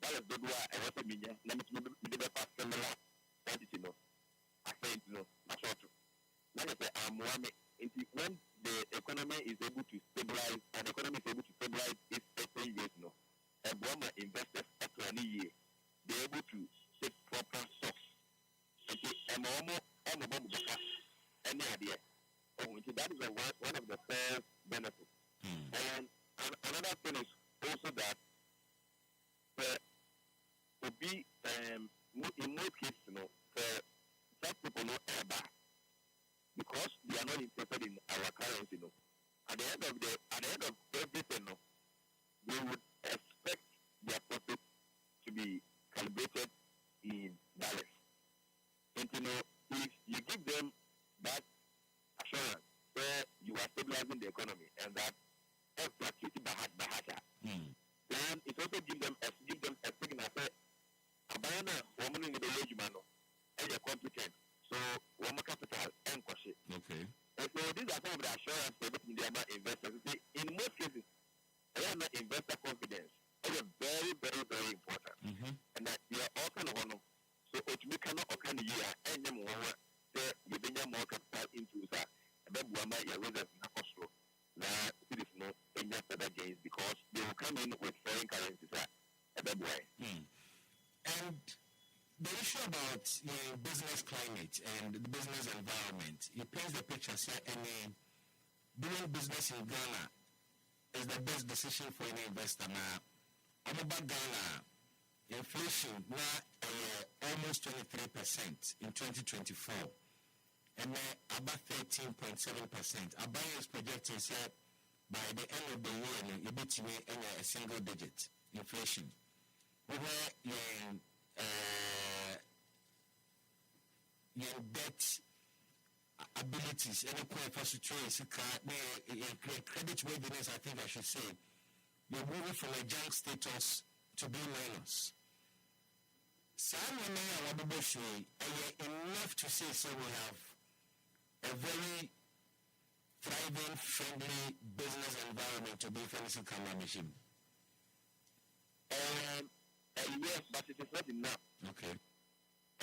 dollars do I want to be let me the past similar quantity no. I said no, not short. Like I said, when the economy is able to stabilize and the economy is able to stabilize its 10 years no, and Burma investors up to any year, they're able to take proper stocks. And any idea. That is one of the first benefits. And another thing is also that to be in most cases, some people know ever because they are not interested in our currency. At the end of everything, they would expect their profit to be calibrated in dollars. And if you give them that assurance where you are stabilizing the economy and that fluctuating then it also gives them a signal that Abana woman in the village man and you're competent. So woman capital and question. Okay. And so these are some of the assurance for the other investors. In most cases, investor confidence is very, very, very important. And that they are all kind of honor. So we cannot occur year and then you bring more capital into that. And then we might reserve in cost. Now it is not any further gains because they will come in with foreign currencies at that way. And the issue about business climate and the business environment, you paint the picture say doing business in Ghana is the best decision for any investor. Now, I'm about Ghana. Inflation now almost 23% in 2024, and about 13.7%. Abaya is projecting that by the end of the year, you bet me a single digit inflation. Where your debt abilities, any point for situation, credit worthiness, I think I should say, you're moving from a junk status to B minus. Enough to say so we have a very thriving, friendly business environment to be facing camera machine. Yes, but it is not enough. Okay.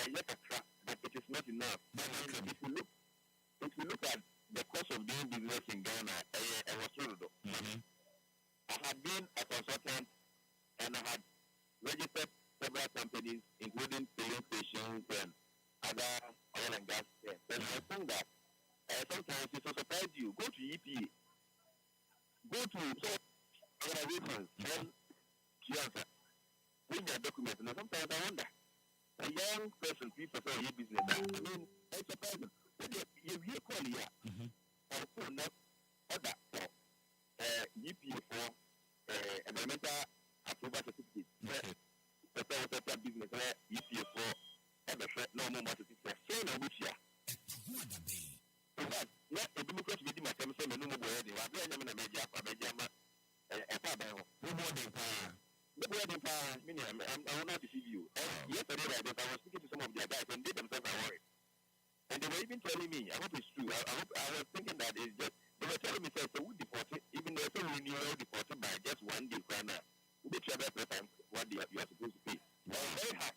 Yet a track, but it is not enough. If you look at the cost of doing business in Ghana, I was told. I had been a consultant and I had registered several companies, including filling stations and other oil and gas. And I think that sometimes it will surprise you. Go to EPA, go to organizations, and with their documents. And sometimes I wonder, a young person, people say, your business. I mean, it's surprising. You call here, or not other for EPA for environmental approval certificate. The business EPA for other no more certificate. So now which year? In fact, not a democrat with my family, no more wedding. I'm going to make a I will not deceive you. Yesterday, I was speaking to some of their guys, and they themselves are worried. And they were even telling me, I hope it's true. I was thinking that it's just, they were telling me, say, so we deported, even though it's only deported by just 1 day, we be travel per time, what you are supposed to pay. Very hard.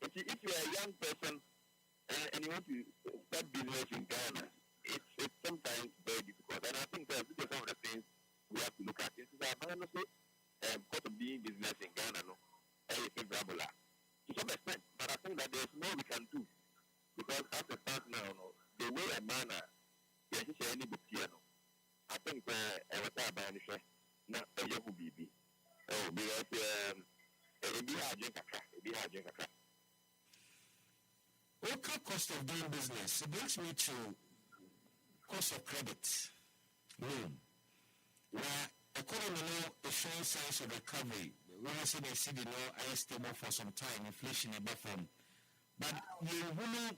If you're a young person and you want to start business in Ghana, it's sometimes very difficult. And I think that these are some of the things we have to look at. This is honestly, cost of doing business in Ghana, is favorable to some extent. But I think that there's more we can do. Because as a start now, the way a man is any book here, I think I was about not a young baby. Oh, because it be hard drink a local cost of doing business, it brings me to cost of credit, loan. Where economy now is showing signs of recovery. We will see the city now are stable for some time, inflation above from. But you will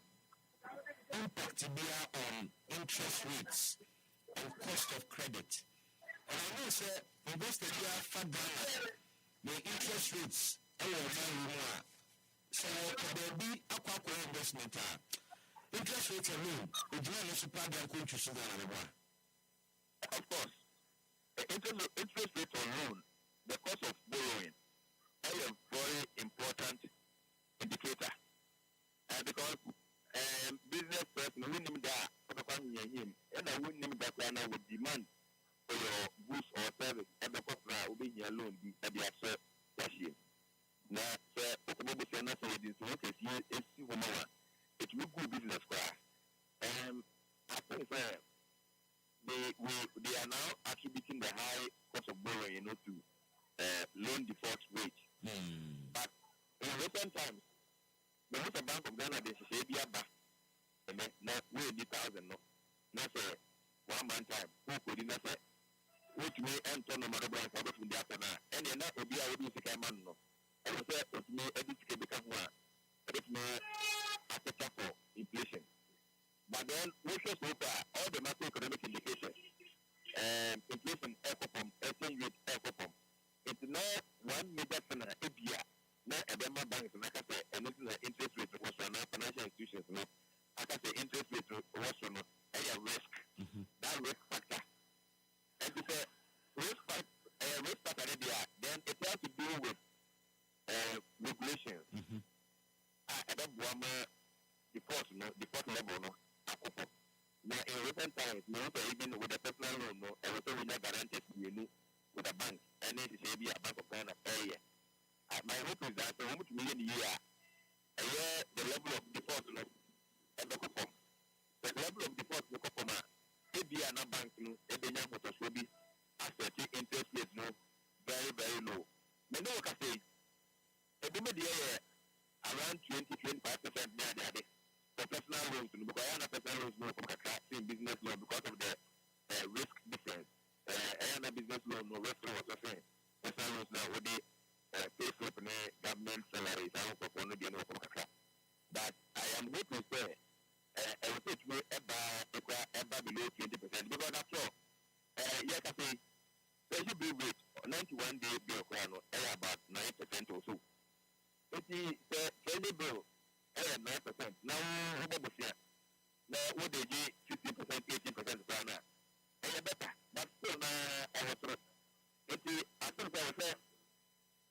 impact on interest rates and cost of credit. And I know, sir, investors are far down. The interest rates are very low. So there will be a investment. Interest rates alone, it will not supply the country to Of course, interest rate on loan, the cost of borrowing, is very previous person, who named that for the family him, and I wouldn't name that plan would demand for your goods or service, and the cost now will be here alone, be at the access cashier. Now, sir, what the say nothing with this work is here, it's Humana. It will good business class. I think they are now attributing the high cost of borrowing, to loan default rate. But in recent times, the most Bank of Ghana they say be a back, and then we 1,000 no. Not say 1 month time. Who could not say which may enter no matter what for the after now. And then that will be our music man no. I will say it may edit become one. It may affect for inflation. But then we should look at all the macroeconomic indicators. Inflation equipment, exchange rate equipment. It's not one major thing a year. Now, a Denmark bank, like I say, and looking at interest rate was on financial institutions. No, I can say interest rate was on a risk. That risk factor. And to say risk factor, then it has to do with regulations. I don't want default level, no. Now, in recent times, even with a personal loan, no, and also we not guaranteed with a bank, and then it should be a Bank of Ghana per year. My hope is that how much million a year, the level of default, no, and the coupon. The level of default, the coupon, maybe an bank, no, and the young motors will be asset interest rate, no, very, very low. But no, I say, around 20-25% there. For personal loans, because I have personal loans no from in business loan because of the risk difference. I have a business loan, no risk loan, what's saying. Personal loans now with the pay slip and government salaries, I don't perform again from Kaka. But I am going to say, I will say to me ever below 20%. Because after all, yes, I say, special bill rate, 91-day bill, about 9% or so. But the daily bill, 9%. Now, what they do 50%, 80% now. And better, but still, I was I think I was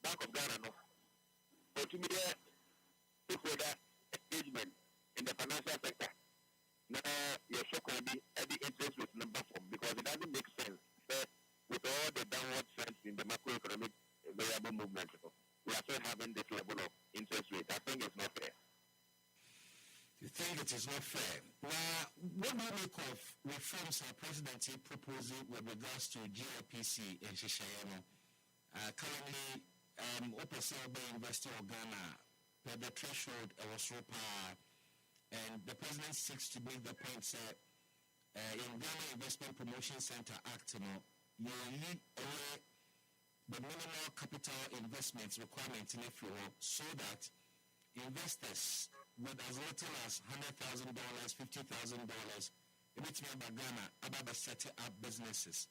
Bank of Ghana, no. But to me, for that engagement in the financial sector, now your shock will be at the interest rate number form because it doesn't make sense. With all the downward trends in the macroeconomic variable movement, we are still having this level of interest rate. I think it's not fair. You think it is not fair? Now, what do you make of reforms our presidency proposing with regards to GIPC in Shishayano? Currently, Open Bay University of Ghana, the threshold was so power, and the president seeks to make the point that in Ghana Investment Promotion Center Act, you need the minimal capital investments requirement in FIO so that investors with as little as $100,000, $50,000, it's about Ghana, about setting up businesses.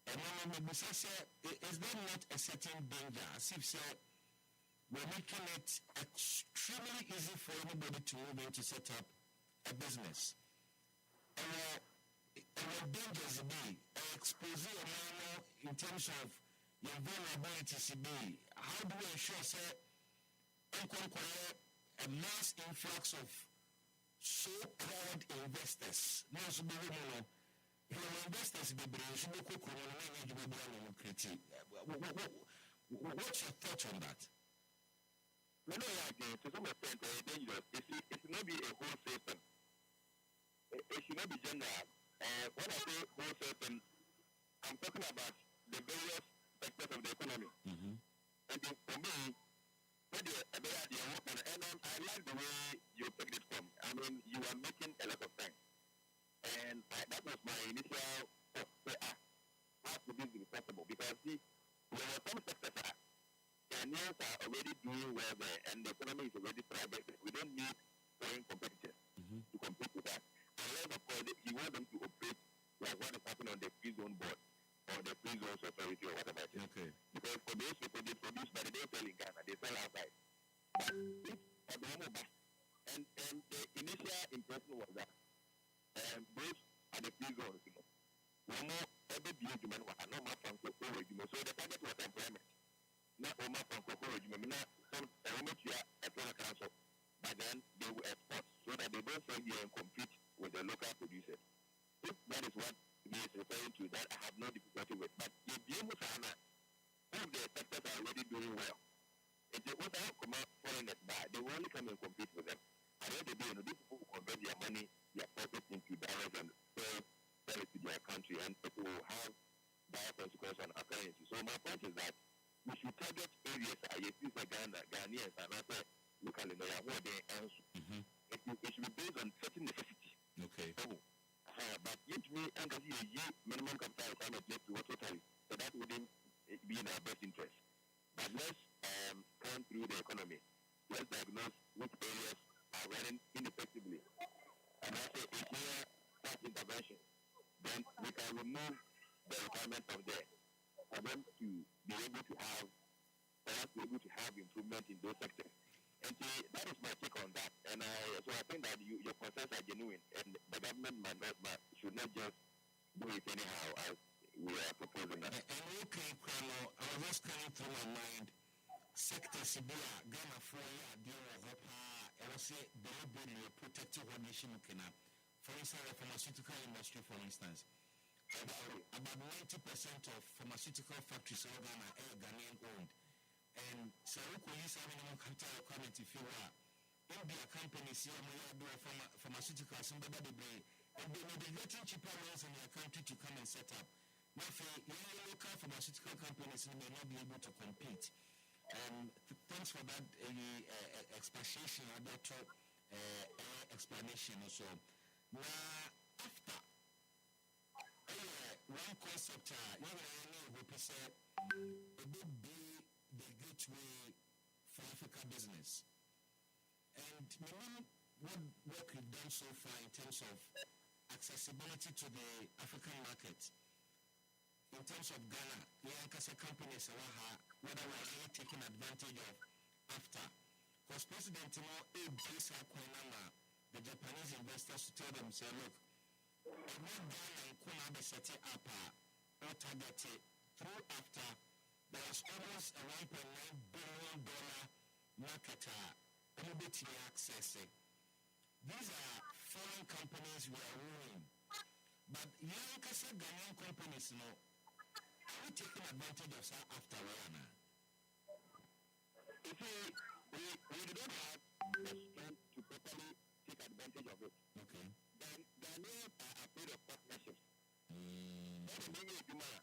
And is there not a certain danger? As if we're making it extremely easy for anybody to move in to set up a business. Our dangers be exposing in terms of your vulnerabilities be. How do we ensure a mass influx of so-called investors? What's your thought on that? To some extent, dangerous. It should not be a whole system. It should not be general. When I say whole system, I'm talking about the various sectors of the economy. And for me, I like the way you took this from. I mean, you are making a lot of sense. And that was my initial how could this be possible? Because there were some sectors that Ghanaians are already doing well there, and the economy is already thriving. We don't need foreign competitors to compete with that. Unless, of course, you want them to operate like what is happening on the free zone board or the free zone authority or whatever it is. Okay. Because for those people, they produce, but they don't sell in Ghana, they sell outside. And the initial impression was that those are the free zones, one more every human was a normal from Kokoro, so the target was employment. Not Oma from Kokoro, not some women here at one council, but then they will export so that they don't just come here and compete with the local producers. If that is what he is referring to, that I have no difficulty with. But if you some of the sectors are already doing well, if they want to come out foreigners buy, they will only come and compete with them. At the end of the day, these people will convert their money, their profits into dollars and sell it to their country, and it will have dire consequences on our currency. So my point is that we should target areas, Ghanaians, and other locally, where they answer. It should be based on certain necessity. Okay. But yet me and the minimum capital requirement yet to totally. So that wouldn't be in our best interest. But let's come through the economy. Let's diagnose which areas are running ineffectively. And after a clear tax intervention, then we can remove the requirement from there for them to be able to have, for us to be able to have improvement in those sectors. And see, that is my take on that. And so I think that your concerns are genuine, and the government should not just do it anyhow as we are proposing that. And okay, Krano, I was just coming through my mind. Sector Sibia, Ghana for deal with I will say deliberately protective of nation. For instance, the pharmaceutical industry, for instance, about 90% of pharmaceutical factories in Ghana are Ghanaian owned. And so we use our minimum capital requirement if you are. India companies here do pharmaceuticals and they may be getting cheaper loans in their country to come and set up. Now, for local pharmaceutical companies may not be able to compete. Thanks for that explanation about explanation also. Now, after one concept, we said it would be the gateway for Africa business. And what work we've done so far in terms of accessibility to the African market, in terms of Ghana, companies whether we're really taking advantage of after. Because President Bismark, the Japanese investors to tell them, say, look, Ghana and setting up or targeted through after there was almost a $1.9 billion market accessing. These are foreign companies we are ruling. But young Ghanaian companies, are we taking advantage of that after all now? You see, we don't have the strength to properly take advantage of it. Okay. Then Ghanaians are afraid of partnerships. That's the main reason why.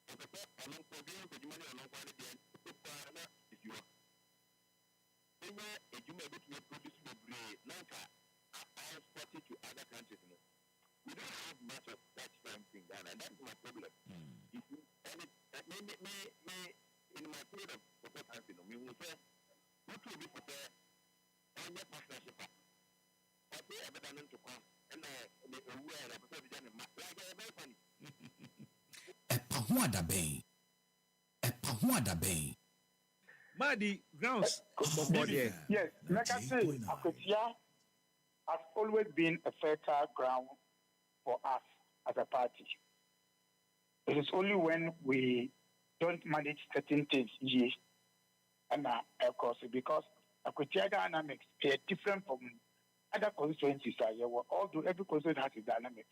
If the first along program, the money along quality, if you are. If you may be producing a breed, I export it to other countries. We don't have much of that same thing, and that's my problem. You see, and in my period of support country, we will say, what will be prepared on your partnership? I say, I'm better to come, and the aware of the president, like a very funny. EpaHoaDaben. Madi grounds. Yes, like I say, Akotia has always been a fertile ground for us as a party. It is only when we don't manage certain things here, and of course, because Akotia dynamics are different from other constituencies. Although every constituency has its dynamics,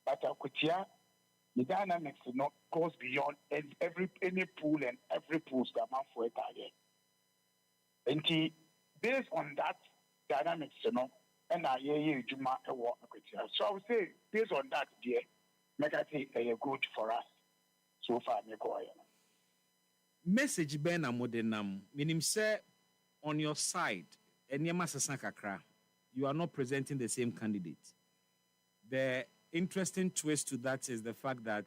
but Akotia, the dynamics goes beyond any pool and every pool that man for it again. And based on that dynamics, and I hear Juma work. So I would say based on that, dear, make I say good for us so far. Message Ben Amodenam, meaning say on your side, and you are not presenting the same candidate. The interesting twist to that is the fact that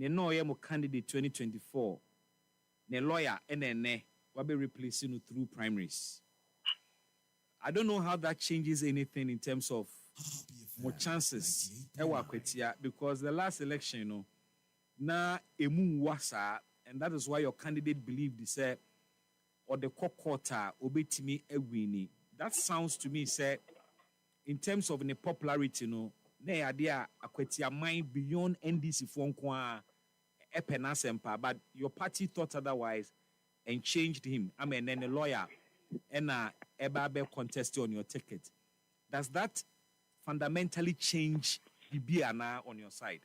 Neno candidate 2024, ne lawyer NNE will be replacing through primaries. I don't know how that changes anything in terms of more chances because the last election, na emu wasa, and that is why your candidate believed he said or the quarter obetimi ewini. That sounds to me say in terms of the popularity, na idea akwetia mind beyond NDC for nkwa epenasempa, but your party thought otherwise and changed him. I mean, then a lawyer and ebabe contested on your ticket. Does that fundamentally change Bibiana on your side?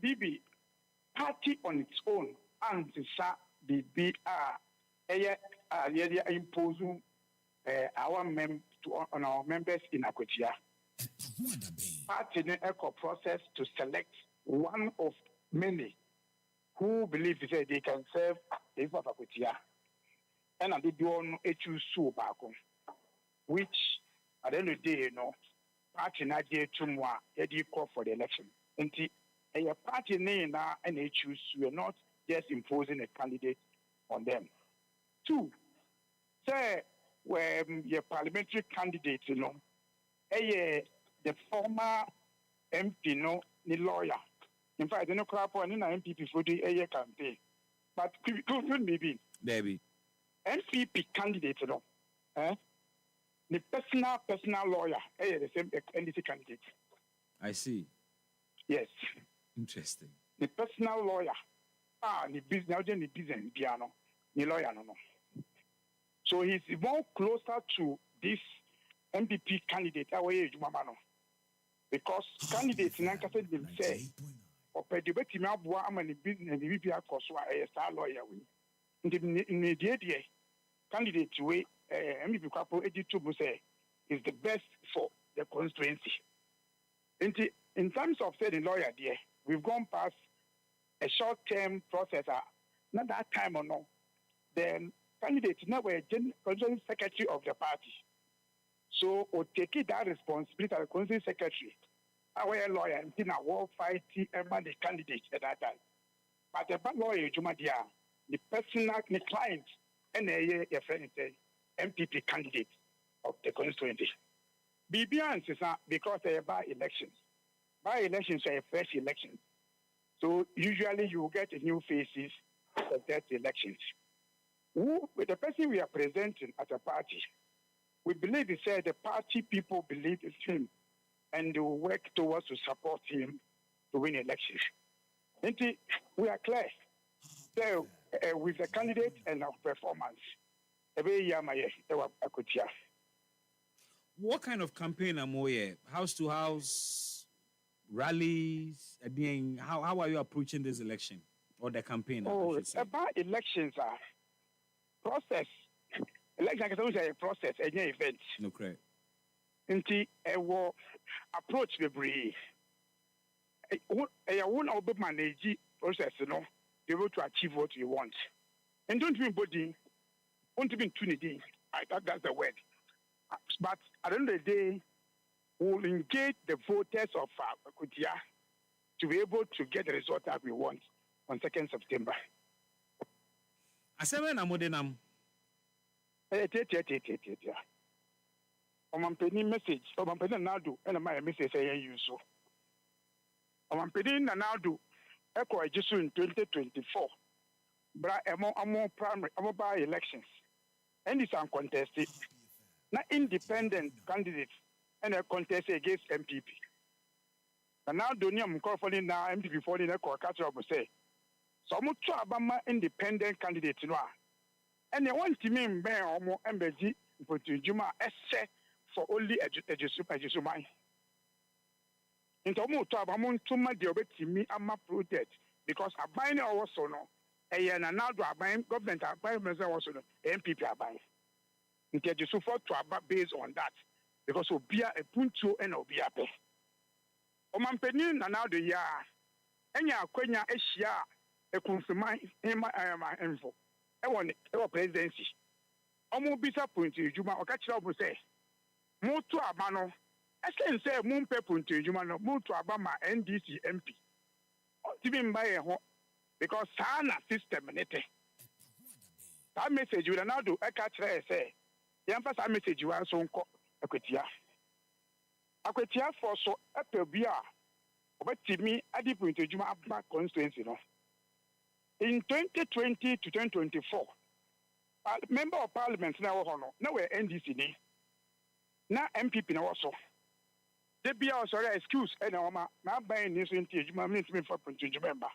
Bibi, party on its own, and Bibi imposing our on our members in Akotia. Party eco process to select one of many who believe they can serve the people of Akotia. And I did one choose so back, which at the end of the day, party not there tomorrow, they call for the election. And a party name now and they choose, we are not just imposing a candidate on them. Two, say where your parliamentary candidate, the former MP, the lawyer. In fact, the no crap on an MPP for the campaign. But could maybe MPP candidate, the personal lawyer, the same NDC candidate. I see. Yes. Interesting. The personal lawyer, the business piano, the lawyer, no. So he's more closer to this MPP candidate, because candidates in Nankasa will say, or Pedibeti Mabua, I'm a business, the VPR Koswa, a star lawyer. In the idea, candidate way, MPP couple 82 say is the best for the constituency. In terms of saying lawyer, dear, we've gone past a short-term process, not that time or no. Then candidate now a general secretary of the party. So we'll take that responsibility as a constituency secretary. Our lawyer and a war fighting about the candidate at that time. But the bad lawyer, Jumadia, the personal, the client, and a friend MPP candidate of the constituency. BBN is because they are by elections. By elections are a fresh election. So usually you will get new faces for that elections. With the person we are presenting as a party, we believe he said the party people believe in him and they will work towards to support him to win elections. And we are clear. So with the candidate and our performance, what kind of campaign am I? House to house, rallies? Again, how are you approaching this election or the campaign? About elections are process. Election is a process, an event. No correct. Nti will approach the brave. I won't manage process, be able to achieve what you want. And don't be body, won't be tunity. I thought that's the word. But at the end of the day, we'll engage the voters of Kutia to be able to get the result that we want on 2nd September. I said, when I'm modern, I'm penny message, I'm penny now do, and my message I use so. I'm penny now do, echo just in 2024. But I'm more primary, I'm by elections. And it's uncontested. Not independent candidates and a contest against MPP. And now Donium Corfoli now MPP for the catcher say. So I'm Abama independent candidates and they want to mean bear or more embassy for Juma essay for only a Jesumai. In Tomo Tabamon to my diabetes me and my project because I buy no also no. And now do I buy government I buy myself also MPP I buy. Into the support to about based on that because Obia a punto and Obia pe. Omampeni na now the year. Enya kwenya eshia e confirm him my info. E won presidency. Omo bisa punto ejuma o ka kire obo say. Mo to aba no. Esen say mo mpe punto ejuma no mo to aba ma NDC MP. Tibi mba ho because sana system nete. That message we now do e ka kire say Yampa message you are so Aquatia. Aquatia for so Epebia, but me at the point to Juma constituency. In 2020 to 2024, member of parliament now, now we're NDC, now MPP now also. They be also excuse and now buying this into Juma ministry for Prince member.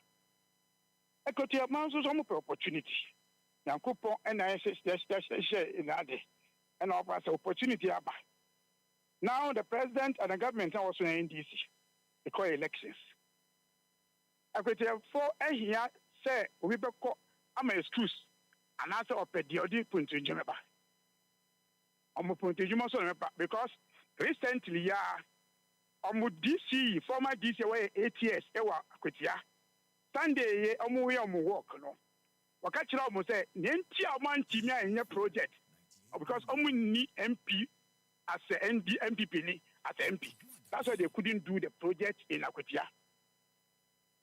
Aquatia man so some opportunity. Now, coupon and I say, share in that day. And offer opportunity. Now the president and the government are also in NDC. They call elections. I could tell for a year, say, we be call, I'm an excuse. And answer of the Odi Puntu Jumeba. I'm a Puntu Jumba because recently, yeah, I'm DC, former DC, away 8 years, Ewa Akutia. Sunday, I'm away on work, no. Wakachira almost say, Nentia man Timia in your project because I'm need MP as an MPP as MP. That's why they couldn't do the project in Akutia.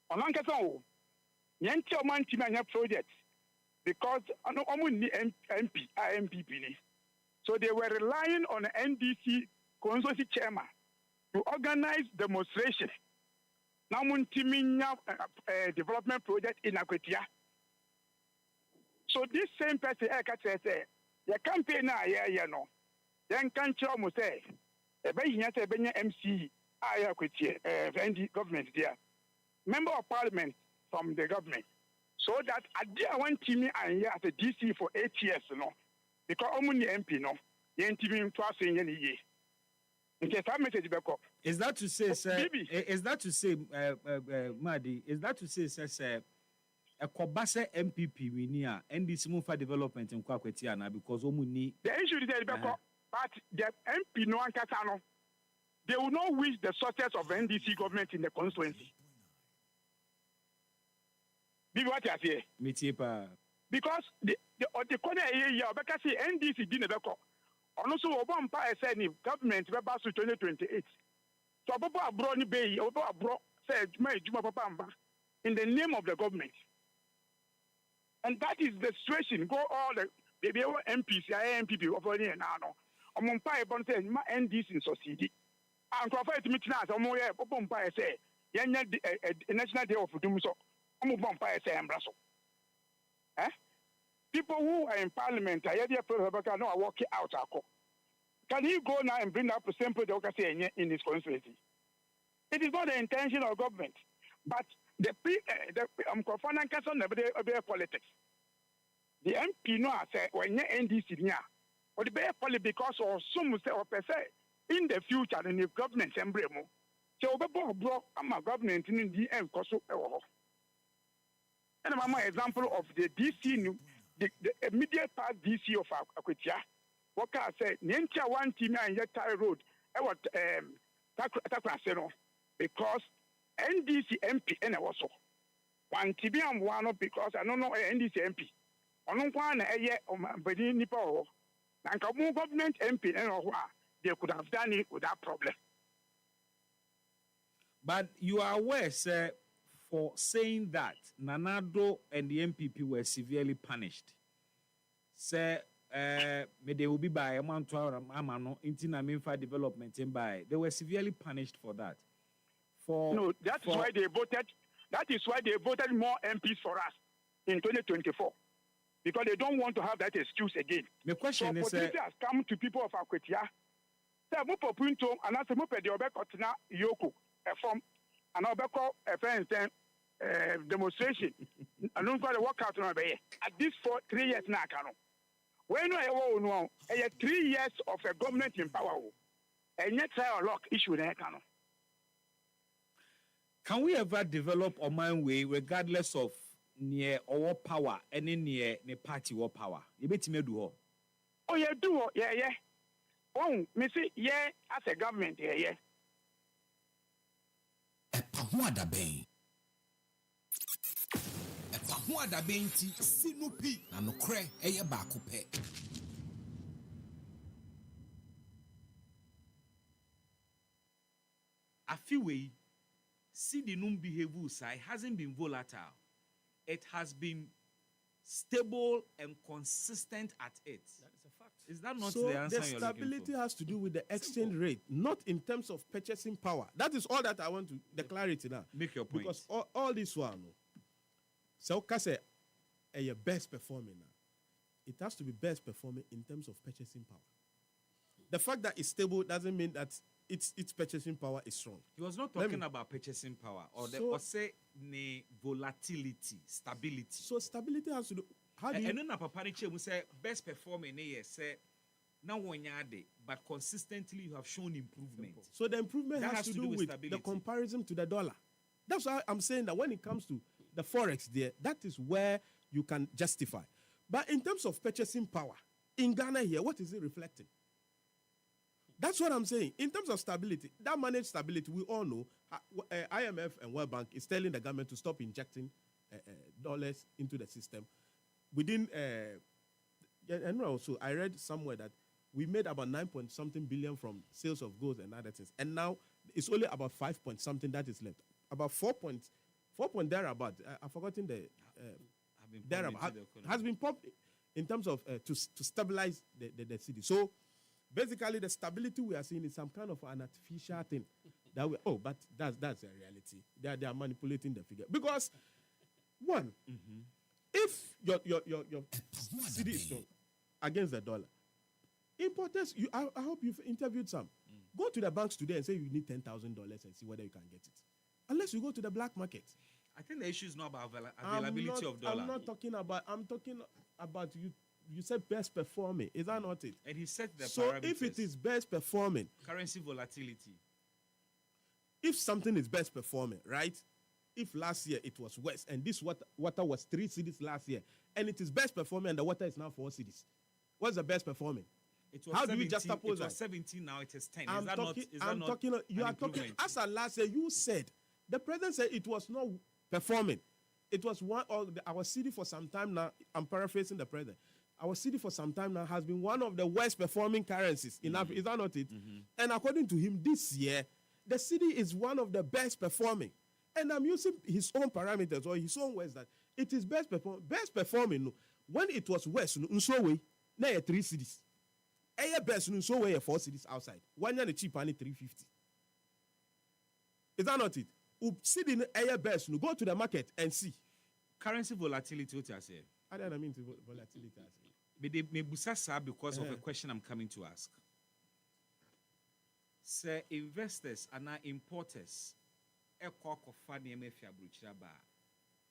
On Lankasan, Nentia man Timia in your project because I'm need MP, MPP. So they were relying on the NDC consortium chairman to organize demonstration. Now, Muntiminya development project in Akutia. So this same person, say, the campaign now, yeah, no. Then can't you almost say, a Benya MC, I have government there. Member of parliament from the government. So that I didn't want Timmy and here at the DC for 8 years, no. Because only MP, no. The NTV twice in a year. Is that to say, sir? Is that to say, Madi? Is that to say, sir? A Kobasa MPP we near NDC move for development in Kwakwetiana because Omuni. The issue is that but the MP no Ankasano, they will not wish the success of NDC government in the constituency. Bibi what you say? Mitipa. Because the corner here, because NDC didn't ever. Also, Obama said government will pass to 2028. So, Obama abroad ni bay, Obama abroad said, in the name of the government. And that is the situation. Go all the baby MPs, MPP over here now. Among Pai Bon says, my NDC in society. And Crawford Mitchell, Omo, Obama say, National Day of Dumso, Omobon Pai say, and Brasso. Eh? People who are in parliament, I are working out. Can he go now and bring up the same project in his constituency? It is not the intention of government, but the politics. The MP no say when you NDC near, or the politics because or some say or per se in the future in the government emblemo. So bro, I'm a government in the end koso. And I'm an example of the DC. The immediate past DC of Akutia, what I said, Nentia one team and Yeta Road, Takraseno, because NDC MP and also one TB and one because I don't know NDC MP. I don't want a year on Bedini Nipo, and Kamu government MP and they could have done it without problem. But you are aware, sir, for saying that Nanado and the MPP were severely punished. Say, they will be by a month to Amano, Intina development and by. They were severely punished for that. That's why they voted. That is why they voted more MPs for us in 2024. Because they don't want to have that excuse again. The question is, has come to people of Akwetia. Say, Mupo Punto, and as a Mupe de Obekotina Yoko, a form, and Obeko, a friend, demonstration. I don't got to work out on at this 3 years now. When I know 3 years of a government in power, and yet I lock issue there. Can we ever develop a mind way regardless of near our power and near the party or power? You bet me do. Oh, yeah, do. Yeah. Oh, me see, yeah, as a government, yeah. EpaHoaDaben. EpaHoaDaben ti sinupi na nokre eye baako pe. Afiwe, see the num behavior side hasn't been volatile. It has been stable and consistent at it. That is a fact. Is that not the answer the you're stability looking for? has to do with the exchange rate, not in terms of purchasing power. That is all that I want to the clarity now. Make your point. Because all this one, so Kase, your best performing now. It has to be best performing in terms of purchasing power. The fact that it's stable doesn't mean that its purchasing power is strong. He was not talking about purchasing power or say volatility, stability. So stability has to do. How do you? And then Papa Niche will say best performing say Now when you're there, but consistently you have shown improvement. So the improvement That has to do with stability. the comparison to the dollar. That's why I'm saying that when it comes to the forex there, that is where you can justify. But in terms of purchasing power, in Ghana here, what is it reflecting? That's what I'm saying. In terms of stability, that managed stability, we all know, IMF and World Bank is telling the government to stop injecting dollars into the system. Within, and also, I read somewhere that we made about 9-point-something billion from sales of goods and other things. And now it's only about 5-point-something that is left. About 4 point thereabout. I've forgotten the thereabout. Has been pumped in terms of to stabilize the city. So basically, the stability we are seeing is some kind of an artificial thing. But that's a reality. They are manipulating the figure. Because, one, if your city is strong against the dollar, importers, I hope you've interviewed some. Go to the banks today and say you need $10,000 and see whether you can get it. Unless you go to the black market. I think the issue is not about availability of dollar. I'm talking about you. You said best performing. Is that not it? And he set the so parameters. If it is best performing, currency volatility. If something is best performing, right? If last year it was West and this water was 3 cities last year, and it is best performing and the water is now 4 cities, what's the best performing? How do you just suppose that? It was 17, now it is 10. You are talking, as of last year, you said, the president said it was not performing. It was our city for some time now, I'm paraphrasing the president, our city for some time now has been one of the worst performing currencies in Africa. Is that not it? And according to him, this year, the city is one of the best performing. And I'm using his own parameters or his own words that it is best performing. When it was West, now 3 cities. Best, so 4 cities outside. 1 year the cheap and 350. Is that not it? City best, go to the market and see. Currency volatility, what you say? I don't mean volatility. Because of a question I'm coming to ask. Say investors and importers,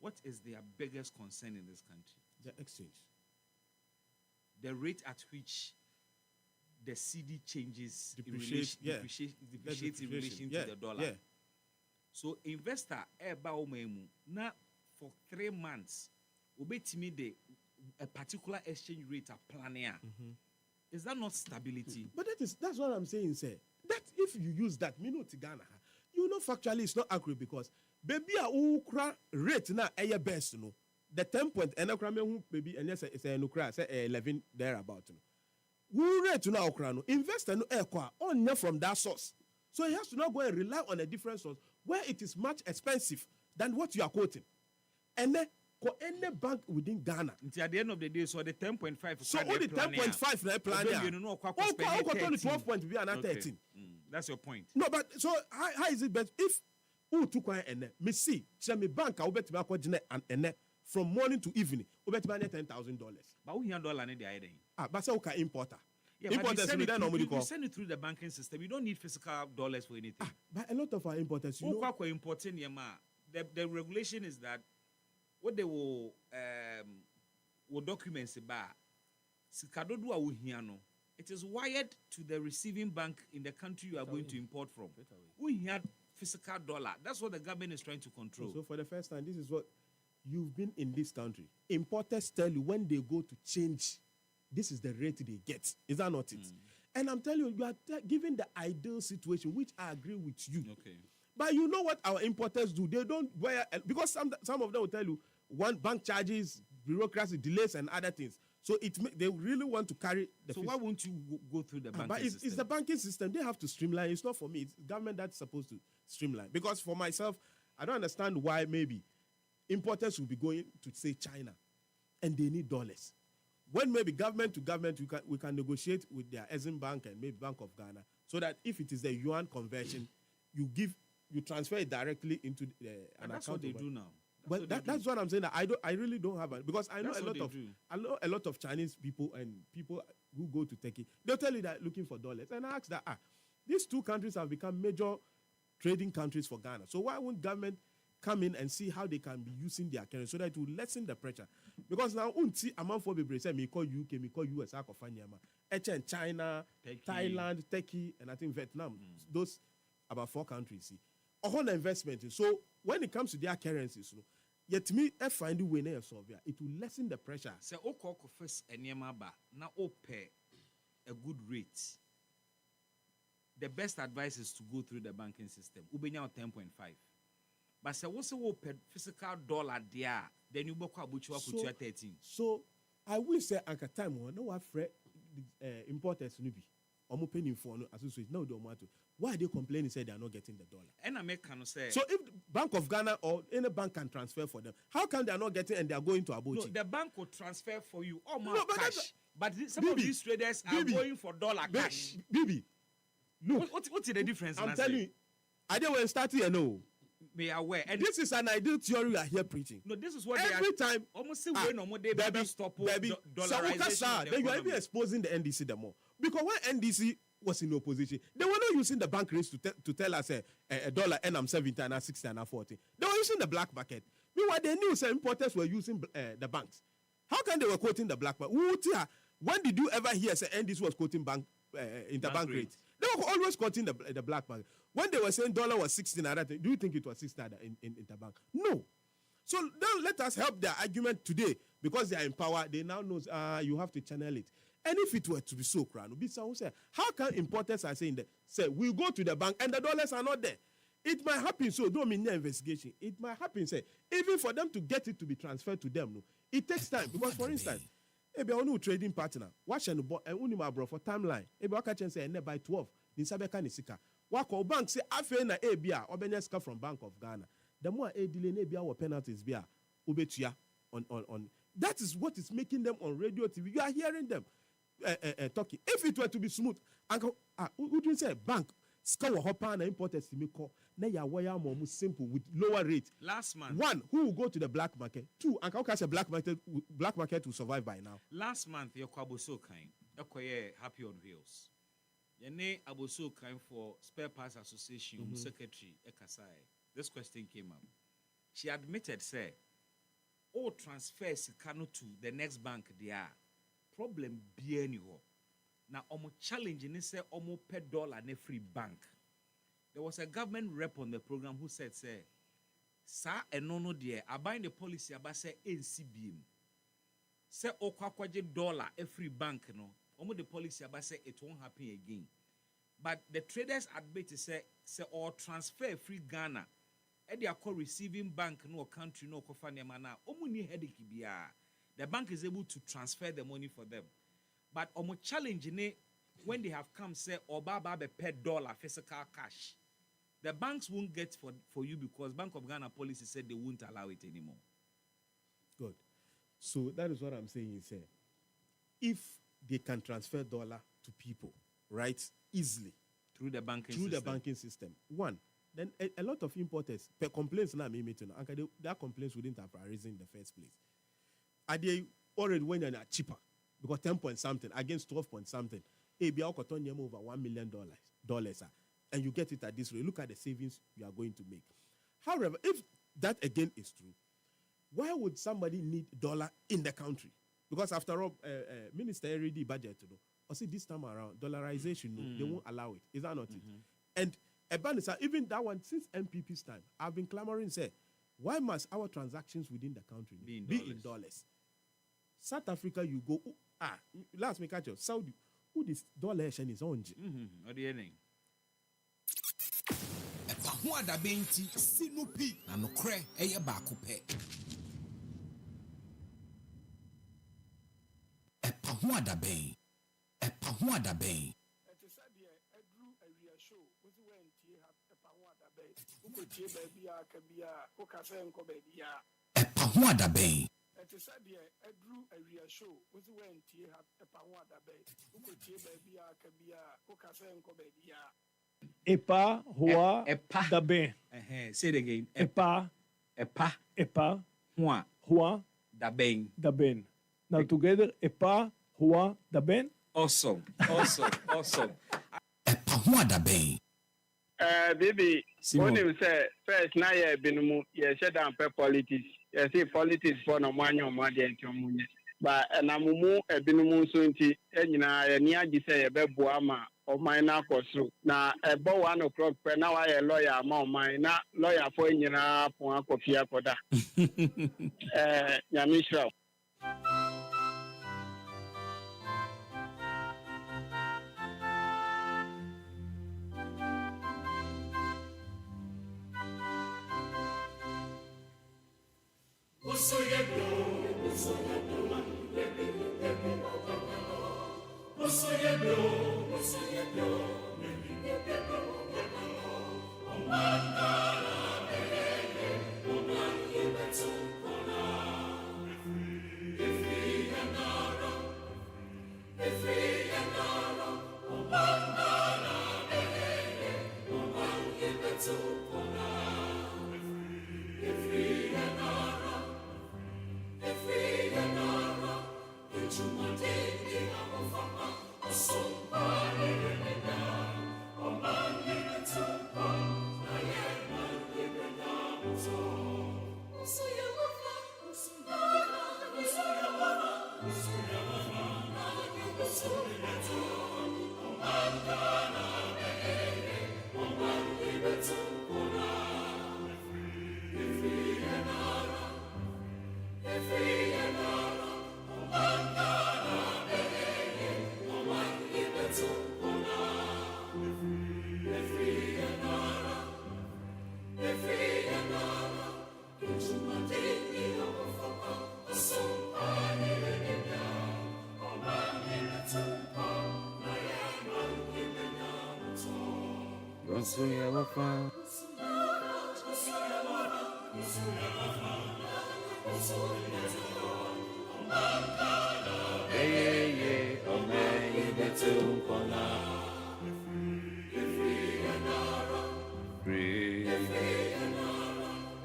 what is their biggest concern in this country? The exchange. The rate at which the CD changes depreciates in relation to the dollar. Yeah. So investor now for 3 months obetimi a particular exchange rate are planning. Is that not stability? But that's what I'm saying, sir. That if you use that, Ghana, you know factually it's not accurate because baby ukra rate na best no. The 10 point and baby and yes it's a 11 thereabout. Who rate now ukra investor no on from that source. So he has to not go and rely on a different source where it is much expensive than what you are quoting. And then for any bank within Ghana. Until at the end of the day, so the 10.5. So only 10.5 na plan. Only 12 point be another 13. That's your point. No, but so how is it best if who took one and me see me bank I will bet me and from morning to evening we bet me $10,000. But we have dollar in the idea. But say okay importer. Yeah, importers you send it through the banking system. You don't need physical dollars for anything. But a lot of our importers, you know, importing the regulation is that what they will documents about it is wired to the receiving bank in the country you are going to import from. We had physical dollar. That's what the government is trying to control. So for the first time, this is what you've been in this country. Importers tell you when they go to change, this is the rate they get. Is that not it? And I'm telling you, you are given the ideal situation, which I agree with you. Okay. But you know what our importers do? They don't wear, because some of them will tell you, one bank charges, bureaucracy, delays, and other things. So they really want to carry the. So why won't you go through the banking system? But it's the banking system. They have to streamline. It's not for me. It's government that's supposed to streamline. Because for myself, I don't understand why maybe importers will be going to say China, and they need dollars. When maybe government to government, we can negotiate with their Exim Bank and maybe Bank of Ghana, so that if it is the yuan conversion, you transfer it directly into the and that's what they do now. But that's what I'm saying. That I really don't have it because I know a lot of Chinese people and people who go to Turkey. They'll tell you that looking for dollars, and I ask that these two countries have become major trading countries for Ghana. So why won't government come in and see how they can be using their currency so that it will lessen the pressure. Because now, amount for people say, me call UK, me call US, China, Turkey. Thailand, Turkey, and I think Vietnam. Those about 4 countries. See, a whole investment. So when it comes to their currencies, yet me, I find a way to solve it will lessen the pressure. So, Oko first and Yamaba now pay a good rate. The best advice is to go through the banking system. Ubenya 10.5. But say what's a physical dollar there, then you book about you put you at 13. So I will say at a time when no afraid importers nubi. Omo paying for no associate no do matter. Why are they complaining say they are not getting the dollar? And I make can say so if Bank of Ghana or any bank can transfer for them, how come they are not getting and they are going to Abuja? No, the bank will transfer for you all my but cash. But some of these traders are going for dollar cash. Bibi, look, What's the difference? I'm telling you, I didn't want to start here, no. Be aware. And this is an ideal theory we are here preaching. No, this is what every time almost say when no more they better stop dollarization. Then you are even exposing the NDC the more. Because when NDC was in opposition, they were not using the bank rates to tell us a dollar and I'm 70 and 60 and 40. They were using the black market. Meanwhile, they knew some importers were using the banks. How can they were quoting the black market? When did you ever hear say NDC was quoting interbank rate? They were always quoting the black market. When they were saying dollar was 16, do you think it was 16 in interbank? No. So then let us help their argument today because they are in power. They now know you have to channel it. And if it were to be so, how can importers are saying that? Say, we go to the bank and the dollars are not there. It might happen, so don't mean the investigation. It might happen, say, even for them to get it to be transferred to them, no, it takes time. Because, for instance, maybe a trading partner, watch and bro for timeline. Maybe I can say, by 12, in Sabeka Nisika. Wako bank say, I feel na ABA, or Beneska from Bank of Ghana. The more a delay, maybe our penalties be ubetia on. That is what is making them on radio TV. You are hearing them talking. If it were to be smooth, would you say bank? Scour hopper and importers to make call. Now you are wire more simple with lower rate. Last month. 1, who will go to the black market? 2, and how can a black market will survive by now? Last month, your Kwaboso kind, Happy on Wheels. Your name Aboso kind for Spare Parts Association Secretary Ekasai. This question came up. She admitted, say, all transfers cannot to the next bank there. Problem be anywhere. Now, almost challenging is say almost per dollar in a free bank. There was a government rep on the program who said, say, sir, and no dear, I bind the policy about say NCBM. Say $1 dollar every bank, no. Almost the policy about say it won't happen again. But the traders admit to say or transfer free Ghana. And they are called receiving bank no country no kofanya mana. Omuni headache biya. The bank is able to transfer the money for them. But almost challenging when they have come say or baba per dollar physical cash. The banks won't get for you because Bank of Ghana policy said they won't allow it anymore. Good. So that is what I'm saying is if they can transfer dollar to people, right, easily through the banking system. 1, then a lot of importers per complaints now their complaints wouldn't have arisen in the first place. Are they already when they're cheaper? Because 10 point something against 12 point something. ABI over $1 million. And you get it at this rate. Look at the savings you are going to make. However, if that again is true, why would somebody need dollar in the country? Because after all, Minister already budget, or see this time around, dollarization, they won't allow it. Is that not it? And even that one, since MPP's time, I've been clamoring, say, why must our transactions within the country be in dollars? South Africa, you go, last me catch you, Saudi, who this dollar is on. What do you think? EpaHoaDaben ti sinupi na nokre eye baako pe. EpaHoaDaben. EpaHoaDaben. EpaHoaDaben. EpaHoaDaben. Say it again. EpaHoaDaben. Now together, EpaHoaDaben. Awesome. EpaHoaDaben. Baby, Simon. when you say first, now you have been shut down for politics. You see, politics for no money or money and your money. But and I'm more a been soon to any idea say a bebuama or mine now for so. Now, about 1 o'clock, but now I a lawyer, mine, not lawyer for in your up one coffee for that. Yamishra.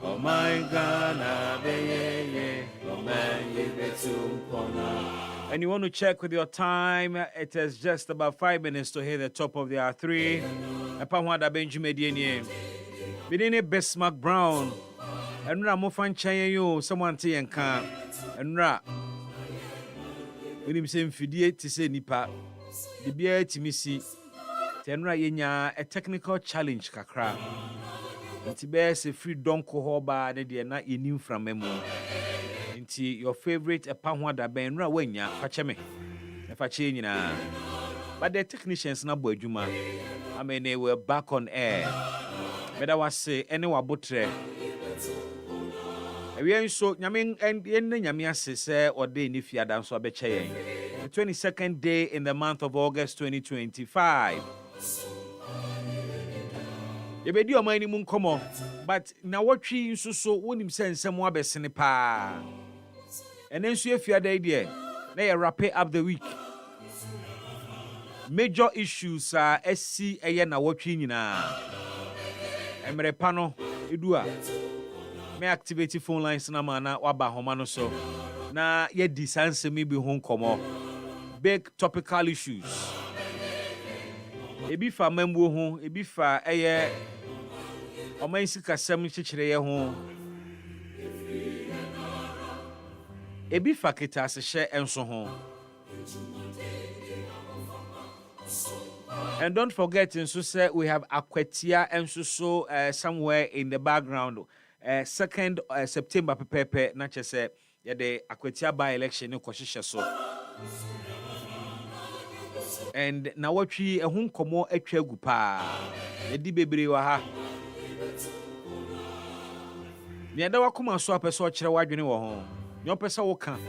Oh my God, and you want to check with your time, it is just about 5 minutes to hit the top of the hour 3. EpaHoaDaben Jumedienie. Bidini Bismark Brown. And Ramofan Chayo, someone tea and can. And Ra. When him saying Fidie to say Nipa. The beer Timisi. Tenra Yenya, a technical challenge kakra. It's a free donko hoba, and they are not in from memo. Into your favorite EpaHoaDaben Ra Wenya, Pachame. If I change na. But the technicians na boy Juma. I mean, they were back on air. But I was say, anyone butre. We so, Yamin and Yamia say, or day if you are done so, the 22nd day in the month of August 2025. You be your money moon come on, but now what she so wouldn't him send some more best in the pa. And then see if you are the idea, they wrap it up the week. Major issues are SC na watching na. Emre pano edua. Me activate phone lines na mana waba homano so. Na ye distance me be home komo. Big topical issues. Ebi fa membo ho, ebi fa eye omansi kasam chichire ye ho. Ebi fa kitase hye enso ho. And don't forget, in so we have Akwetia and so somewhere in the background. 2nd September, Pepe, not just say, yeah, the Akwetia by election in Koshisha so. And now what we a home como a chegupa, the Dibebre waha. The other Wakuma swap a sort of wagon home. Your person will come.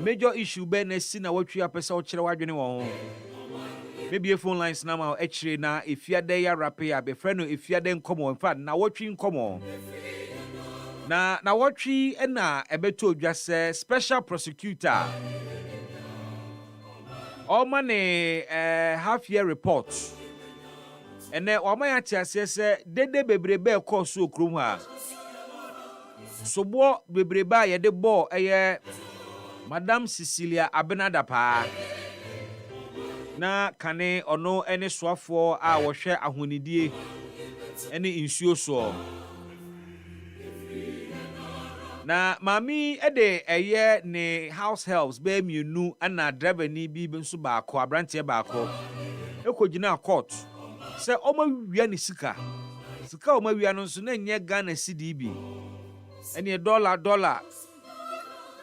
Major issue, Ben, a sinner, what you are a sort of wagon home. Maybe a phone lines now actually now if you are there rapper be friend if you are then come on in fact now what you come on now what we and na ebeto just special prosecutor all money half year report and then all my atia say dede bebrebe call so krum ha so bo bebreba ye de bo Madam Cecilia Abenada pa na kane ono ene soafo a wohwe ahonidie ene insuo so na mami ede eye ne house helps be mienu ana driver ni bi nso baako abrante baako ekogina court se omawia ne sika omawia no nso na nye Ghana cedi ene dollar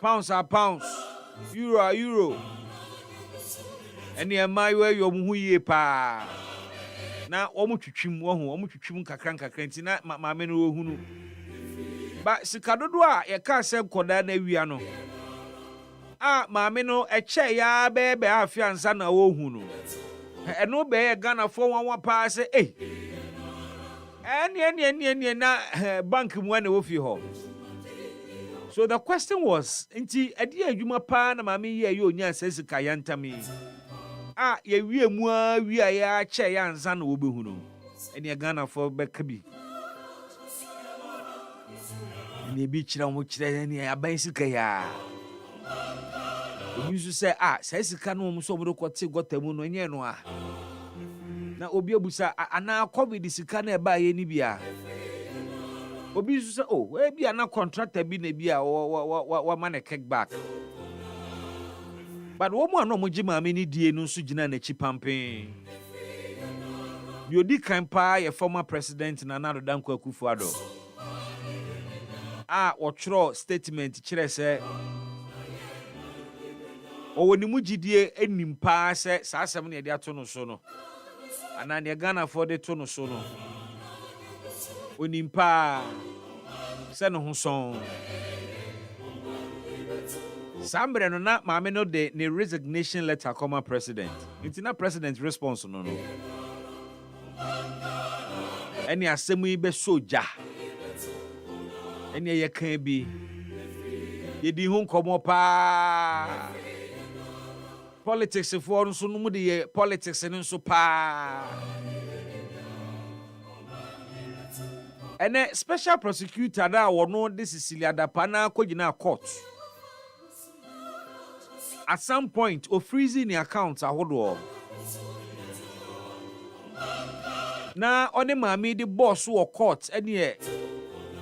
pounds euro ene mayo yom hu yie pa na omutwitwim omutwitwim kakra nti na maame no ohunu ba sika dodo a ye ka se koda na wia no maame no eche ya bebe afiansa na ohunu eno be ye Ghana fo wanwa pa se eni na bank mu na wo fi ho. So the question was, inti edi adwuma pa na maame ye onya sika yantami ye wie mu a wie ya che ya ansa na wo behunu eni Ghana fo be kabi eni bi kira mo kira eni aban sika ya obi su se sika no mo so mo kote gotamu no nye no na obi abusa ana covid sika na eba ye ni bia obi su se we bia na contractor bi na bia wa man a kickback but wo mo ano mo gi maame ni die no so gina na chi pampen yodi kan pa ye former president na Nana Danko Akufo-Addo wotro statement kire se woni mu gidie enim pa se sa asem na ye de ato no so no ana ne Ghana for de to no so no onim pa se no ho son Sambre no na maame no de ne resignation letter come president. Intina president response no. Any asemu yi be soja. Any ye kan bi. Ye di hu nkomo pa. Politics for nso no mu de ye politics nso pa. Ene special prosecutor da wono de Cecilia Dapana kogina court. At some point, freezing the accounts ahodo. Na oni mami the boss who court any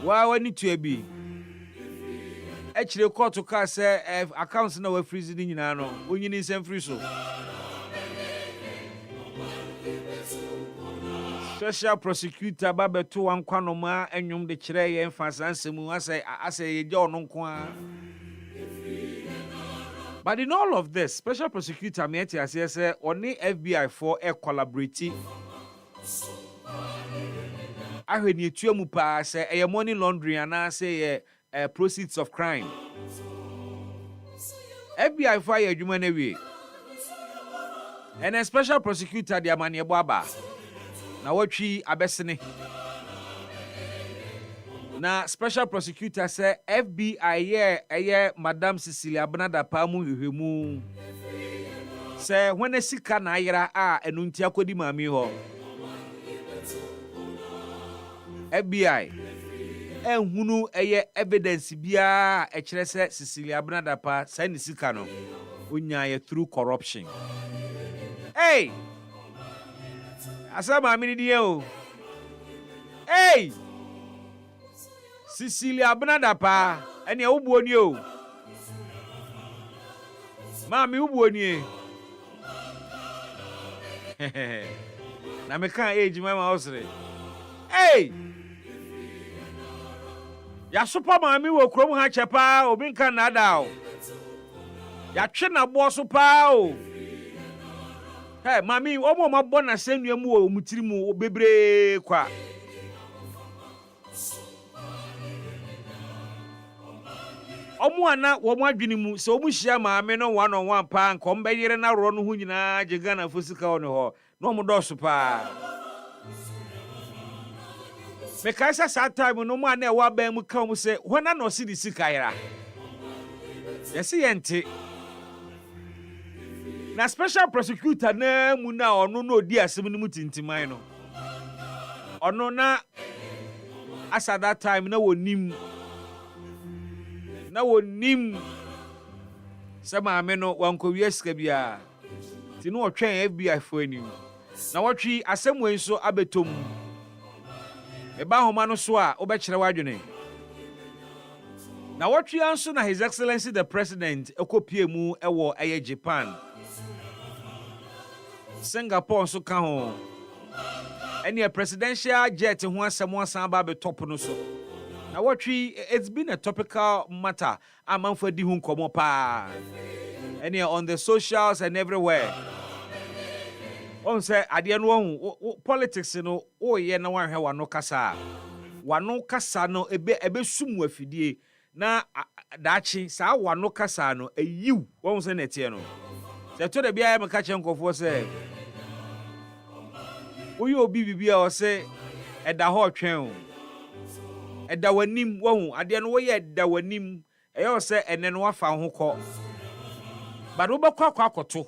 wa need to be. Actually, court to ka say accounts na we freezing nyina no. Onyi ni nsem free so. Special prosecutor babeto wankwanoma enwum de kire ye mfasa nsemu ase ye je ono nko a. But in all of this, special prosecutor Mieti has said only FBI for a collaborative. I heard you two mupa say a money laundering and I say proceeds of crime. FBI for a human away. And a special prosecutor, the Amani Baba. Now what she abesene. Na special prosecutor say FBI Madam Cecilia Benada Pamu yuhemu say when a sika na ayira enunti akodi mami ho FBI enhunu evidence bia kire say Cecilia Benada Pa say ni sika no onya ye through corruption. Hey asama mami ni o hey Cecilia Benada Pa ene ubuoni o mami ubuoni na me kan age mama osre hey ya super mami wo krom ha chepa obi nkan na da o ya twe na bo so pa o hey mami omo mabọ na senua mu o mutiri mu bebre kwa omu ana wo mu adwene mu se omu hia maame no one on one pa nkom be yire na ro no hu nyina je Ghana fosika ono ho no mu do so pa me kai sa time no mu ana e wa ba mu ka mu se hona no si di sika ira yesi yente na special prosecutor na mu na ono no odi asem no mu tintiman no ono na asa that time na wonim na wonim se maame no wankowie sika bia Ti no otwen FBI fo anim. Na wotwi asem we nso abetom. Eba homa no so a obekere wadwene. Na wotwi anso na His Excellency the President ekopie mu ewo eye Japan. Singapore nso ka ho. Any a presidential jet ho asem asan ba be top no so. Na wotwi it's been a topical matter amanfo di hu nkomo pa. Any on the socials and everywhere. On say ade no politics no o ye na wan hwe wano kasa. Wano kasa no ebe sumu afidie na daachi saa wano kasa no eyiw. Won say netie no. Se to de bia me ka che nkofo say oyi obi bibia o say eda ho twen o. Eda wanim wo ade no wo ye eda wanim e yo say ene no wafa ho kọ. But obekwa akoto.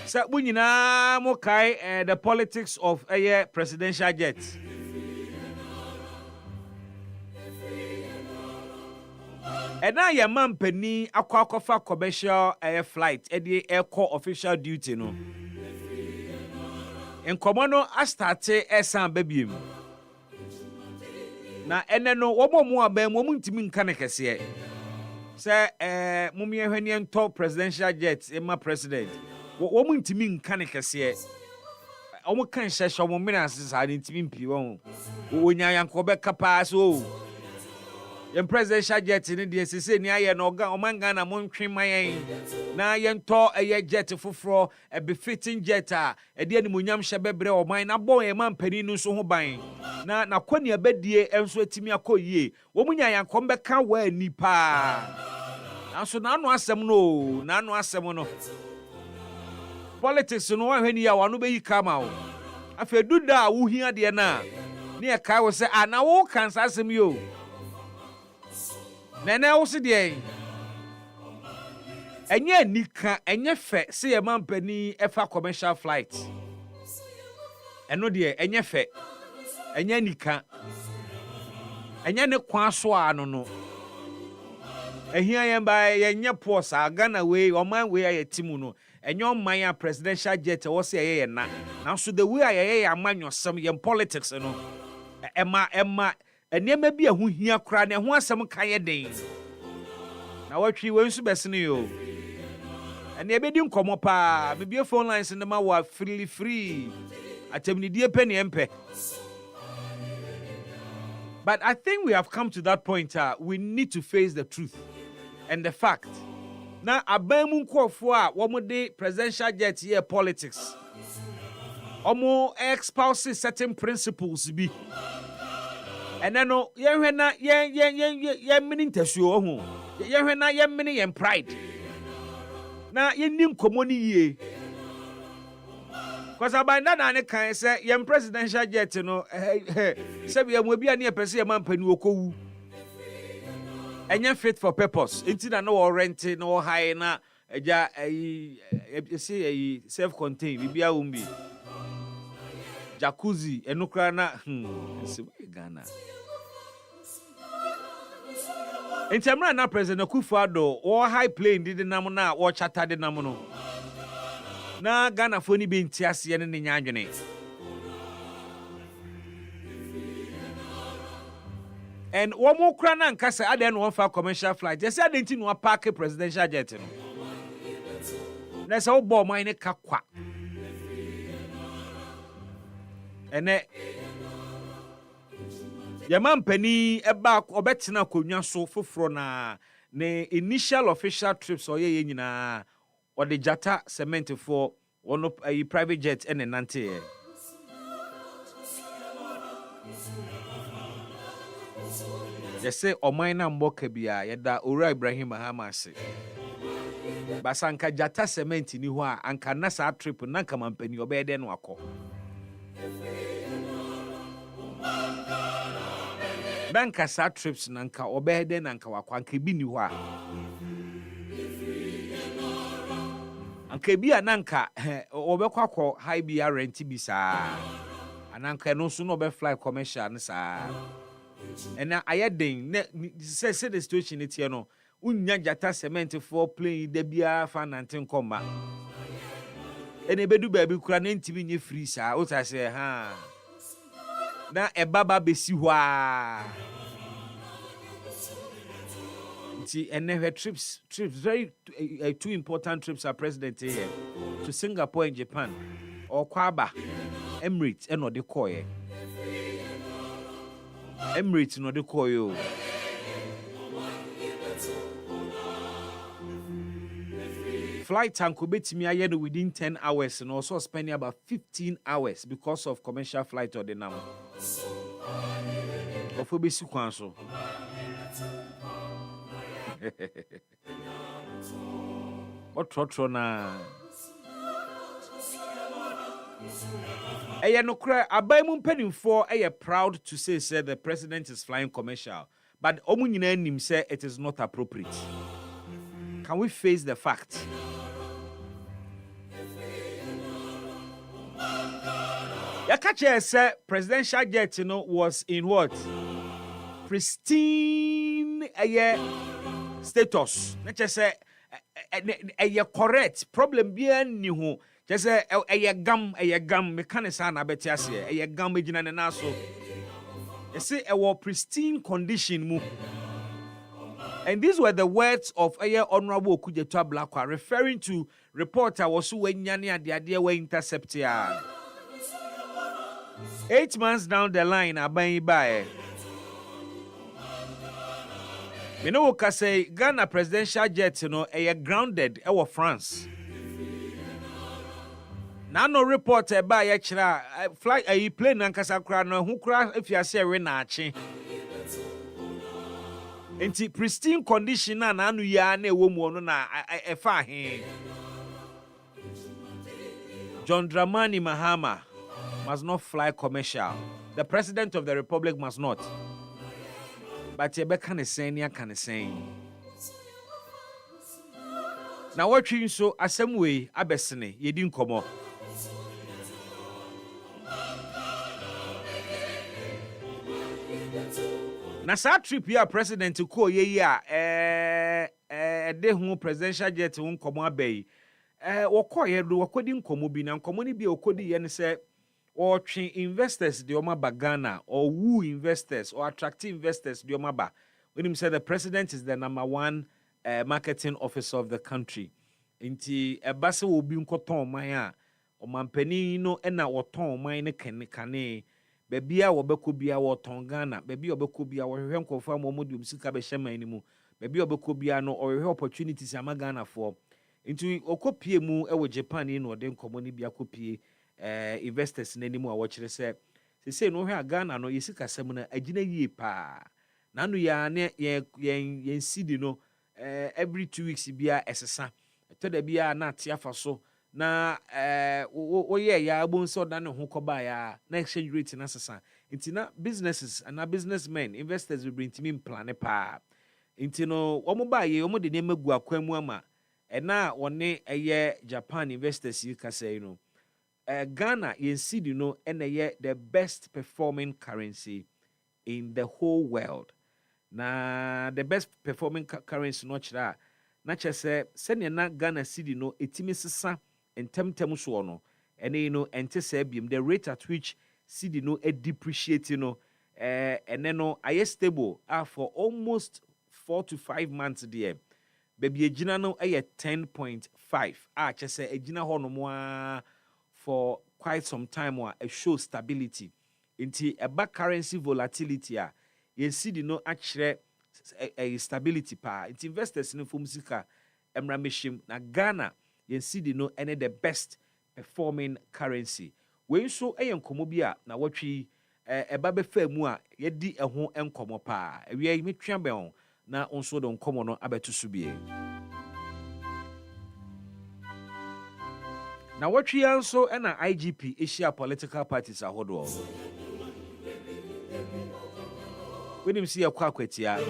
Sa bunyina mo kai the politics of a presidential jet. Ena ya mampani akwakofa commercial flight e dey airco official duty no. Enkomo no astarte esan babiem. Na ene no wo mo aban mo ntimi nka ne kese. Say mumye hwani ento presidential jet ema president. Wo mu ntimi nka ne kese. Omo kan hyehye omo mina asesa ne ntimi mpi won. Wonya yanko be kapa so. Yen presidential jet ni de sese ni aye no ga omanga na montwe mayen. Na yento eye jet foforo e befitting jet a de animonyam hye bebre oman na bon e man pani no so ho ban. Na kwani abedie enso atimi akoyie. Wo munya yanko be ka wa ani pa. Nanso na anu asem no, na anu asem no. Politics no wa hwani ya wano be yi kama o. Afa duda wo hia de na. Ne e kai wo se ana wo kan asem yo. Nene wo se de. Enye nika, enye fe se ye mampani efa commercial flight. Eno de enye fe. Enye nika. Enye ne kwa so ano no. Ehia yemba yenye po sa Ghana we oman we aye timu no. Enyo man presidential jet wo se ye na. Now so the way aye amanyo some yen politics no. Emma enema bi ehu hia kra na ehu asem kan ye den. Na watwi we nsu besene yo. Ene ebedi nkomo pa, bibie phone lines ne ma wa free. Atemnidie pe ne empe. But I think we have come to that point we need to face the truth and the fact. Na abamu nkofo a wo de presidential jet here politics. Omo espouse certain principles bi. And then no ye na ye mini ntasuo ho. Ye na ye mini yen pride. Na ye nim komoni ye. Cause abanda na ne kan say yen presidential jet no say be am obi a ne pese ye man pani okowu. Enye fit for purpose. Inti na no rent no high na eja say self contained bibia umbi. Jacuzzi enukra na Ghana. Intemra na President Akufo-Addo or high plane did nam na or chata de namuno. Na Ghana foni be ntiase ne ne nyanwene. And one more crown and cassa aden one for commercial flight. Just said didn't know park presidential jet. Let's all ball mine kakwa. And your man penny a back or betina kunya so for na ne initial official trips or ye na or the jata cement for one of a private jet and an anti. They say Omaina Mbokebia yada Ura Ibrahim Hamasi. Basanka jata cement ni hua anka nasa trip nanka mampeni obeden wako. Banka sa trips nanka obeden nanka wako anka bini hua. Anka bia nanka obekwako high bia renti bisa. Ananka no so no be fly commercial nisa. And I had say the situation it's here no unya jata cement for playing the bia fan and comma. And a bedu baby cran intimi nye free sa. What I say, ha. Na e baba besi wa. See, and her trips, very two important trips are president here to Singapore and Japan, or Kwaba, Emirates, and no decoy. Emirates, no decoy. Flight time could be to me within 10 hours and also spending about 15 hours because of commercial flight or the now. Of Obisi Kwanso. What trotrona? No cry. Abaimum penning for proud to say the president is flying commercial, but Omuninem say it is not appropriate. Can we face the fact? Yakache said presidential jet, was in what? Pristine status. Not just say correct. Problem bien ni ho. Just say gam mechanics na betiase. Gam ejina na so. You say pristine condition mu. And these were the words of Honorable Okujetua Blakwa referring to reporter was wenyane ade we intercept ya. 8 months down the line aban bae. Me no ka say Ghana presidential jet grounded ewo France. Na no reporter ba ye kira flight plane nankasa kra no hu kra afiase we na ache. Enti pristine condition na anu ya na ewo mu no na efa he. John Dramani Mahama must not fly commercial. The president of the republic must not. But you can say. Now what you so asem way abesene ye din komo. Na sa trip ya president ko ye ya de hu presidential jet hu komo abai. Wokoye do wakodi nkomo bi na nkomo ni bi okodi ye ne se or train investors the Omaba Ghana or woo investors or attractive investors the Omaba. When him said the president is the #1 marketing officer of the country. Inti ebase will be unkoton maya or mampeni no ena woton mine kane bebia wobeko bia woton Ghana bebi obeko bia wo hwehwe nkofa momodu msika be shema animu bebi obeko bia no or opportunities ama Ghana for inti okopie mu ewo Japan ni no de nkomo ni bia kopie investors n'animu a wɔkyerɛ sɛ no hwɛ Ghana no yesika sɛm na agina yie pa na no ya ne yen sidi no every 2 weeks bia esesa to da bia na ate afa so na woyɛ ya abon so da ne ho kɔba ya na exchange rate na sesa nti na businesses and businessmen investors will bring team plan pa nti no wɔn ba ye wɔn de ne magu akwan mu ama ɛna wɔne Japan investors yi kasa yi no Ghana yensidi no ene the best performing currency in the whole world. Na the best performing currency no chira na chese sene na Ghana cedi no etimi sesa entemtem so no ene no ente se biem the rate at which cedi no depreciate no ene no aye stable for almost 4 to 5 months there. Baby ejina no 10.5 chese ejina ho no mo for quite some time or a show stability into a back currency volatility you see the no actually a stability pa it investors in fumsika emramishim na Ghana you see the no any the best performing currency when so enkomo bia na watwi eba be fa mu a yedi eho enkomo pa ewie mi twa be on na onso do nkomo no abeto so bie. Now what we also and an IGP Asia political parties are hodo. When him see a kwakwetia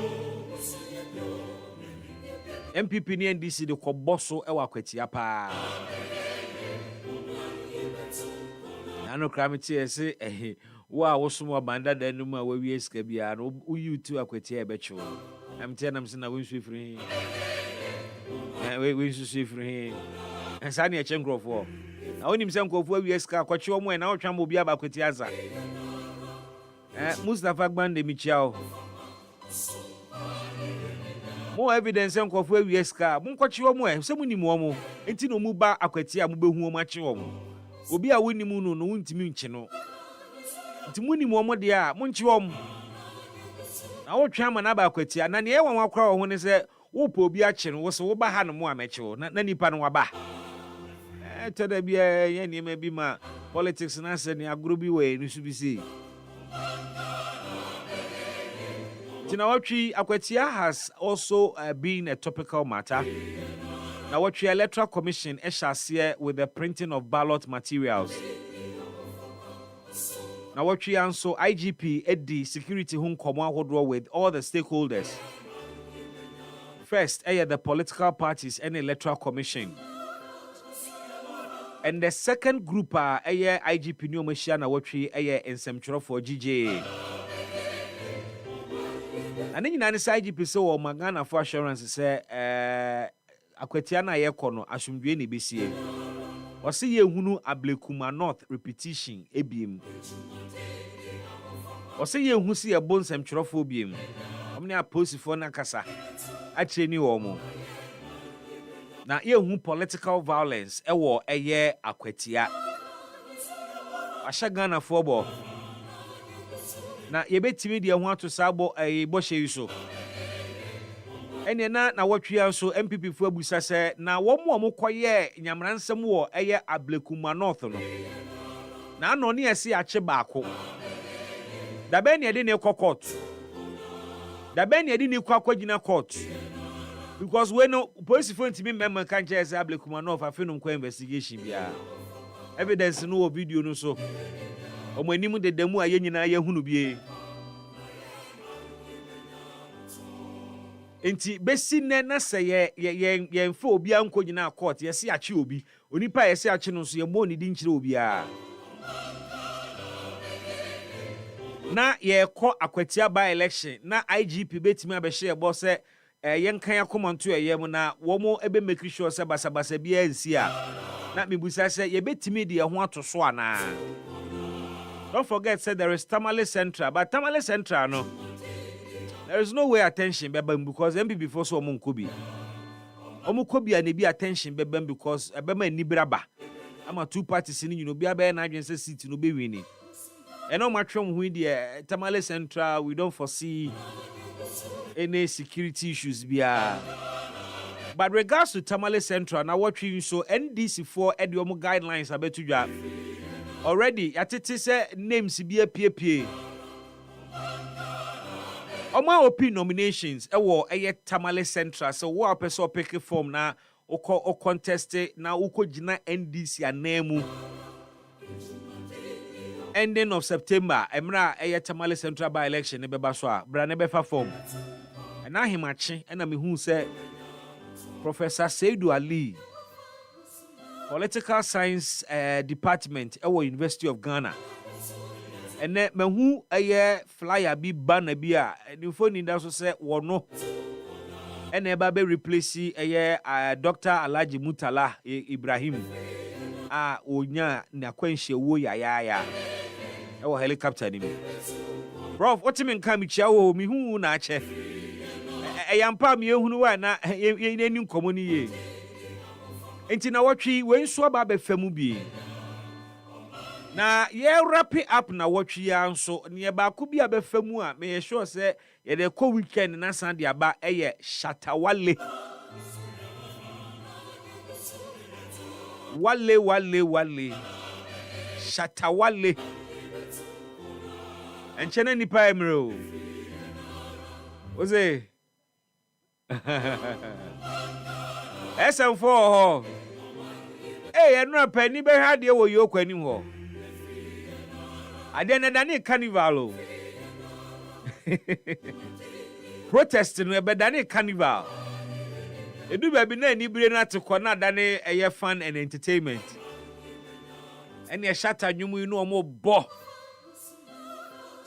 MPP ni NDC de koboso ewa kwetia pa. Nano kramiti say wa wosumo banda denu ma we sika bia no uyu tu akwetia ebecho. I'm telling them, saying, I win free. We win free. And Sani a chain growth for. I want him some go for we esca, quite your way, and our tram will be about Quetiaza. Mustafa Bande Michao. More evidence and go for we esca, Munquat your way, some winning woman, and Tino Muba Aquetia Mubu Macho. Will be a winning moon, no win to Munchino. To winning woman, dear, Munchom. Our tram and Abaquetia, and any one will crawl when they say, Wopo Biachin was over Hannah Moamecho, not any panwaba. Tell them, yeah, maybe my politics and answer in a groovy way, you should be see. Tinawachi Aquetia has also been a topical matter. Now, what your electoral commission shall with the printing of ballot materials. Now, what you answer IGP Eddie Security Home Command with all the stakeholders. First, the political parties and electoral commission. And the second group are IGP New Machine, what we in some for GJ. And then you know, IGP so Magana for assurance say, Akwetiana Yekono, Ashumdweni BCA. Or see ye hunu Ablekuma North repetition, ebim. Or say ye who see a bone some trophobium. Omnia post for Nakasa. Actually, new omo. Now, ye who political violence, war a year Aquetia. Ashagana fobo. Now, ye bet me dear want to sabo a boshe so. And ye na what we are so MPP for Busa say, now one more quiet in Yamransam war a year Ablekuma North. Now, no near see a chebako. The Ben ye didn't court. The Ben ye didn't court. Because when no police phone to me member can't just Ablekuma North, I feel investigation. Yeah. Evidence no video no so. O mo nimu de demu aye nyina ye hunu bie. Enti besi ne na se ye mfa obi anko nyina court ye se achi obi. Onipa ye se achi no so ye mo ni di nkyire obi a. Na ye ko Akwatia by election na IGP betimi abehye ebo se yenkan yakomanto eyem na wo mo ebe make sure se basabasa bia nsi a na mebusa se ye betimi de ho atoso ana. Don't forget said there is Tamale Central, but Tamale Central no. There is no way attention bebem because MPP before so omunkobi. Omunkobi and be attention bebem because ebema ni braba. Ama two parties in you know be aba na adwen say seat no be winning. And no matter who the Tamale Central, we don't foresee any security issues bia. But regards to Tamale Central, now what you so NDC4 ediomo guidelines abetu dwa. Already atete say names be PPA. Oma open nominations ewo eye Tamale Central so wo person pick form na o contest na uko gina NDC anemu. Ending of September, Emra eye Tamale Central by election ebeba so a bra ne befa form. And now him achi and me who say Professor Seidu Ali, Political Science Department at University of Ghana. And then me who eye flyer be banner be a new phone in that so say wono. And eba be replace eye Dr. Alhaji Mutala Ibrahim. Onya na kwenhye wo ya. Ewo helicopter ni mi. Prof, what mean come chia wo mi hu na ache. Eyampa mi ehunu wa na ye ni nkomo ni ye. Enti na wotwi we nso aba be famu bi. Na ye wrap it up na wotwi ya nso ne ba ko bi abefamu a me sure say ye de ko weekend na Sunday aba eye Shatawale. Wale Shatawale and chena nipa emro oze SM4 eh enra pani be ha de wo yokwani ho ade na dane carnival protest no be dane carnival edu ba bi na ni bire na te kona dane eye fun and entertainment ene shatter nwumu no omo bo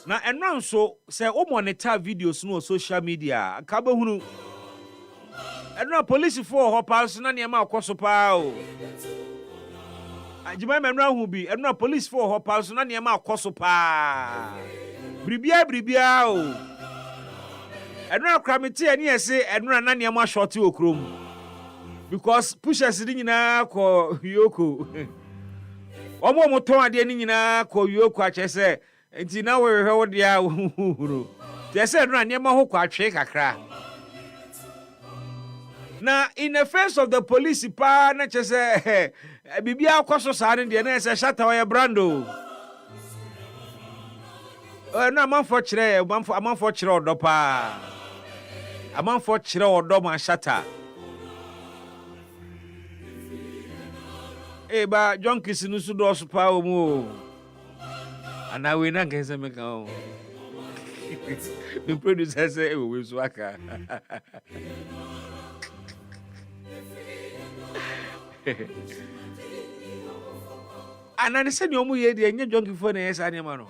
na enran so say o monitor videos no social media ka ba hunu enran police for ho pa so na ne ma akoso pa o ajima menran hu bi enran police for ho pa so na ne ma akoso pa bribia o enran kramete ani ese enran na ne ma short okrom because pushers ni nyina ko yoko omo moton ade ni nyina ko yoko achese enti na we hwe wo dia huru they said no anya ma ho kwa twe kakra na in the face of the police pa na chese bibia akoso sa ne de na se shata wa brando na manfo kire amanfo kire odo pa amanfo kire odo ma shata ba junkies no su do so pa o mu ana we na ngense me kan o the producer say we so aka ana ne se ne omu ye de enye junkie fo na yes ane ma no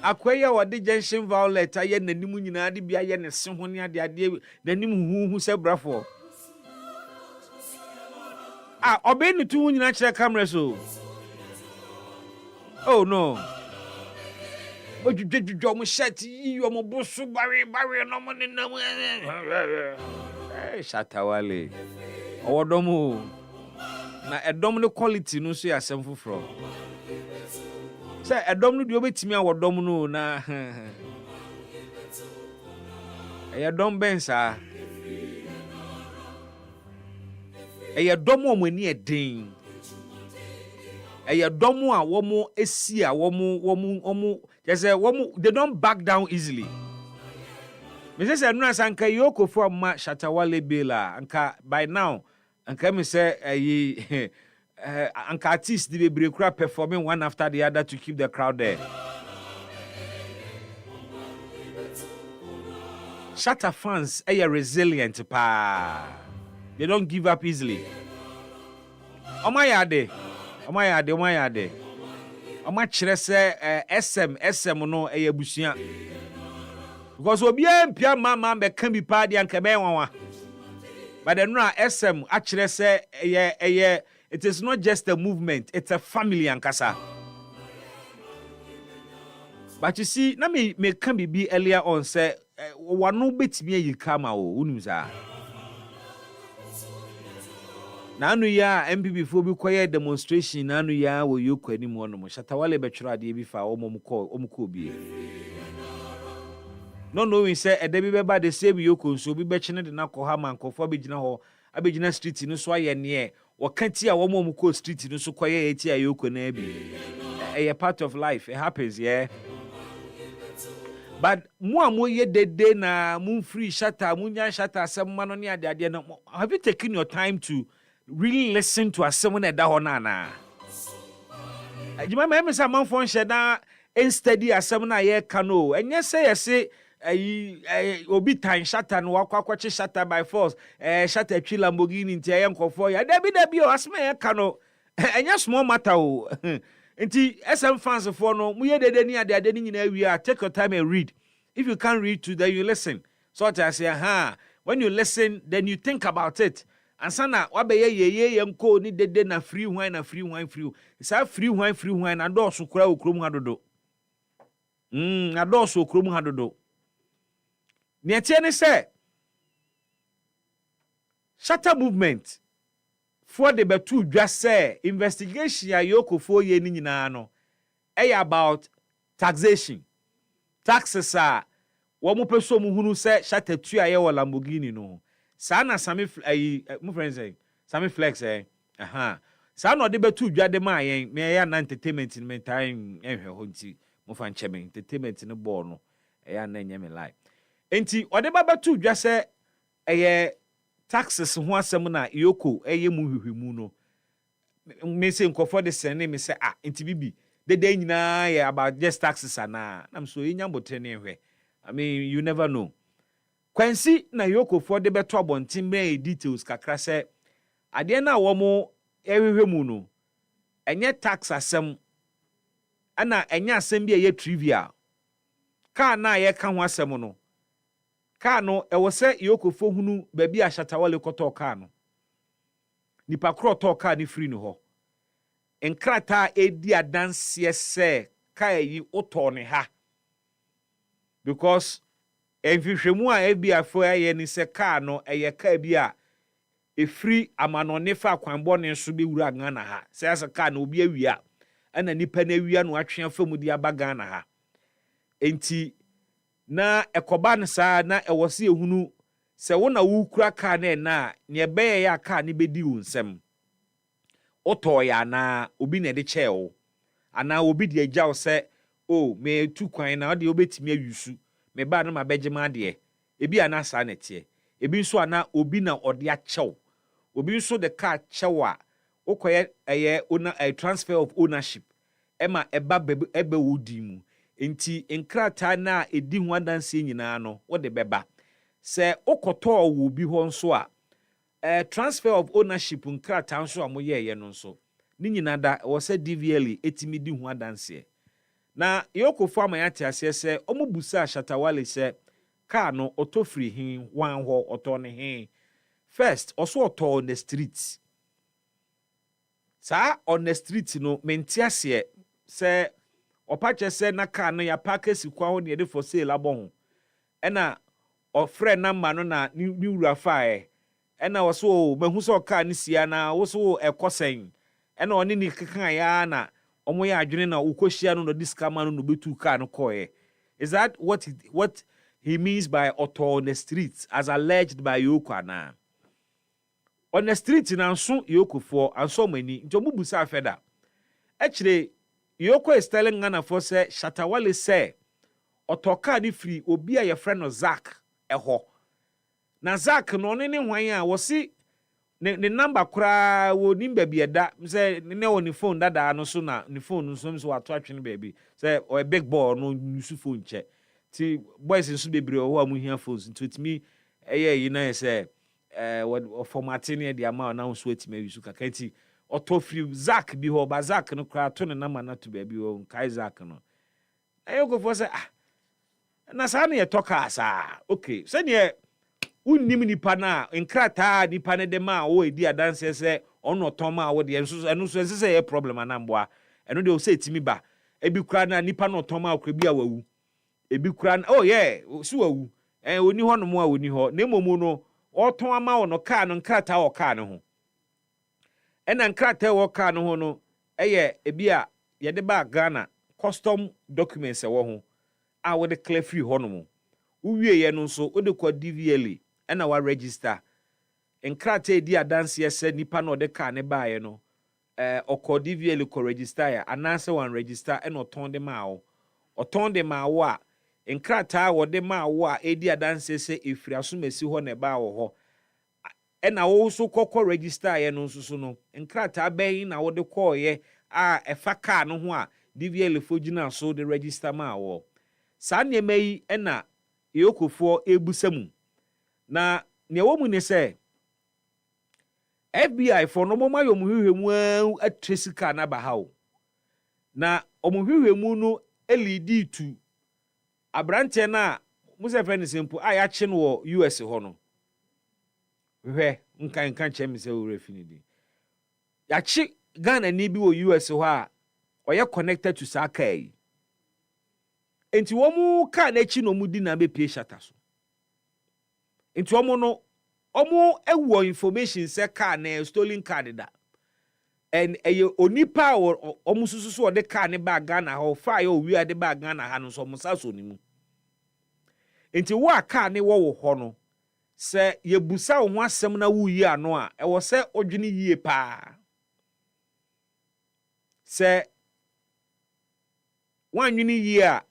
akwaya wode junction violet aye nanim nyina de bia ye ne se ho ne ade nanim huhu se brafo obe ni tu nyina kire camera so oh no ojujuju mo shirt yi mo bosu bare no mo ne nam shatawale owodomo na edom ne quality no so yasem foforo say edom no de obetimi awodom no na edom bensa dom o mani edin dom a womo esi a womo just womo they don't back down easily. Me say no sanka yoko for ma Shatawale Bela anka by now anka me say anka artists the bebre kura performing one after the other to keep the crowd there. Shatta fans are resilient pa. They don't give up easily. Omayade. Oma kire se SM no busua. Because obi empia mama be kan bi pa de anka be wanwa. But then no SM akire se it is not just a movement, it's a family ankasa. But you see, na me kan bi earlier on say wano betimi yi kama o unumza. Nanu ya MPP fo bi koye demonstration nanu ya wo yoko ani mo no mo Shatawale betwero ade bi fa omko bi no knowing say ede bi beba de same yoko so bi bechene de na ko ha man kofo abegina ho abegina street no so aye ne wo kanti a wo omko street no so koye eti a yoko na bi a part of life, it happens, yeah. But mo ye dede na mun free Shatta munya Shatta asem ni ade no. Have you taken your time to really listen to asem na da ho na na? Ajima me say man fon sheda steady asem na ye kano. Enye say yese obi tan Shatta no akwache Shatta by force. Shatta twi Lamborghini ntia ye nkofo ya. Debi o asem ye kano. Enye small matter o. Nti SM fans for no mu ye dede ni ade ni nyina wi take your time and read. If you can't read to, then you listen. So I say, when you listen, then you think about it. And sana wabeye ye nko ni dede na free wine. It's a free wine and also kura okrom hadodo. Adoso okrom hadodo. Ni atiene say Shatta movement for the betu just say investigation ya yoko for ye ni nyina no. About taxation. Taxes are womu peso mu hunu se Shatta tu aye wo Lamborghini no. Sa na Sami my friend say Sami Flex Sa no de betu dwade ma yen me ya na entertainment in me time enhwe ho nti mo fa nche me entertainment ne ball no ya na nya me live. Enti ode ba betu dwa se taxes ho asem na yoko mu hwehwemu no. Me say nkofo de sene me say enti bibi the day nyina about just taxes na I'm so inyambotre ne hwe. I mean, you never know. Kwansi na yoko for the beto abontin me details kakra se ade na wo mo ehwehwemu no enye tax asem ana enye asem bi eye trivial car na ye ka ho asem no car no e wo se yokofo hunu ba bi a Shatawale koto car no nipa kro to car ni free no ho enkrata edi adanse se car yi oto ne ha because enhwehwemu a ebi afo aye ni se car no eye car bi a efiri amanone fa kwanbɔ ne nso be wura Ghana ha se asa car no obi awia ana nipa na awia no atwe afamu di aba Ghana ha enti na ekoba ne saa na ewose ehunu se wo na wo kura car na ne ebeye ya car ne bedi wo nsem oto ya na obi na de cheo ana obi de agyaw se o me tu kwan na de obetimi awusu me ba na ma begema de ebi ana saa nete ebi nso ana obi na ode achew obi nso de car chewa okoye eye owner a transfer of ownership ema eba wodi mu enti enkrata na edi ho adanse nyina no wo de beba se okoto wo bi ho nso a transfer of ownership nkrata nso amoye no nso ni nyina da wo se DVL etimi di ho adanse na yokofo amayate ase se omubusa Shatawale se car no otofri hin wan ho oto ne hin first also oto on the street sa on the street no mentiase se opache se na car no ya park sikwa ho ne de for sale abon ena ofre na ma no na ni wura fae ena wo so mahu so car ni sia na wo so ekosen ena oni ni kekan ya na omo ya adwene na ukohia no diska ma no betu car no koe. Is that what he means by auto on the streets as alleged by Yoko na on the street na nso Yoko for anso mani nto mubusa afeda actually Yoko is telling Ghana for say Shatawale say otoka ni free obi a your friend no Zak eho na Zak no ne hwan a wo si ne number kura wo nimba bi eda say ne wo ni phone dada no so na ni phone so so ato atwe ne baby say o big boy no use phone che ti boys nso bebre o wa mu hia phones nto timi eye na say what formatting e dia ma na so etimi use kaka ti auto free Zak bi ho ba Zak no kura to ne number na to baby o kai Zak no ayo go for say na sa na ye toka sa okay say ne unnim nipa na enkrata nipa ne de ma o edi adanse se ono ton ma wo de eno so se ye problem anamboa eno de o se timi ba ebi kura na nipa no ton ma akwa bi a wawu ebi kura na oh yeah so wawu oni ho no mo a oni ho na emomu no o ton ama wo no car no nkrata wo car no ho ena nkrata wo car no ho no eye ebi a ye de ba Ghana custom documents e wo ho a wo de clear free ho no mo uwie ye no so o de kwa DVL ena wa register enkrata edi adanse ese nipa no de car ne baaye no okọ DVL ko register ya anase wan register ena oton de ma wo oton de ma wo a enkrata wo de ma wo a edi adanse ese efiri asomasi ho ne ba wo ho ena wo so kokọ register ye no nsusu no enkrata bɛn na wo de kɔ ye a efa car no ho a DVL fogina so de register ma wo sa ne mai ena Yokofo ebusamu na ne wo mu ne se FBI for no moma yo muhwehwemu atresika na ba hawo na omuhwehwemu no elidi tu abrante na musa friend simple aya che no wo US ho no hwe nkan che se wo refinidi ya chi Ghana ni bi wo US ho a oye connected to Sakai enti wo mu ka na chi no mu di na be pie shata so enti wo mu no omo ewo information se car na stolen card da and onipa omo sususu de car ne ba Ghana ho fa ya owi ade ba Ghana ha no so mo saso ni mu enti wo aka ne wo ho no se yebusa wo ho asem na wo yi ano a e wo se odwene yie pa se wanwene yie a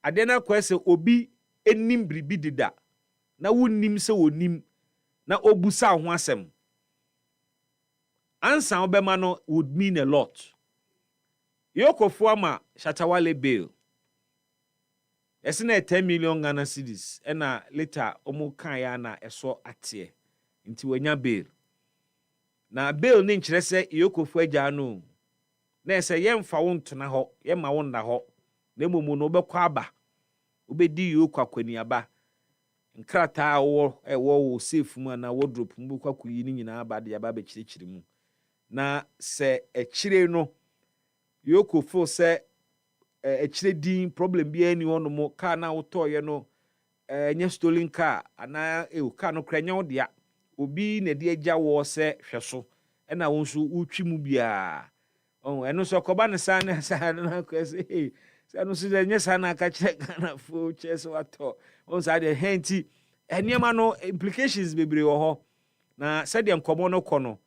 ade na kwese obi enim bribi dida na wonnim se wonim na obusa ho asem ansa obema no would mean a lot Yokofo ama Shatawale bail esina 10 million Ghana cedis ena later omo kan ya na eso atie nti wanya bail na bail ni nkyere se Yokofo agya no na ese yemfa wo ntona ho yema wo nda ho na momu no obekọ aba Obedi yo kwakwaniaba. Nkrata wo safe mu na wardrobe mu kwakuyi ni nyina aba de aba be chirichiri mu. Na se echire no yoko feel se echire din problem bi ani wono mo car na wotoye no nya stolen car ana car no kra nya odea obi na de agya wo se hweso na wo nso utwi mu bia eno so koba ne sa na kwese se no so nya sa na ka kire kana fo chese wato on sa de henti eniema no implications bebre wo ho na se de nkomo no kono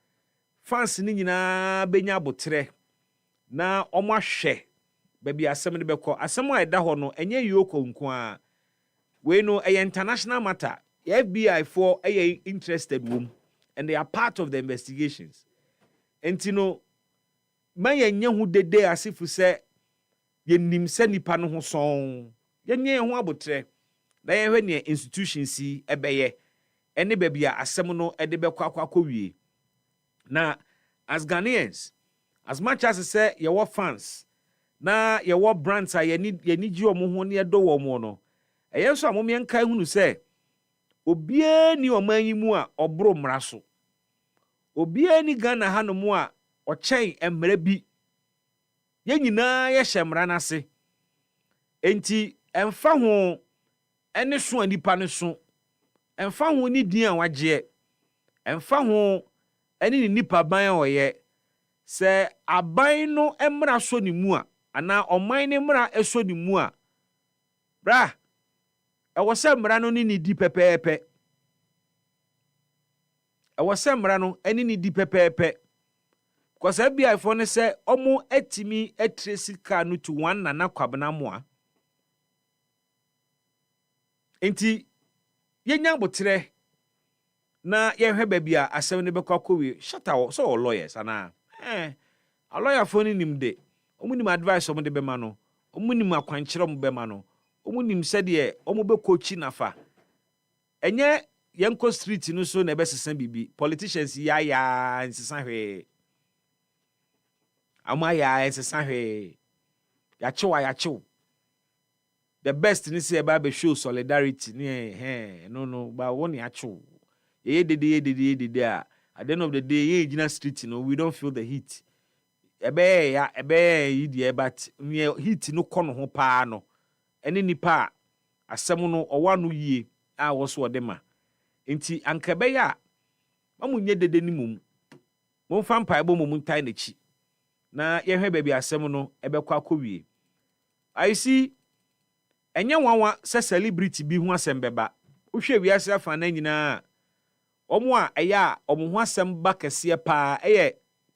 fans ni nyina benya abotre na omo ahwe baby asem de beko asem a eda ho no enye yoko nko a we no international matter FBI for interested wom and they are part of the investigations entino man yenye hu dede asifu se yenim se nipa no ho son yenye ho abotre na yehwe ne institutions si ebeye ene baby asem no ede beko akwakowie na as Ghanaians as much as say your fans na your brands are you need ji omo ho ne do wo mo no eyen so amom yenkai hunu se obie ni omanyi mu a obro mra so obie ni Ghana ha no mu a ochen emra bi ye nyina ye hyemra na se enti emfa ho ene so anipa ne so emfa ho ni din a wagye emfa ho ene ni nipa ban oyɛ sɛ aban no emra so ni mu a ana ɔman ne mra eso ni mu a bra ɛwɔ sɛ mra no ni di pɛpɛɛpɛ ɛwɔ sɛ mra no ene ni di pɛpɛɛpɛ because FBI for ne sɛ ɔmo etimi etresi car no to one nana kwabena moa enti yenya botre na yehwe babia asem ne bekwa kowie shata so lawyers ana a lawyer for ni nimde omunim advice omo de bema no omunim akwankyere omo bema no omunim sɛ de omo be coach nafa enye yenko street no so na ebesesa bibi politicians ya nsesa hwe ama ya nsesa hwe ya chew the best ni say eba be show solidarity ni no ba won ya chew ye dede at the end of the day ye gina street no we don't feel the heat ebe yidie but heat no kono ho pa no ene nipa asem no owa no yie a wo so odema enti ankebe ya mamunye dede ni mum mo fa mpa ebo mum ntai na chi na ye hwe baabi asem no ebekwa akowie I see enye wanwa se celebrity bi hu asem beba wo hwe wiase afa na nyina omo a eya omo ho asem ba kese pa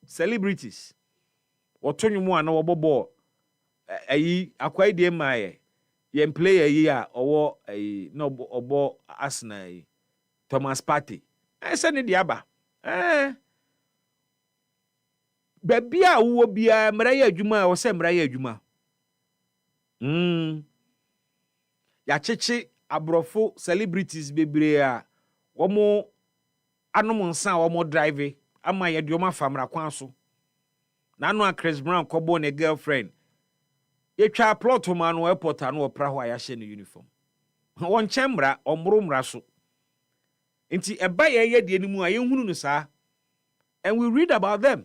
celebrities wotonwum a na wobobo ayi akwai de maaye yen player yi a owo ayi na obo Arsenal yi Thomas Partey se ne de aba baby a wo bia mra ya adwuma wo se mra ya adwuma ya cheche abrofo celebrities bebre a womo anom nsa womo drive ama ye de oma famra kwan so na no a Chris Brown kobo ne girlfriend ye twa plot man no airport anu opra ho ya hye ne uniform won chembra omro mra so nti eba ye de animu a ye hunu no saa and we read about them.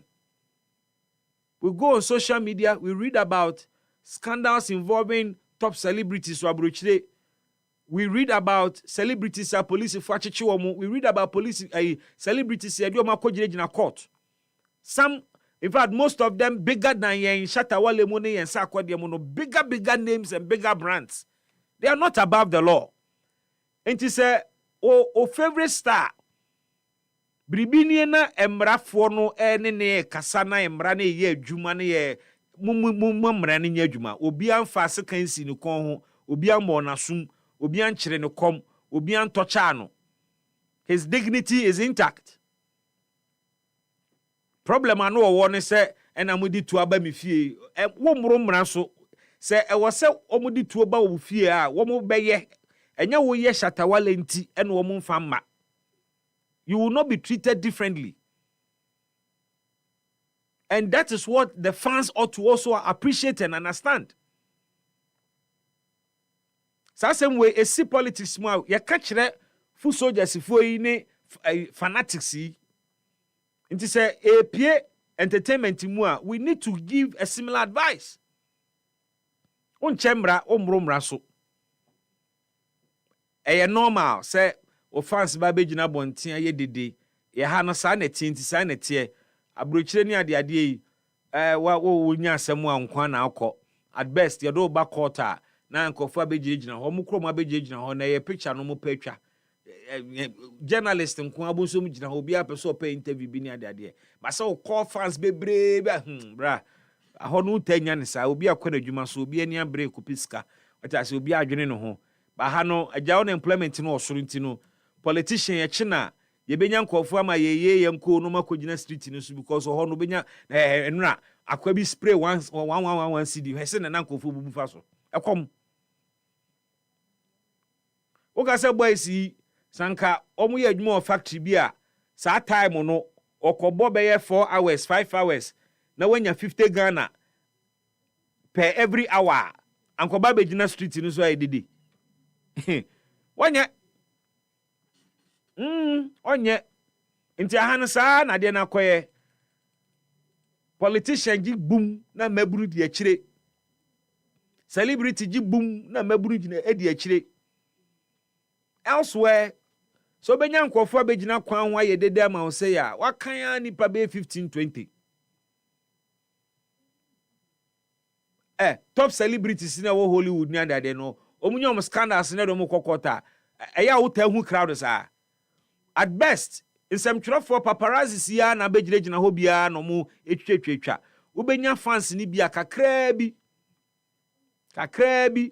We go on social media, we read about scandals involving top celebrities. We read about celebrities and police. We read about police celebrities in court. Some, in fact, most of them bigger than Shatawale Money and Sakwa, bigger names and bigger brands. They are not above the law. And to say, oh, favorite star. Bribini na emrafo no ne kasa na emra na ye adwuma na ye mumra na ye adwuma obi amfa se kansi ne kon ho obi ambo na sum obi ankyere ne kom obi antocha no his dignity is intact. Problem ano wo ne se ena mudi tu aba mi fie wo mro mra so se e wo se omudi tu aba wo fie a wo mo beye enya wo ye Shatawale nti ena wo mo mfa ma. You will not be treated differently. And that is what the fans ought to also appreciate and understand. Saa same way esi politics mu a ye ka kire fu soldiers fo yi ne fanatics yi. Nti say epie entertainment mu a we need to give a similar advice. Unchembra omromra so. Eye normal say o fans ba begina bonten ye dede ye ha no sa na tinti sa na tie abrochire ni ade yi wo nya asem a nkwa na akọ at best ye do ba quarter na nkofo abegina ho mu krom abegina ho na ye picture no mu patwa journalist nko abonso mu gina ho obi apeso pe interview bi ni ade ba say o call fans bebre bra aho no tanya ne sa obi akọ na dwuma so obi ani abre kopiska wata say obi adwene no ho ba ha no agya on employment no osoro ntino politician ye china ye benya nkofo ama ye nko no makogina street no so because ho no benya enura akwa bi spray 1 cd hese na nkofo bubu fa so ekom oga say boys yi sanka omu ye adwuma factory bi a sa time no okobo be ye 4 hours 5 hours na wanya 50 Ghana per every hour ankoba begina street no so ayedidi wanya onye nti ahana saa na de na koye politician gi boom na maburu di akire celebrity gi boom na maburu di na edi akire elsewhere so benya nkofo abegina kwan ho ayedede ama wo say ya wakan ya nipa be 15-20 top celebrities na wo Hollywood ni ade no omunyom scandals na do mo kokota eya wo ta hu crowd sa at best in some for paparazzi ya na begina ho bia no mu etwetwetwa wo benya fans ni bia kakra bi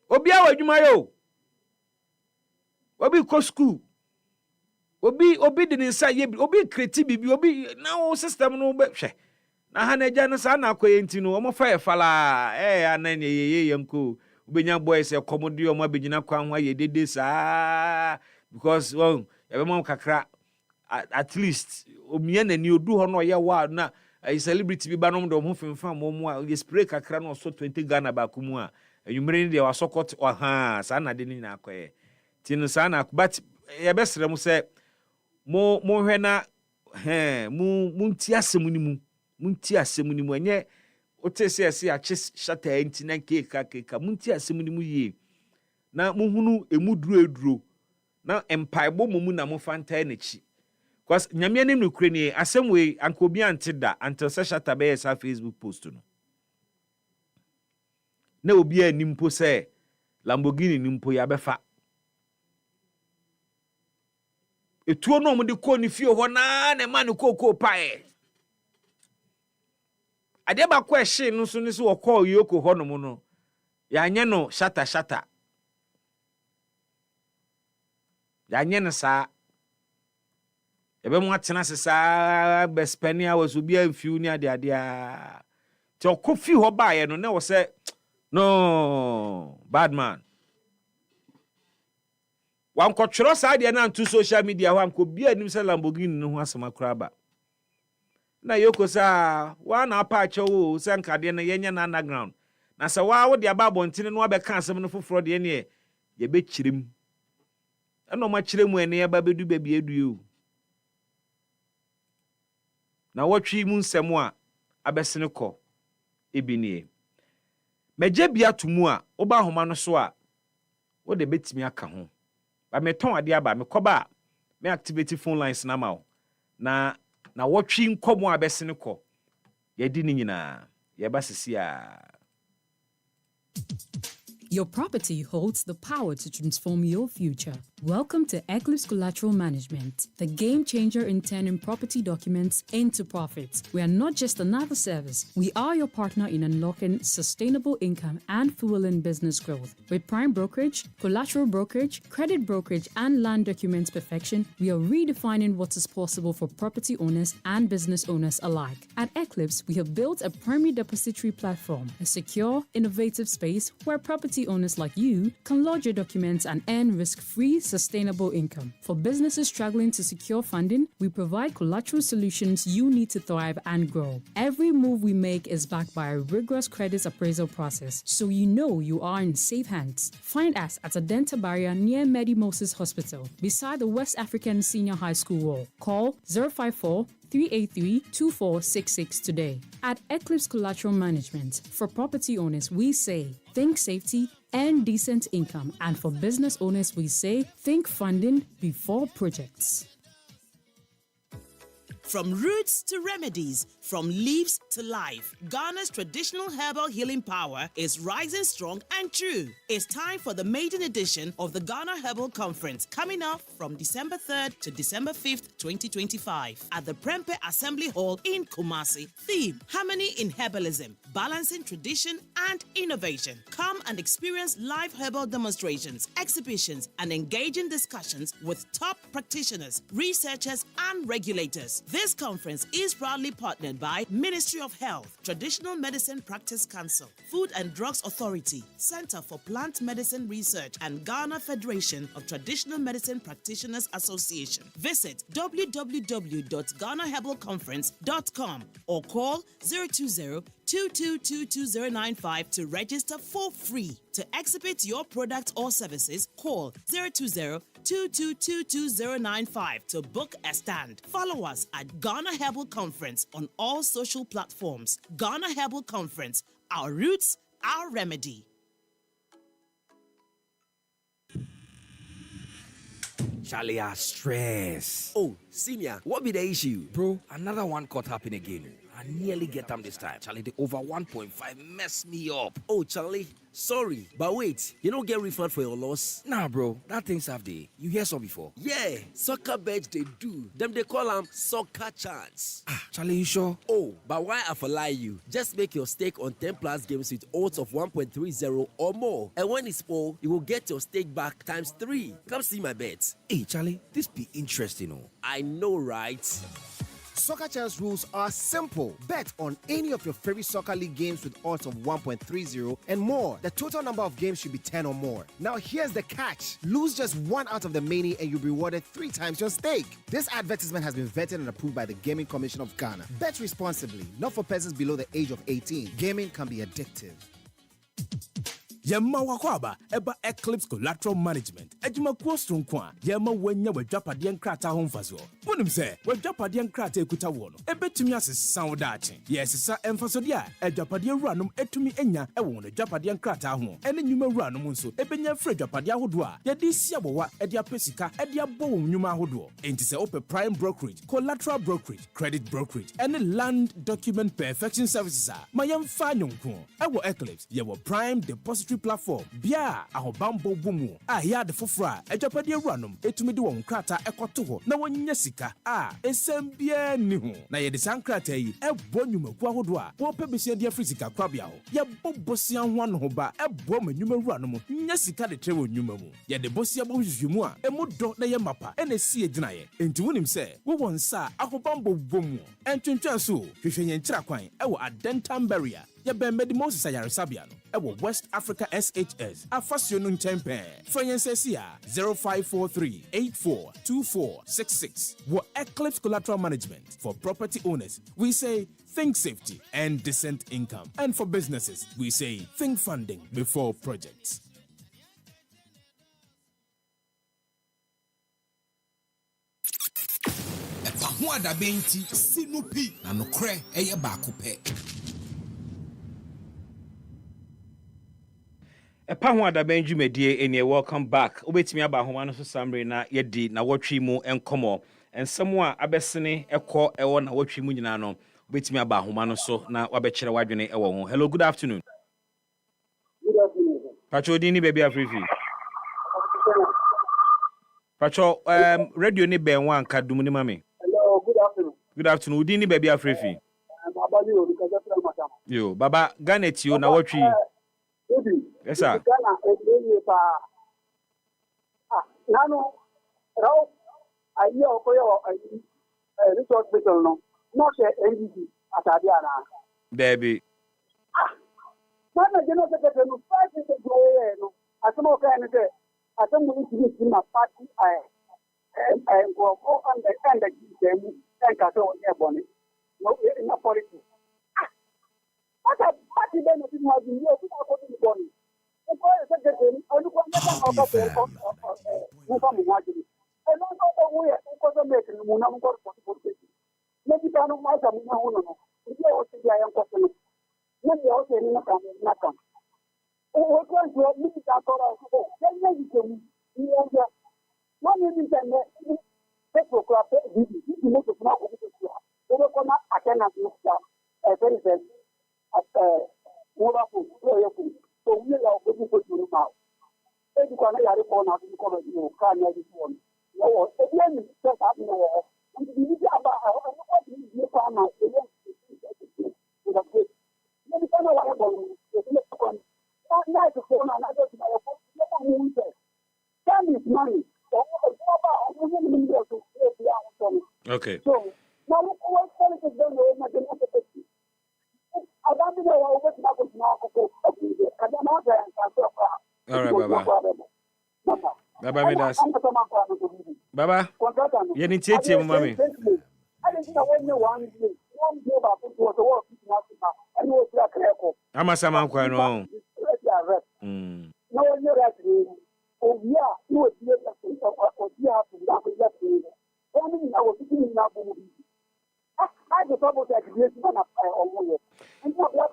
obi a wadwuma yo obi ko school obi de nsa ye obi create bibi obi na wo system no be hwe na ha na gya no sa na akoye ntino omo fa fala anan ye yanko ubenya boys e komodi omo abegina kwa ho ye dede sa because well ebema kakra at least omiya nani odu ho no ye wa na a celebrity bi ba no do ho fimfa mo a ye spray kakra no so 20 Ghana ba ku mu a enwumere ni de wa sokot sa na de ni na akoye tinu sa na but ye besere mu se mo hwe na mu nti asem ni mu munti asem ni mu enye otese ese ache shata enti na keka munti asem ni mu yie na muhunu emuduro eduro na empaibo mu na mo fanta na chi cause nyame ne nukure ni asem we anka obi antida until se shata be sa Facebook post no na obi animpo se Lamborghini nimpo ya befa etuo no mo de ko ni fie ho na ma ne koko pae ade ba kwa hye no so ne so wokọ yoko ho no mu no ya anye no shata ya anye no sa ebe mu atena sesa bespania was obi amfiu ni ade a ti okofi ho ba ye no na wo se no bad man wan ko twero sa ade na ntu social media wan ko bia nim se Lamborghini no ho asema kraba na yoko sa wa na apa acho se nkade na yenya na underground na sa wa wo de aba bontene no abeka asem no foforo de ne ye be kirim eno ma kiremu ene ya ba bedu baby edu na wotwi mu nsem a abesene kọ ebinie meje bia tumu a wo ba homa no so a wo de betimi aka ho ba meton ade aba me koba me activate phone lines na ma wo na wotwi nkomo abesene kọ ye di ni nyina ye ba sisi a. Your property holds the power to transform your future. Welcome to Eclipse Collateral Management, the game changer in turning property documents into profits. We are not just another service. We are your partner in unlocking sustainable income and fueling business growth. With prime brokerage, collateral brokerage, credit brokerage, and land documents perfection, we are redefining what is possible for property owners and business owners alike. At Eclipse, we have built a primary depository platform, a secure, innovative space where property property owners like you can lodge your documents and earn risk-free, sustainable income. For businesses struggling to secure funding, we provide collateral solutions you need to thrive and grow. Every move we make is backed by a rigorous credit appraisal process, so you know you are in safe hands. Find us at a dental barrier near Medi Moses Hospital, beside the West African Senior High School wall. Call 054-383-2466 today. At Eclipse Collateral Management, for property owners, we say think safety and decent income. And for business owners, we say think funding before projects. From roots to remedies, from leaves to life, Ghana's traditional herbal healing power is rising strong and true. It's time for the maiden edition of the Ghana Herbal Conference, coming up from December 3rd to December 5th, 2025, at the Prempeh Assembly Hall in Kumasi. Theme: Harmony in Herbalism, balancing tradition and innovation. Come and experience live herbal demonstrations, exhibitions, and engaging discussions with top practitioners, researchers, and regulators. This conference is proudly partnered by Ministry of Health, Traditional Medicine Practice Council, Food and Drugs Authority, Center for Plant Medicine Research, and Ghana Federation of Traditional Medicine Practitioners Association. Visit www.ghanaherbalconference.com or call 020-2222-095 to register for free. To exhibit your product or services, call 020-2222-095 to book a stand. Follow us at Ghana Herbal Conference on all social platforms. Ghana Herbal Conference, our roots, our remedy. Charlie, I stress. Oh, senior, what be the issue? Bro, another one caught happening again. I nearly get them this time. Charlie, the over 1.5 messed me up. Oh, Charlie, sorry. But wait, you don't get refund for your loss? Nah, bro, that thing's half day. You hear so before? Yeah, soccer beds they do. Them they call them soccer chance. Ah, Charlie, you sure? Oh, but why I for lie you? Just make your stake on 10 plus games with odds of 1.30 or more. And when it's full, you will get your stake back times 3. Come see my bets. Hey, Charlie, this be interesting, oh. I know, right? Soccer Chance rules are simple. Bet on any of your favorite soccer league games with odds of 1.30 and more. The total number of games should be 10 or more. Now here's the catch. Lose just one out of the many and you'll be rewarded 3 times your stake. This advertisement has been vetted and approved by the Gaming Commission of Ghana. Bet responsibly, not for persons below the age of 18. Gaming can be addictive. Yemma wakwaba eba Eclipse Collateral Management. Ejima kwostron kwa yemma wanya wadwapadeɛ nkrata ho mfaso. Wonim sɛ wadwapadeɛ nkrata ekuta wo no ebetumi asesa wo daache. Yesesa emfasode a adwapadeɛ wuranom etumi enya ɛwɔ no adwapadeɛ nkrata ho. Ene nnwuma wuranom nso ebenya frɛ adwapadeɛ ahodo a yɛde sia bowa ɛde apesika ɛde abɔ wo nnwuma ahodo. Enti sɛ ope prime brokerage, collateral brokerage, credit brokerage, ene land document perfection services a mayemfa nyonko. Ɛwɔ Eclipse yɛwɔ prime depository platform bia ahobambo bomu a ya de foforo a adwapade awuranom etumi de won krata ekoto ho na wonya sika a esem bia ni ho na ye de sankrata yi ebo nyumaku ahodo a wo pe besia de afrisika kwabia ho ye bobosia ho no ho ba ebo manyuma awuranom nya sika de trewo nyuma mu ye de bosia bo hwehwemu a emu do na ye mapa ena si egina ye enti wonim se wo won sa ahobambo bomu entwentwan so hwehwe yen kira kwan ewo adentam barrier ya Medi Moses Ayaresabia no ewo West Africa SHS afasio no ntempe fanyensesia 0543842466 wo Eclipse Collateral Management. For property owners we say think safety and decent income, and for businesses we say think funding before projects. EpaHoaDaben ti sinupi na nokre eye baako pe. EpaHoaDaben dwumadie ene welcome back. Obetimi aba homa no so samre na yedi na wotwe mu enkomo. Ensem a abesene ekọ ewo na wotwe mu nyina no. Obetimi aba homa no so na wabekere wadwene ewo ho. Hello, good afternoon. Good afternoon. Pacho dini baby afrifi. Pacho radio ni ben wan ka dum ni mame. Hello, good afternoon. Good afternoon. Udini baby afrifi. Abali o because of Ramadan. Yo, baba Ganet yo na wotwe. Yes, sir. Nano, I resource hospital no, not NDC at Adiana. Debbie. Mana General Secretary, no, 5 years ago, as some of them say, as some of these in a party, I go on the end of them, and I don't have money. No, in a politics. What a party benefit has been here without putting the money. The Secretary, I look on the and also, we are making the Munam got possibility. Maybe I don't want to know. If you also say I am possible. Maybe also in a come. We're going to admit that for us. Then maybe one is in people who are not to know what it is. They don't come up again as you say, very well. So we are going to do now. If you can have a phone, I will call you. Can you have one? No, again, just have no. And the media about what is the farmer? Maybe some of our bodies, not nice to phone another to my phone. Time is money. Okay. So now what politics don't know my democracy. I don't know what happens now. All right, Baba. Baba, me das. Baba, you need to tell me, mommy. I'm a Saman Quano. No, you're right. Oh, yeah, you would be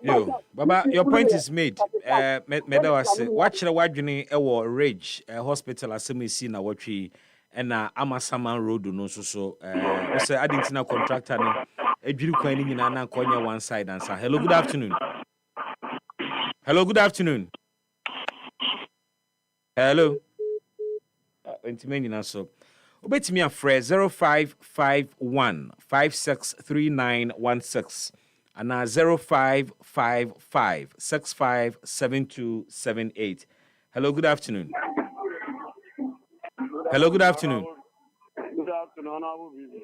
Yo, Baba, your point is made. Meda was watch the wagini ewo Ridge Hospital assembly scene na watchi and Amasaman Road no so say adintina contractor no edwiri kwan ni nyina na konya one side answer. Hello, good afternoon. Hello, good afternoon. Hello. Intimate so. Obetimi afre 0551 563916 and 0555 657278. Hello, good afternoon. Hello, good afternoon. Good afternoon.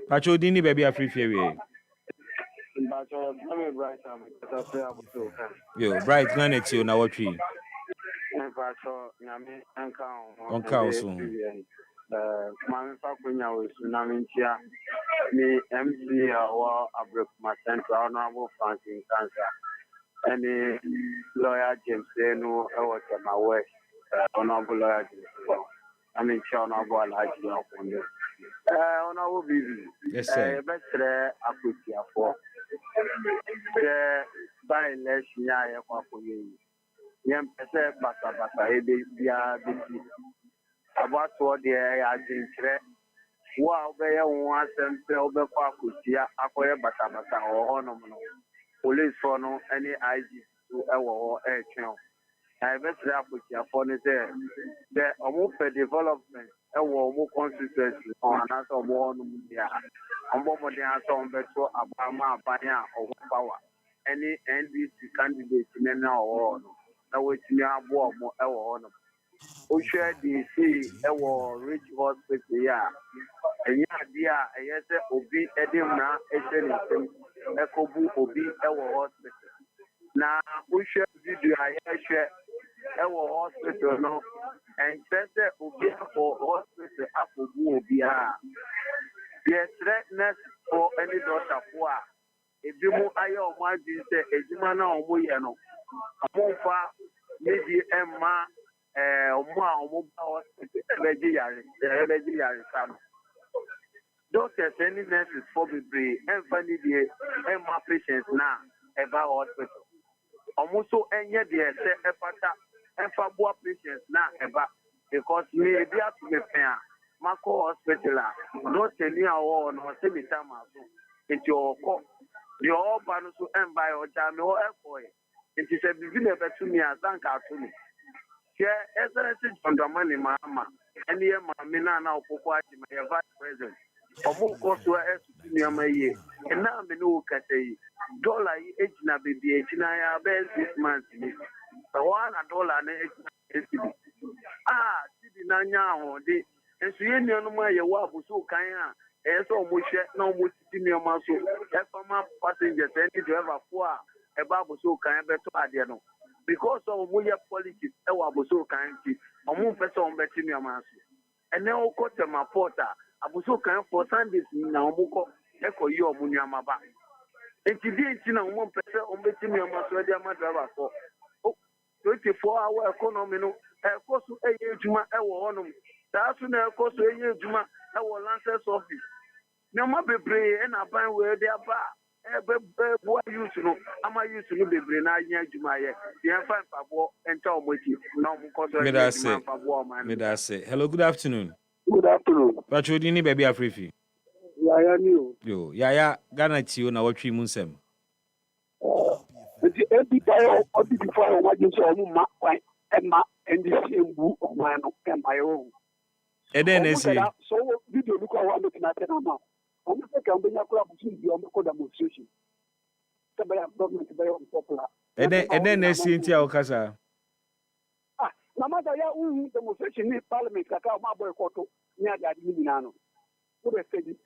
Pacho Dini baby afri Yo, bright planet you na watchi. Onka also. Mami Fakunya was Sunamintia, me MC or Abrukma Central Honorable Franklin Cancer, and lawyer James Deno, I was at my way, Honorable lawyer James. I mean, Honorable Alhaji. Honorable Bibi, yes, sir. Better Akutia for the by election, I have for you. Yam Pesa Bata, Bia, about what the air in threat. Wow, they are once and tell the Fakutia, Akoya Batamata or Honomo. Police for no any IG to our air channel. I bet that with your phone is there. The almost development, a more consistency on another one. And what they are on better Abama, Banya, or power. Any NDC candidate in now or no, which near more or no. We share the sea, our rich hospital, yeah. And yeah, yes, Obi Edimna, Ekobu Obi, our hospital. Now, we share video, I share our hospital, no, and Santa Obi for hospital, Apobu Obi. Yes, threatness for any daughter for if you move Ayo Margin, say, Ejimana or Muyano, a Mofa, maybe Emma. Doctors and nurses for the and funny the Emma patients now about hospital. Almost so any day, say a pata and for patients now about because maybe have to be fair. Marco hospital, not any hour no semi time into your court. The all panels to end by or jam or effort. It is a beginning to me as thank to me. Yeah, excellency John Dramani Mama, and the Mamina now Poquati, my vice president. Or more cost to us near my year. And now me no Catay. Dollar each na baby, Chinaya best this month. The $1 Sidi Nanya or the and so you know my wife was so kind. And so much no much senior muscle. That's for my passengers, any driver for a babu so kind better. because of Mulia politics, I was so kind to a moon person on betting your master. And now got to my porter. I was so kind for Sundays now, Muko, Echo, your Munyamaba. And today, you know, one person on betting your master, their mother for 24-hour economy. No, of course, a year to my hour. That's when of course, a year to my Lancer's office. No, my baby, and I find where they are. Boy, you know, I'm used to be bringing Jumaya. You find Pabo and Tom with you. No, because hello, good afternoon. Good afternoon. Pachodini, baby, Afrifi. Yaya new. Yo, Yaya, Ghana to you now, what 3 months. The empire of the before what you saw, Emma, and the same book of mine and my own. And then they say, so video look around looking at the number. I'm not going to be a club to be on the demonstration. Government very unpopular. And then they see in Tiaokasa. Ah, no matter who demonstration in Parliament, Kakao, my boycott, near the Adminano. Who has said it?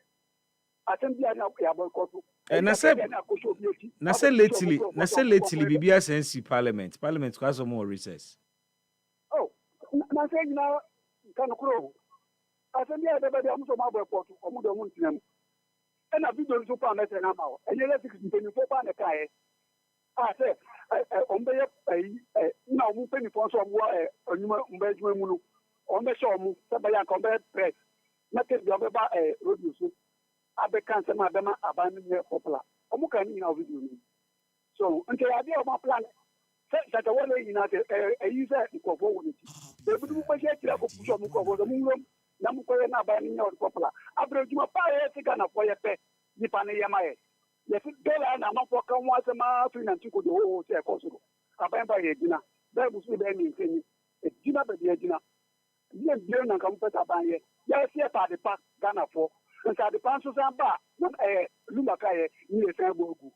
I think they are now boycott. And I said lately, BBS NC Parliament has more recess. Oh, I said now, can grow. I said, yeah, everybody, I'm so my boycott, or Mudamun. And a video so far, and you're 24 pound a car. I said, now moving for some water on Munu, on the show, Sabaya combat press, not take the other road. I become some of them abandoning their popular. I'm looking in our video. So, until I do my plan, that the one in a user to forward it. They would do my share to push on the moon. Namukoyana banning your popular. After you are taken up for your pet, Nipana Yamae. Yes, Bella and I'm not for come once a month and you could do a possible. I buy by a dinner. That was with any thing. A dinner by the dinner. Yes, Bjorn and Compet Abanye. Yes, yes, at the park, Ghana for. And the Pansos and Bar, not a Lumakaye, near Sambogu.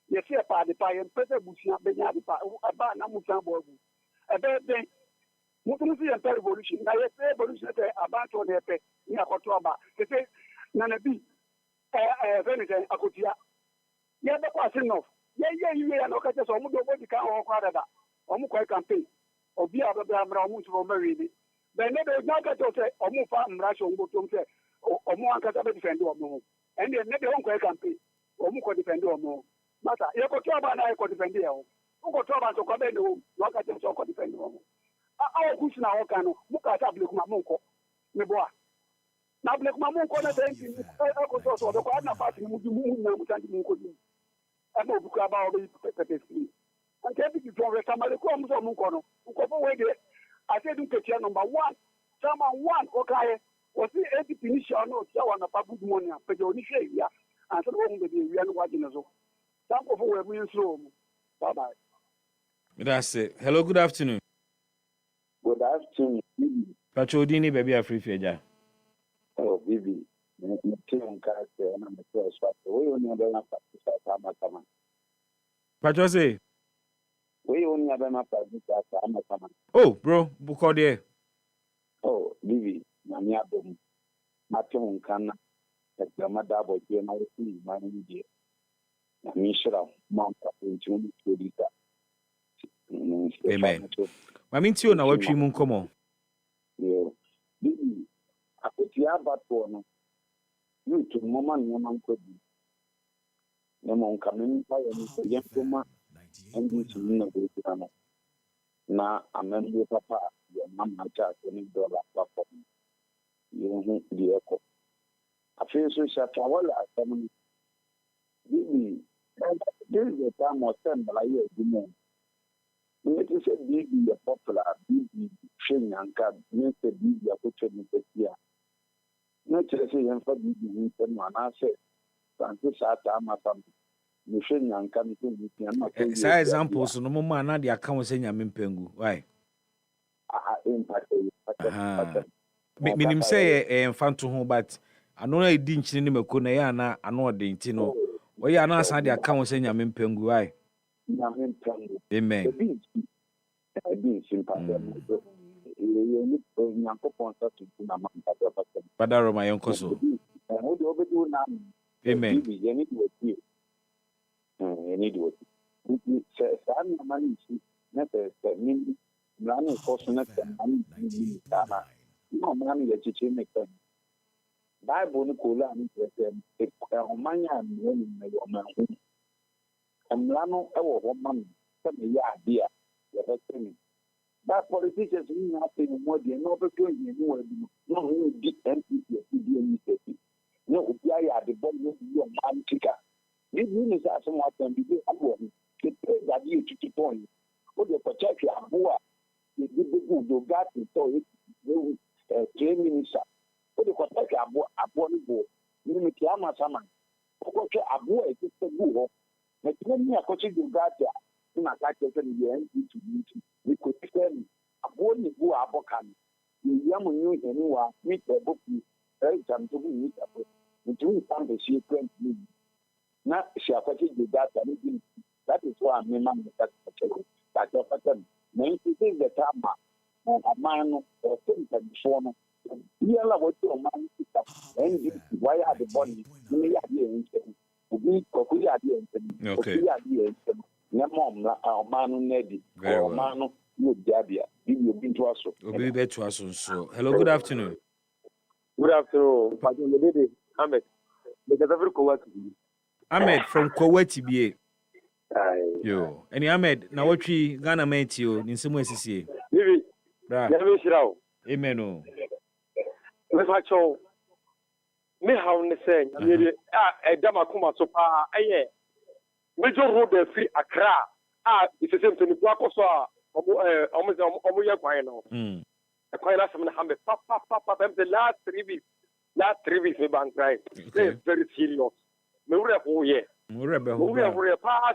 Yes, yes, at the pie and Peter Bushia, Benyadi, a bar Namusambogu. A bad day. Mutuzi and revolution. Now, revolution about on the pay near Kotoba. They say, Nanabi, Venison, Akotia. Yeah, that was enough. Yeah, you are not catches or Mudo can or Quadada, or Mukai campaign, or be other Bramus for Marine. They never not get to say, or move from Russia, or more Cataba defend or more. And they never won't campaign, or Muko defend or more. Matter, you could talk about I could defend you. Who could talk about to come in the home, not at them so could defend you. Our push now can look at Black Mamunko. Neboa. Now Black Mamunko, the Quadna party, Munko. I'm not about the and everything from the Tamale comes on Munkono. I said, look at your number 1. Someone 1, okay. Was the everything initial note, so on a public money, but you only say, yeah, and so long with the real watching as well. Some of who have been slow. Bye bye. That's it. Hello, good afternoon. Good afternoon. Pachodini, baby, Afrifi. Oh, Bibi. Pachose. We only have a Oh, bro, Bukode. Oh, Bibi, Namiabum, Matthew Kana, the Madabo, General, my India. Namishra, Mount into Amen. I mean, you know what you moon come on. Bibi, I put the abat for you to Woman could be. No one coming by any young and you to know the now I remember Papa, your mamma charged $20 platform. You won't be echo. I feel so shut our last family. Bibi, this is the time of 10, but I hear you know. It is a big popular, big train and cab, make a big opportunity here. Not to say, and for big and one, I said, Francis Atama, you shouldn't and come to say examples, no more man, the account saying I'm in Pengu. Why? Meaning say, and found to home, but I know I didn't see him a Kunayana, I know the intino. Why are not the account saying I'm in Pengu? Why? Amen. Padaro my uncle so. Amen. necessary mean running for Ghana. No man yet chicken. Bible Nicola and Omania and women may your man. And Lano, our woman, some idea. That politicians mean nothing more than no opportunity. No, big MPP, no, the body of your man kicker. This means that someone can be able to pay that you to point. Put the protect your boy. You got to tell it, Prime Minister. Put the protect your boy, a body board. You make Yama Saman. Put a boy, it's a good. But when you are coaching, you got there. You must like to send the MP to meet. We could tell a boy who are Bokan. You young knew anyone, meet the book, very time to meet up. Between some the sheep went me. Not she affected the data. That is why I'm remembering that your pattern. Maybe it is the time a man or things that before. You allow what your man is up. And why are the body? We are here in we are here. Okay. We are here. Namom, our man, Neddy, or man, you Dabia. You been to us. We'll be to us. So, hello, good afternoon. Good afternoon. Ahmed. Ahmed from Kuwait. Yo, any Ahmed, now what we Ghana met you in some way, CC. Amen. Let's show me how they say, a Damakuma so far. Major road free Accra. It's the same thing. Almost a quite papa, the last 3 weeks. Last 3 weeks, we bank right. It's very serious. Mura Boye. Mura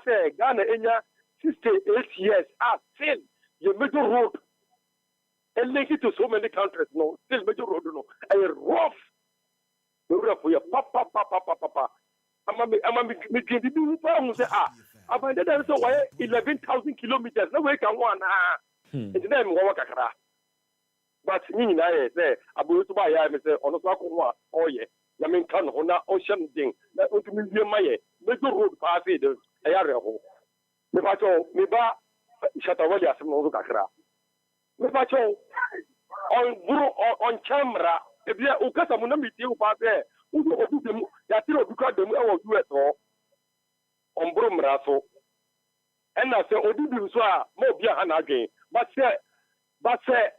say Ghana Enya 68 years are still your middle road. And link it to so many countries, no, still middle road, no. A rough Mura for your papa. I'm making the new problem. I find that that's why 11,000 kilometers. No way can one. It's them Wakakara. But me, I say, I will to buy. I say, on the Sakuma, oh, yeah. I mean, can Hona ocean thing. That would be my middle road pass it. I are a hole. Me pacho, me ba, Shatawali as Mozakara. Me pacho, on camera, if you are Ukasamuna meet you pass there, who do them, that you because them I will do it all. On Bromraso. And I say, oh, do you so more behind again. But say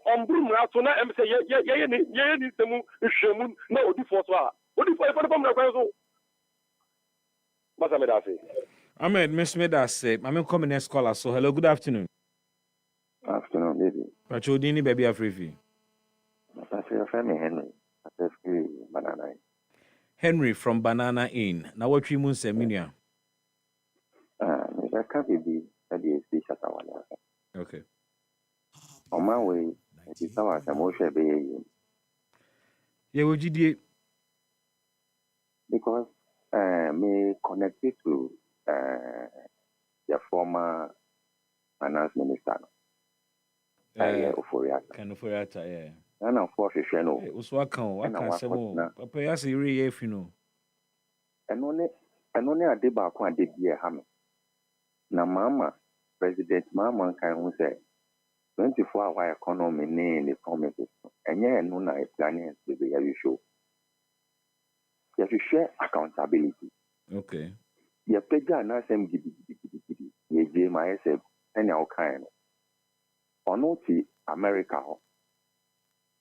on Bromraso, now I'm saying, yeah, need the moon, Shamun, no, do for so. What if I put on What's Medasi? Ahmed, Miss Medasi, I'm coming next caller. So, hello, good afternoon. Afternoon, baby. Pachodini, baby, Afrifi. I say, your family, Henry. I say, Banana. Henry from Banana Inn. Now, what you mean, Seminia? I can't be a DSP shut out. Okay. On my way, it is our emotion being. Yeah, would you because me connected to the former finance minister. Oforiata, yeah. And of course, you know. It was what can say more. Papa, yes, you really, if you know. And only a debate one did year hammer. Now, Mama, President Mama can say 24-hour economy name the promises. And yeah, no nice planning to be a show. You have to share accountability. Okay. You pay an SM you give myself any kind. Or not America.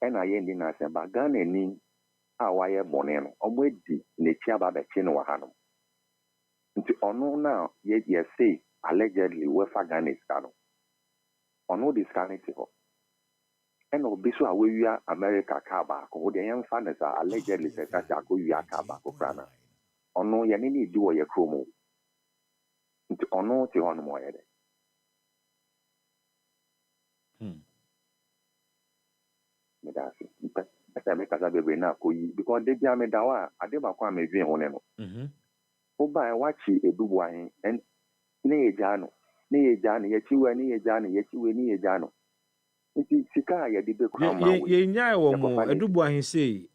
And I end in as a bagana in our boneno, or wait the Chaba Chino Hanum. Into ono now, yet you say allegedly where Fagani is cano. Or no discarnity. And obiso we are America Kaba, who the young fans are allegedly said that we are Kaba, Krana. Or no, you need to do your chromo. Into ono to on more. Because they are made our Adeba may be on them. Oh, by watching a dubuine and Neajano, yet you and Neajano, yet you and Neajano. It is Sikaya did the crown. Ye, a dubuine, he say,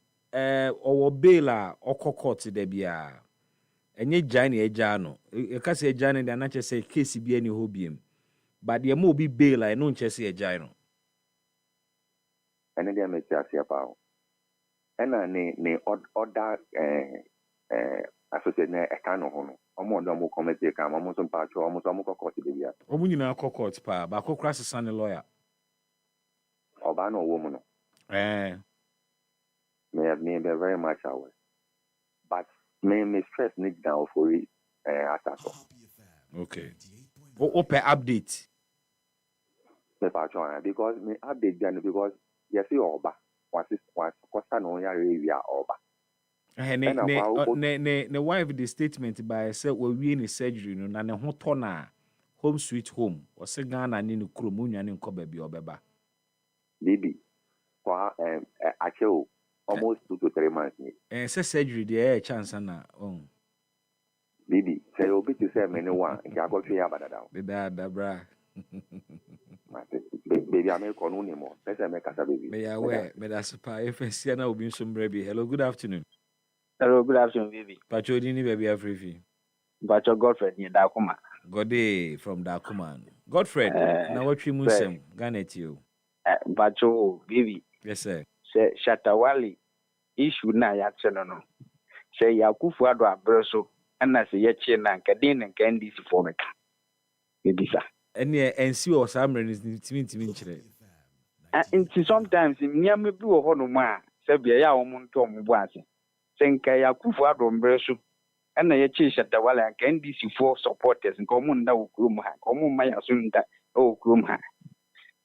or Bela or Cocotte de Bia. And ye Johnny a Jano. A Cassia Johnny, the nature say, Casey be any hobium. but the mo be bail I no chese a gyro. And then make us about. And ne order associate ne ekano hono. Omo ndo mo committee ka mo so mpacho omo so mo kokoti be ya. Omo nyina kokoti pa ba kokra sesa ne lawyer. Oba no wo mo no. Me be very much aware. But me stress need down for it attack. Okay. Open update. Me pacho because me update then because yes oba. Was no ya area oba. Ne wife the statement by say we in surgery no na ne ho to na home sweet home o se Ghana ni ne kuro mu nwane nko ba bi obeba. Baby kwa actually almost 2 to 3 months ni. Say surgery there chance na Baby say obi to say me no one ya go twe ya badada. Da bra. Baby I'm no anymore. Let's make us baby. Me ya we me da super FSC na obi nsombre bi. Hello, good afternoon. Hello, good afternoon, baby. Pacho dini baby afrifi. Pacho Godfred ni Dakuma. Gode from Dakuma. Godfred, na watch mu sem Ghana you. Pacho baby. Yes sir. Say Shatawali issue na ya tseno no. Say Yakufu ado abreso ana se ye chie na nkadin na NDC for meka. Baby sir. Any NC or Samren is timi nchire. And sometimes near me bi wo hono ma se bia ya omuntu ombo ase. Se nka Yakufu ado mbreso ana ye chie Shatawali nka NDC for supporters nka omuntu da okurum ha. Omuntu ma ya so nda okurum ha.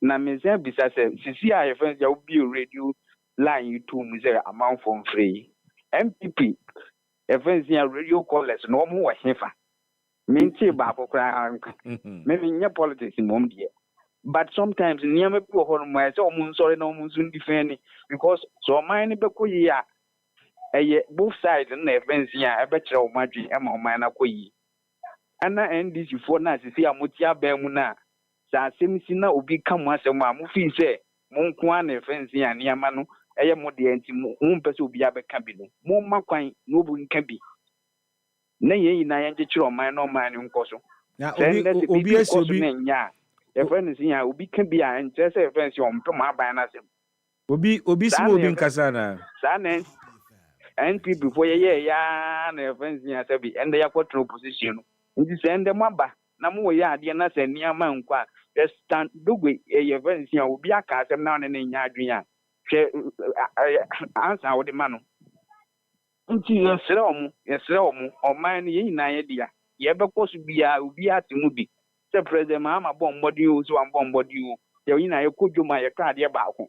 Na meze bisa se sisi a friends ya obi radio line you to me say amount from free MPP friends ya radio callers no mo wa hefa minti ba kokra me nya politics mom die but sometimes niam bi wo ho mo say omun sorry no omun sun defend because so man be koyi a eye both sides na friends ya e be kire o madwi e ma o man na koyi ana NDC for na sisi amoti aba mu na sa semsi na obi ka mo asem a mo fi se mo nko ana friends ya niam no eye mo de anti mo mpese obi abeka bi no mo makwan no obi nka bi na ye na ye nchechiro oman no man nko so na obi esi obi nya e friends ya obi ka bi a nche se friends ya ompe mo aban na sem obi si obi nkasa na sa na NP before ye ya na friends ya se bi ende ya kwotro opposition no ndi se ende mo aba na mo ye ade na se niam nkwa stand dogwe ye friends ya obi aka asem na ne nya adwen a answer with the man. Until yes, or mine, ye na idea. Ye ever course be a at the movie. Say, President Mamma bomb body you, so I'm bomb body you. You know, you could do my card about home.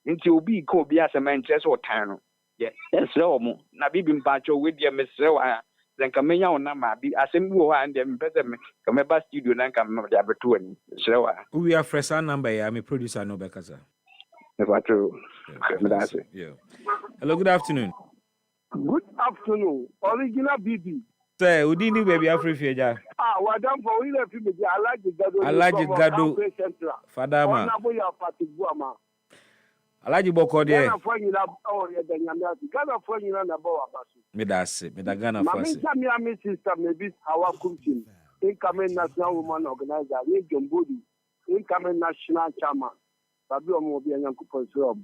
Until be could be as a man, just or town. Yes, Romo. Na bibim pacho with your Miss Roa. Then come in your number, be as a move and then better come back studio and come up the two and so we are fresh number. I'm a producer, no Becasa. Yeah. Hello, good afternoon. Good afternoon. Original BB. Say, Udini baby Afrifa. Wadam for we left me. I like the Gado. Fadama. I like you Boko there. Ghana for you na bawa basu. Me da Ghana for. Mami sister maybe our country. Incoming national woman organizer. We Jombodi. Incoming national chairman. Babi omo bi Nyankopon so.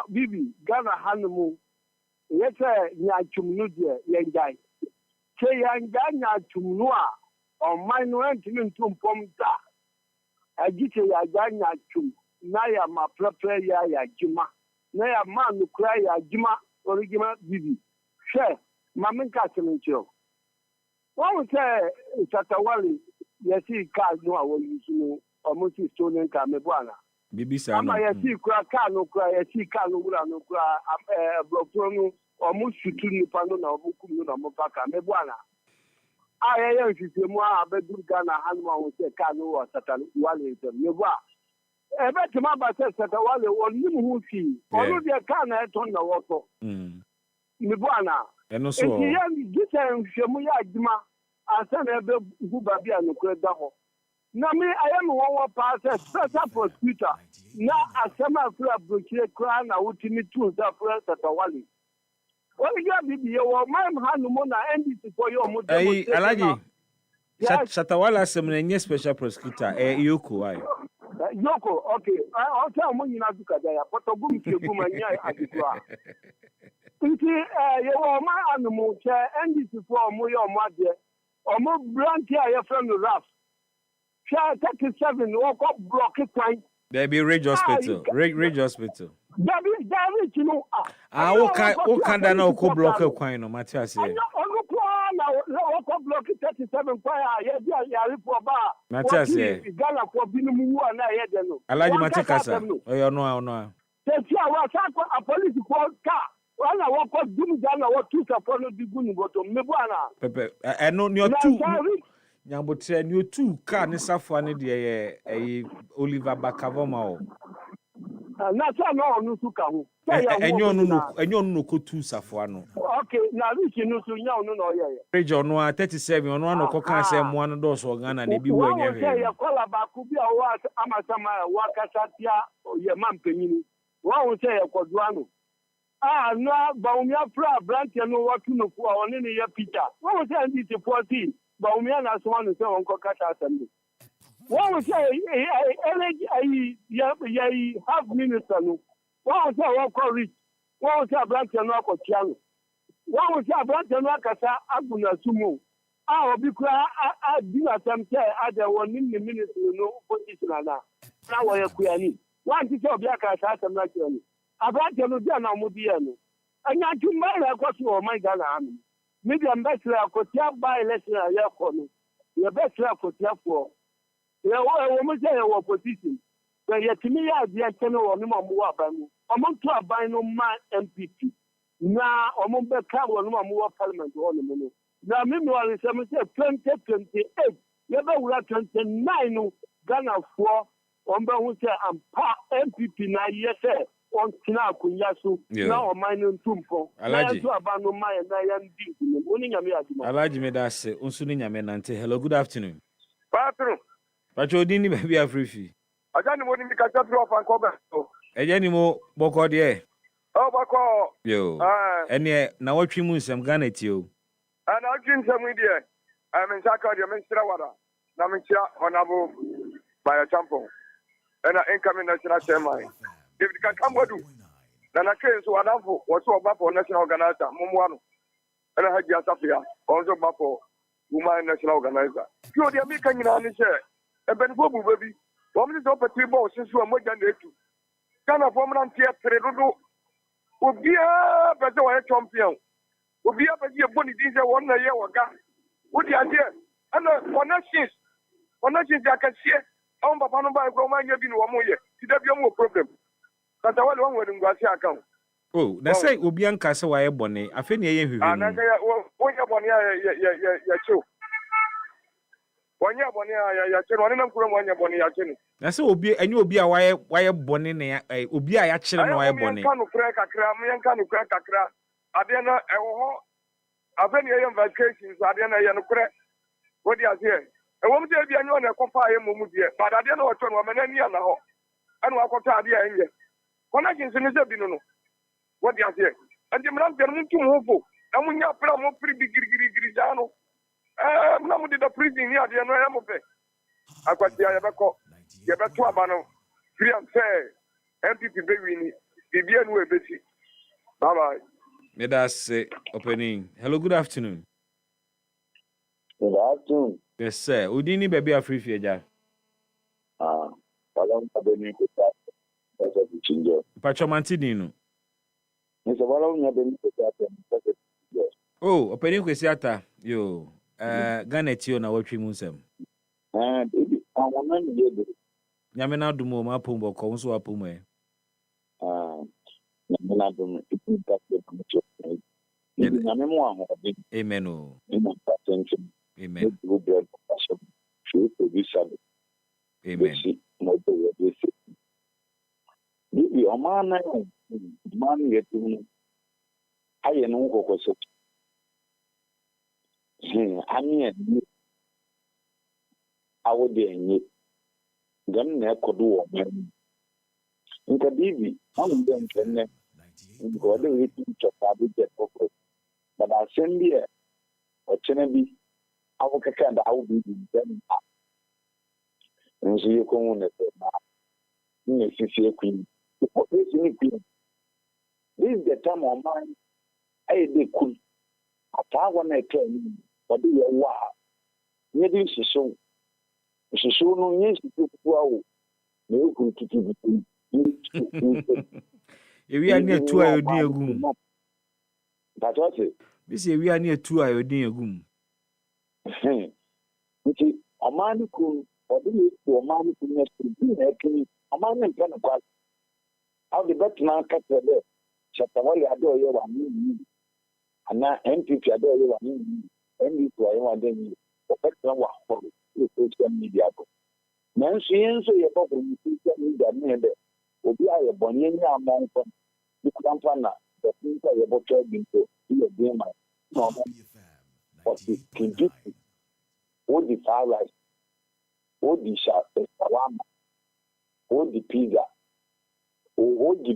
Bibi Ghana hanumu. Yete nyachum no de yenjai. Che yanga nyachum no a on my no antimi ntumpom da. Agite ya nyachum na ya ma prepare ya jima. Na ya ma nukura ya jima original bibi. She maminka semencho. Wọ́n tẹ́ Shatawali yẹsi kaa no a wọ́n yusu no ọmọ si stolen kaa mẹ́bọ́ àná. Bibi sa no. Ama yẹsi kura kaa no wura no kura blọkuro no ọmọ sutu nipa no na ọmọ kum no na ọmọ fa kaa mẹ́bọ́ àná. A yẹ nsisi mu a abẹ́duru Ghana hanu a wọ́n sẹ́ kaa no wọ Shatawali ntẹ̀m mẹ́bọ́ a. Ẹbẹ́ tí ma bá sẹ́ Shatawali wọ́n ní mu hu fi ọ̀nù deɛ kaa na ẹ̀tọ́ na wọ́tọ̀. Mẹ́bọ́ àná. Ẹnu sọ. Eti yẹn jíjẹ nhwẹmu yẹ adwuma. Asa na ebe hu baabi a nokore da hɔ na me ayɛ me wɔwɔ paa sɛ special prosecutor na asɛm a fura aburokyire koraa na wotumi tu nsa fura Shatawali wɔn yɛ bibi yɛ wɔ man ha no mu na NDC fo yɛ ɔmo demonstration. Alaji Shatawala Semenya special prosecutor, Yoko, why? Yoko, okay. I'll tell you not to Kajaya, but a boom to boom and I declare. You are my animal chair, and this is for Moyo Mother, or more blank here from the rough. Shall 37 walk up block it point. There be Ridge Hospital. Ridge Hospital. David, you know. What can that now co block a coin, no matter say? Block 37 fire, yeah, for bar. Matthias, Gala for Binu and I had no. Alaji Matikasa. Oh, you know. A police car. Well, I walk up Jim Gala or two upon the Gun go to Mibana. Pepe, I know you're two. Nyambotre new two car ni safwani de Oliver Bakavoma. Na cha no suka ho. Enyo no ko two safwano. Okay, na reach no so nya no no ye. Region no 37 ono no ko kan say mo an do so Ghana na bi wo nya he. Ya kola ba ku bi o wa amasama wa kasatia ye mampanyini. Wa wo say ya koduano. No ba fra branch no wa tu no ku a one ne ye picture. Wa wo say ndi 14. But we are not one to say on Kokata Assembly. What we say, half minister, what we say, what call rich, what we say, branch and not Chiano. What we say, branch and not Casa Abuna Sumo. Our because I do not some say, I don't want in the minister, no position now. Now we are query. One teacher of Yaka and not Johnny. A branch and not Mudiano. And not to marry a question of my Ghana. Maybe I'm better for by election a year for me. You're better for for. You are a woman say your position. But yet to me, I dear channel or no more among to a by no man MPP. Now, among the cow or no more parliament on the minute. Now, meanwhile, 2028, you never will 29 Ghana for on the winter and MPP 9 years. On Tina Kunyasu, now mining Tumpo. Alaji Medase, Unsunia Menante. Hello, good afternoon. Bathroom. Pacho Dini, baby, a free fee. I can't even catch up and cover. Ejanimo Boko de. Oh, Bako. Yo. And yet, now what you move some gun at you. And I'll drink some with you. I'm in Saka, the Minister Water. Namicha, Honorable by a tampon. And I ain't coming national chairman. If you can come with you, then I came to Adampo, what's all about for national organizer, Mumuano, and I had Yasafia, also about for woman national organizer. You are the American in the share, and Ben Bobu baby, one is up at 3 balls since you are more than 8. Can a woman and Tia Peredo will be a better champion, will be up at your body diesel 1 year or gun. What the idea? And for nations I can see, on Papa by Roman, you've been 1 more year. It's a more problem. But I want one in Garcia account. Oh, that's say Obian Casa wire bonnet. I think you're and I say, when you're born, yeah, true. When you're born, yeah, one of them when you're born, yeah, that's Obi, and you'll be a wire bonnet, Obi, I actually wire bonnet. Can't crack a cram, can't crack a crack. I didn't know, I've been here on vacations, I didn't know, crack. What do you say? I won't tell you, I know, I compare him, but I didn't know what one woman any other. And what I did in here. When I can say, no, what do you say? And the man turned to move. And when you put a more pretty grisano, no, did the prison here, the Anoyamope. I got the Ayabaco, the Abano, free and fair, MPP baby, the BNW Bessie. Bye bye. Let us say opening. Hello, good afternoon. Good afternoon. Yes, sir. Udini baby a free feature. Pacho Mantidino. Oh, opening Quesiata, yo, Ghana Tio na watching Musem. Yamena Dumo, Mapumbo, Conso Apume. Amen. Amen. Amen. Bibi omana man yetu aye no kokoso ani awode enye gam na ekodo wo man nka bibi am dem kenne ngo de wetu chopa bi je kokko but assembly o chene bi I will kind of how be them. And so you come on the queen. This is the time of mine. I they could. I want to tell you, but you are wow. Maybe she so no yes to wow. No good to do. If we are near 2 iodine agum. That's what it. This year we are near 2 iodine agum. Okay, a man could or do you to a man who has to be making a man in front of us. How the better man cut the left. Chataway adore you one. And now MPP adore you one. MPP I want them. Professional work for social media. Mention so your problem social media. Obi a bonny among from the company. The things are about to be to be a game. No, but it can do all the fire rice, all the shawarma, all the pizza, all the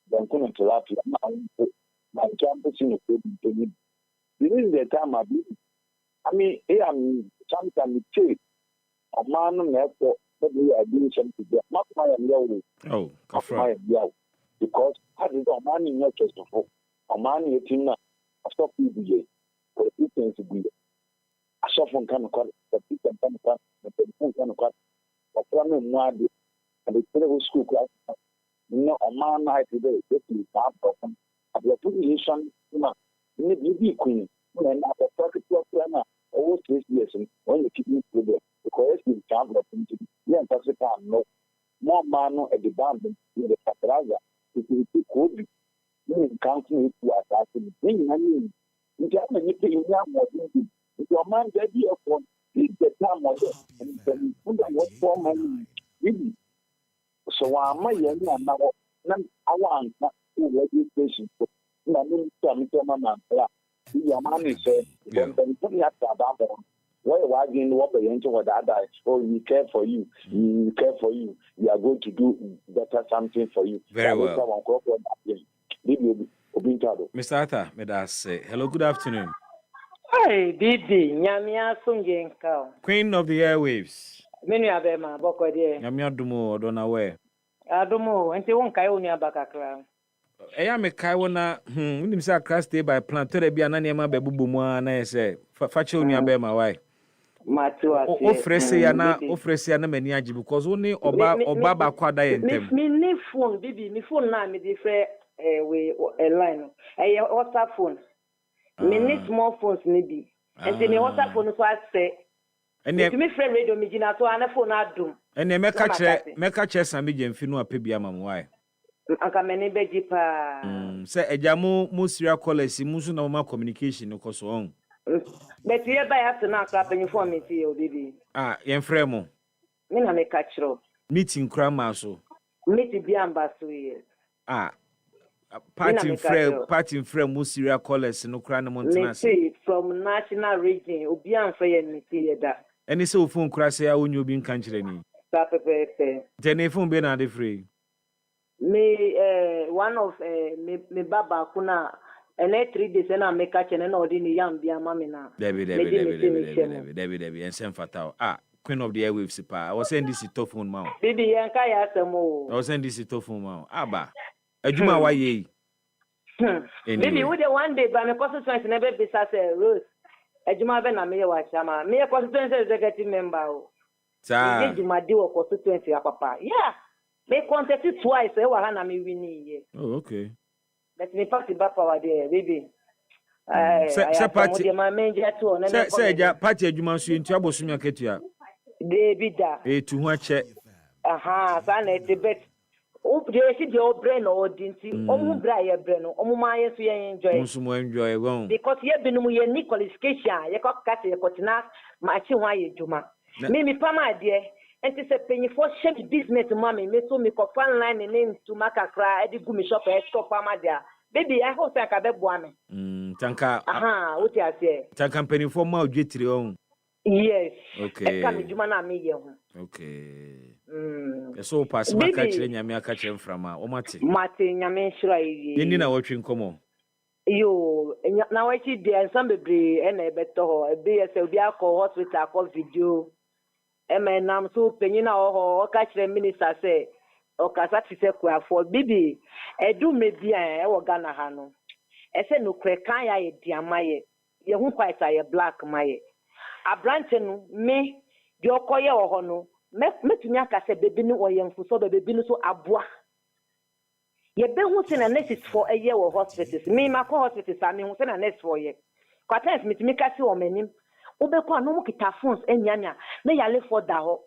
banku and tilapia. My campus in the food. This is the time I believe. I mean, I am sometimes take a man on the airport. We are doing something there. Not my young. Oh, my young. Because I did not money in your chest before. A man in a stop PBA. For the things to be. I saw from kind of cut, the people can cut, the telephone can cut, but from and the terrible school class. No, a man I today, this is not broken. At the position, in the BB queen, when after 34 planner, always 3 years, when you keep me to the because you can't let him to be. Yeah, that's the time. No more man at the band in the Catraza. It will be good. You can't see it to attack him. I mean, you can't make it in your your man, baby, upon the time of it, and then what for money. So I'm my young now. I want to registration. I mean, my man, your man is saying, you have to have why didn't what the angel with that died? Oh, we care for you. We care for you. We are going to do better something for you. Very well. Mr. Arthur, may I say hello, good afternoon. Hey, Didi, Nyamia Sungenka. Queen of the airwaves. Many of them are Bokode. Nyamia Dumo, don't know where. Adumo, and they won't Kionia Bakakra. I am a Kaiwana, when say crash day by plant, to be an anima babumo, and I say, Fachonia be my wife. Matua, Ofresiana Meniaji, because only Obaba Quada and them. Me phone, Bibi, me phone now, me different a line. A WhatsApp phone. Me small phones, maybe. And then WhatsApp phone, so I say. And then me friend radio, me jina, so I phone I do. And then make a chess and me and Fino a pibia, why? Anka many bejipa. Say a jamu musria college, musu na ma communication no koso on. But you have to now clap and for me to you, baby. Yen fremo. Me na me catch ro. Meeting grandma so. Meet the ambassador. Party frame musria college no kra na montana. Me from national region, obi an frey me see that. Any so phone kra say a wonyo bi nka nkire ni. Pepe. Then phone be na dey free. Me one of me baba kuna and 3 days and I make a channel or in young be a mamina. Debbie, and send fatal. Queen of the airwaves, pa. I was saying this is tough phone mouth. Baby, and Kaya Samo. I was saying this is tough phone mouth. Abba. A Juma, why ye? Maybe with the one day, but my constituency never be such a rose. A Juma Bena me watch Sama. Me a constituency executive member. Sir, you might do a constituency, papa. Yeah. They contested twice. They were Hannah me winning. Oh, okay. Let me pass it back over there, baby. Say party. My manger too. Say party Juma so into abosumia ketua. David. To ho che. Sana te bet. O dey see the brain or dinti. Omu bra ye brain. Omu ma ye so ye enjoy. Omu enjoy won. Because ye binu ye ni qualification. Ye ko kase ye kotina ma chi ho aye Juma. Me pama de. And it's a penny for shape business, mommy. Me so me ko fan line and name to Makakra, Eddie Gumi shop, stop Pama there. Baby, I hope I can be one. Tanka. What you say? Tanka penny for my jetty on. Yes. Okay. Jumana me. Okay. So pass my catching Yamia catching from Martin. Martin, Yamin Shrai. You need a watching come on. Yo, now I see the some baby and a better be as a hospital call video. And I'm so penny now or catch the minister say, or Casati say, for Bibi, I do maybe I Ghana Hano. I said, no, Krekaya, dear Maye, you won't quite say a black Maye. A branching me, your coya or hono, met me to say, baby, no, or young for so baby, so abwa. Ye be who send a nurse for a year of hospitals. Me, my hospitals, I mean, who send a nurse for ye. Quaterns me to make us your menim. Ubeko no kita phones and yana. Me ya live for daho.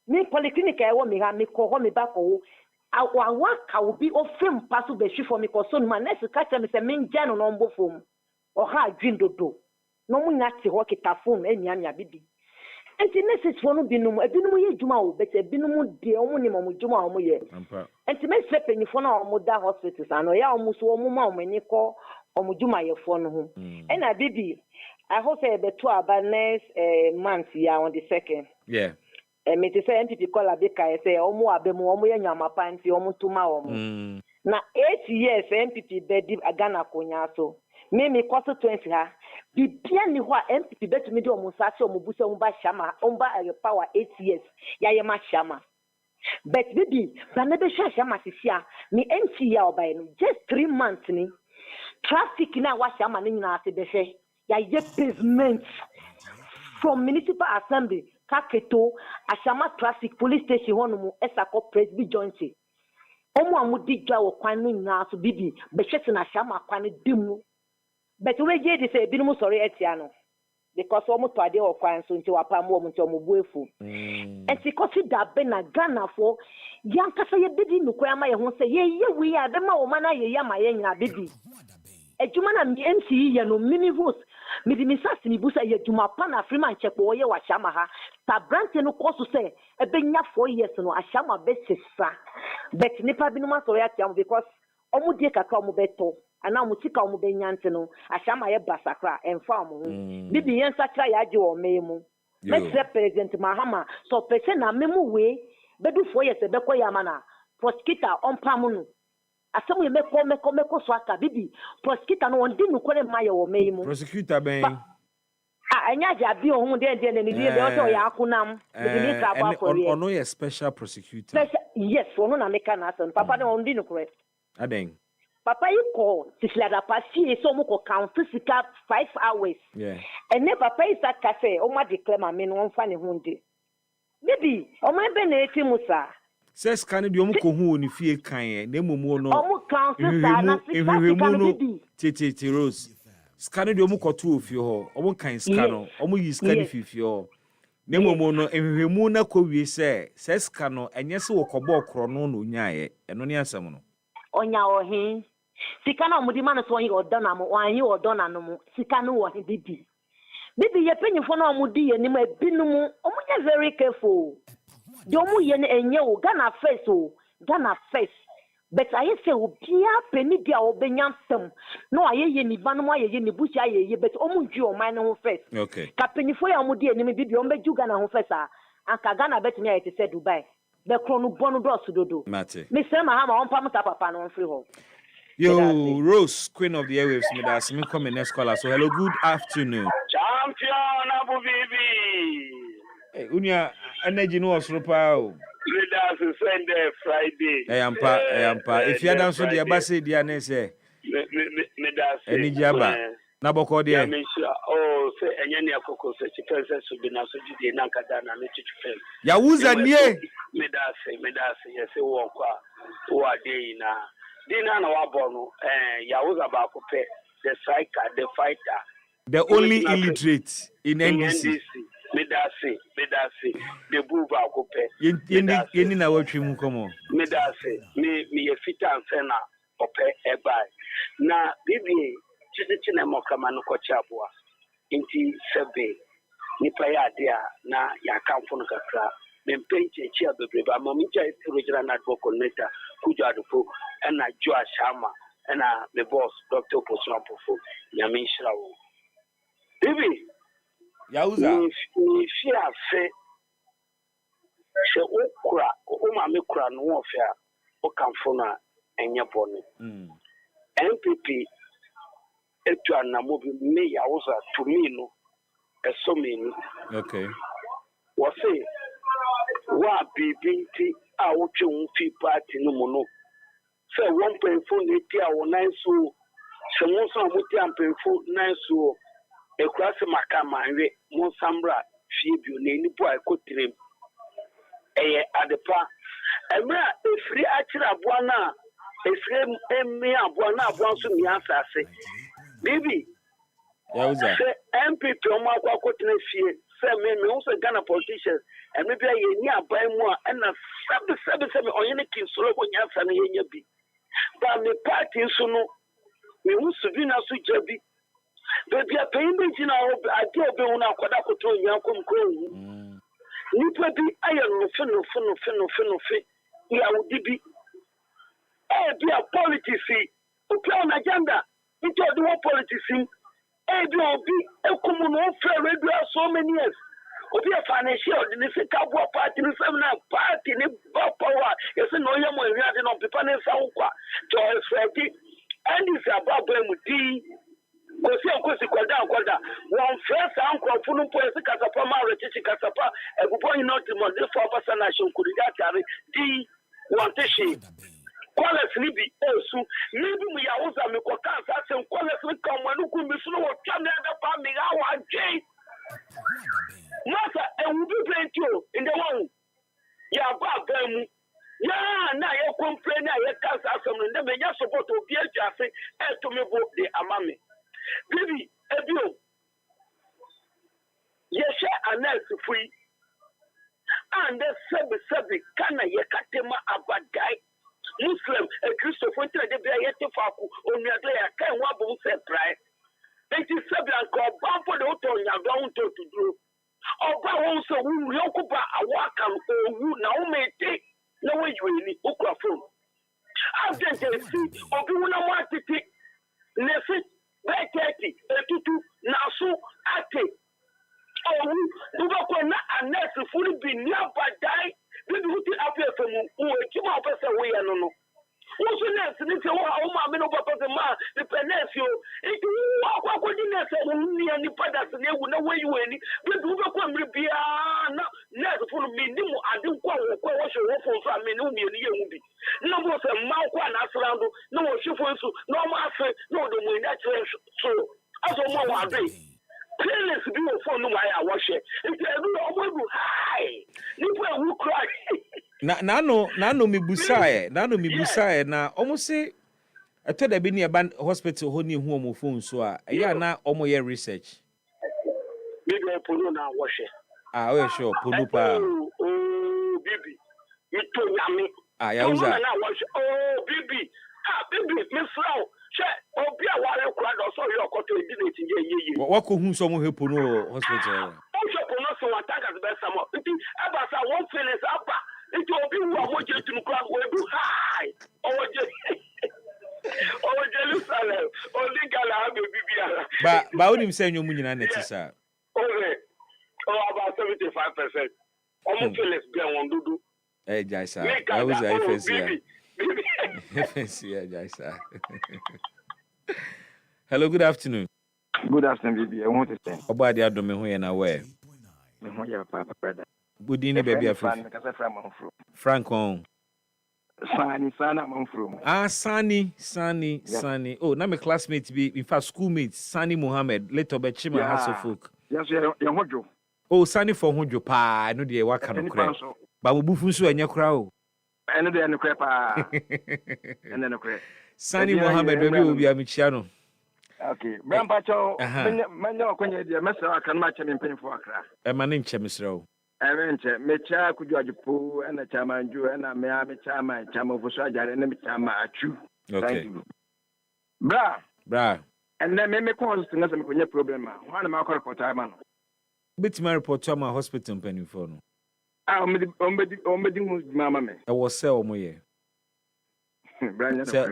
Me polyclinic I want me ha me call me back o. I will be of film pass be for me cause son my nurse catch me say me jano no mbo phone. Or ha dream do. No mu nyati ho kita phone and yana bibi. And the nurses for no binum, a binum ye juma o, but a binum de omunimo juma o ye. And to make sleeping you for no more hospitals, and ya almost one moment when you call or mujuma your phone home. And I baby, I hope say the 2 about next month here on the 2nd. Yeah. And me to say MPP call a big I say omo abemo omo yama panti omo tuma omo. Na 8 years MPP bedi agana konya so. Me cost 20 ha. Bibia ni hwa MPP bet me do omusase omubusa omba shama omba power 8 years. Ya ye ma shama. But baby, na be shama sisia. Me MC ya oba no just 3 months ni. Traffic na wa shama ni na ase be hwe. Ya ye pavement from municipal assembly Kaketo ashama traffic police station hono mu esako presby jointy. Omo amudi dwa wo kwan no nyina so bibi be hwete na shama kwan dimu. But we get this a bit more sorry etiano because almost to ade or kwan so nti wapa mo mo nti omo buefu. And because that be na Ghana for yanka say bidi nukwa ma ye ho say ye we are be ma wo mana ye ya ma ye nyina bidi. Ejuma na mi MC ye no mini vote mi di misasi mi busa ye juma pa na Freeman check wo ye wa shama ha ta branch no koso say e be nya 4 years no ashama be sesa but nipa bi no ma sorry atiam because omo die kaka omo beto ana mu sika omo benyante no ashama ye basakra emfa omo ho bibi yen sakra ya age o memu Mr. President Mahama so person na memu we bedu 4 years be ko ya mana prosecutor on pamuno asem ye meko so aka bibi prosecutor no on di no kore maye o memu prosecutor ben anya ja bi ohun de ni bi be o so ya akunam bibi ni ka ba for ye ono ye special prosecutor yes ono na meka na asen papa no on di no kore aden papa you call tislada pasi so mo ko count physical 5 hours yeah and ne papa is that cafe o ma declare ma me no on fa ne hunde bibi o ma be na eti musa says can di omo ko hu oni fie kan e na momu no omo count sa na 6 can bibi tete rose scan di omo ko to ofie ho omo kan scan no omo yi scan fifie ho na momu no ehwehwemu na ko wie se scan no enye se wo kobo okro no no nyaaye eno ne asem no onya ohin sika na omudi ma no so yin odona mo wan yin odona no mo sika no wo hin bibi ye penyifo na omudi ye nim ebinum omunya very careful de omu ye ne enye o Ghana face o Ghana face but I say obia peni dia obenyansem no ayeye ni ba no ayeye ni busi ayeye but omu dwi o man no face okay ka penyifo ya omudi ye nim bibi ombeju Ghana ho face a anka Ghana bet me ayete say Dubai the chrono bono do sudodo mate Mr. Mahama on pam papa no free ho. Yo, Rose, Queen of the Airwaves, me that's me come next caller. So hello, good afternoon. Champion Abu Bibi. Hey, Unya, energy no was ropa. Leaders Sunday, Friday. I am pa. If you dance so the abase dia ne say. Me that's. Energy aba. Na boko dia. Oh, say enye ne akoko se chipense so bi na so jide na kada na me chichipen. Ya wuza nie. Me that's yes wo kwa wo ade na. Dina na wabono ya wuza ba ko pe the striker the fighter. The only illiterate in NDC. Me that's the buba ko pe. Yeni na watwi mu komo. Me that's me ye fita ansena ope ebai. Na bibi chichi na mokama no ko chabua. Inti sebe nipa ya dia na ya kamfo no kakra. Me mpenche chia bebre ba mo mincha original na dwo connector kuja adofo na Joa Shama na me boss Dr. Poswampofo nyame nshira wo. Bibi Yauza ni fia fe se okura o ma me kura no wo fia o kamfo na enye bone. MPP etu anamo bi me ya wo sa to me no eso me ni okay wo say wa bibinti a wo twe wo fi party no mo no say one penfo ne ti a wo nan so se mo so mo ti am penfo nan so e kwa se maka manwe mo sambra fie bio ne ni bo akotrem eye adepa emra efri akira aboa na efri emi aboa na aboa so mi asase bibi yauza se MPP o ma kwa kotrem fie se me so Ghana politicians and maybe ye ni abai mu a na sabe onye ne kin solo ko nya sa na ye nya bi ba me party so no me hu su bi na so jabi baby a pain bi jina o ade obi hu na akwada koto nya kom ko hu nipa bi ayo no fe ya udi bi bi a politics o plan agenda into the politics bi obi ekumu no fe radio so many years obi a financial the Chicago party the seminar party ni power you say no yam we ade no people na fa nkwa to expect and is about them di kosi kwada one first ankwa funu po ese kasapa ma rechichi kasapa ebubo you not mo the for person na shon kuri da tare di want shi kwales ni bi esu ni bi mu ya uza me ko kan sa se kwales ni kan mo nu ku mi sunu wo twa na da pa mi ga wa je masa e wu bi plenty in the one ya ba mu ya na ye complain na ye kansa asem no me nya support obi afiase e to me bo de amame bibi ebio ye she announce free and the sebi kana ye katema abadai Muslim a Christopher de be yete faku onuado ya kan wa bo se prai enti sebi anko bampo de oto nya do to duro oba won so wu yokuba awaka owu na o mete na we yueni okura phone agent si obi wona mo atete nesi beteti etutu na so ate owu duba ko na anes furi bi ni abadai bibi huti afefe mu o ekima opese we ya no Who's next? If you want, I'm not going to ma the penesi. If you walk with the next, only any padas, and you know where you any. But you go come be next for me. I don't call what you want from me. No, me, no more than Malquan Aslando, no more chiffons, no master, no, the way that's so. As a more day. Please be a phone no I wash it. If you do hi, you will cry. Nano mi busae na almost say I told I been near hospital honey home of phone so na almost year research. Maybe I put on and wash it. Oh sure, Pulupa. Oh baby. You told me. Yauza. Oh baby. Baby, Miss Flow. Obi a wale crowd or so your cotton didn't ye. What could whom someone help no hospital? Also, so attack as best some. About one feelings up. It will be one to crowd will be high. Oh, Jerusalem. Only Gala baby. But only saying your money and it is about 75%. Almost feelings be on do. Hey, Jaisa. I was a Hello, good afternoon. Good afternoon, baby. I want to say. About the other me who and aware. Brother. Good evening, baby. Frank on. Sunny, I'm from. Sunny. Oh, now my classmates be in fact schoolmates. Sunny Mohammed, later by Chima Hasselfolk. Yes, you're Oh, Sunny for Honjo Pa. I know the work can occur. But we bufunsu and your crowd. And then the crap, and then the crap. Sunny Mohammed, baby, will be a Michiano. Okay, Brampacho, Mano, when you're messer, I can match him in pain for a crack. And my name, Chemisro. I went to Mecha, could you poo and a chairman, you and a Miami chairman, chamo for Saja, and a chama at you. Okay. Bra. And then make calls to nothing with your problem. One of my call for time. Bit my report to my hospital penny for no. Mamma. I was sell moye.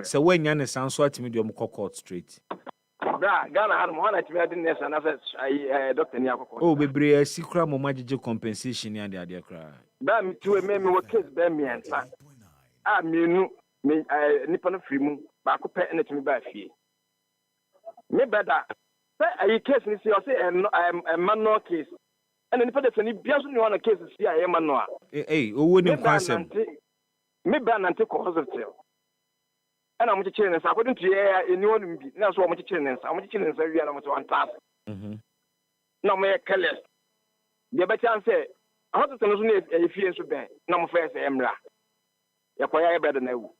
So when Yan sounds so to medium court straight. Ghana had one at me, I didn't and I Dr. Nyako. Oh, baby, I see crime or magic compensation and the idea cry. Bam to a member of kids, Bammy and son. I mean, me, I nip on a free moon, back up and let me by fee. Me better. Say a case ni see say a manual case. And then the person biaso ni one case see a manual. Owo ni kwansem. Me ban ante ko hospital. And I'm teaching this according to anyone be. That's what I'm teaching this. I'm teaching this area na mo one task. Now me careless. The better say hospital no e fie so ben. Na mo first emra. Ya kwaya e better na wu.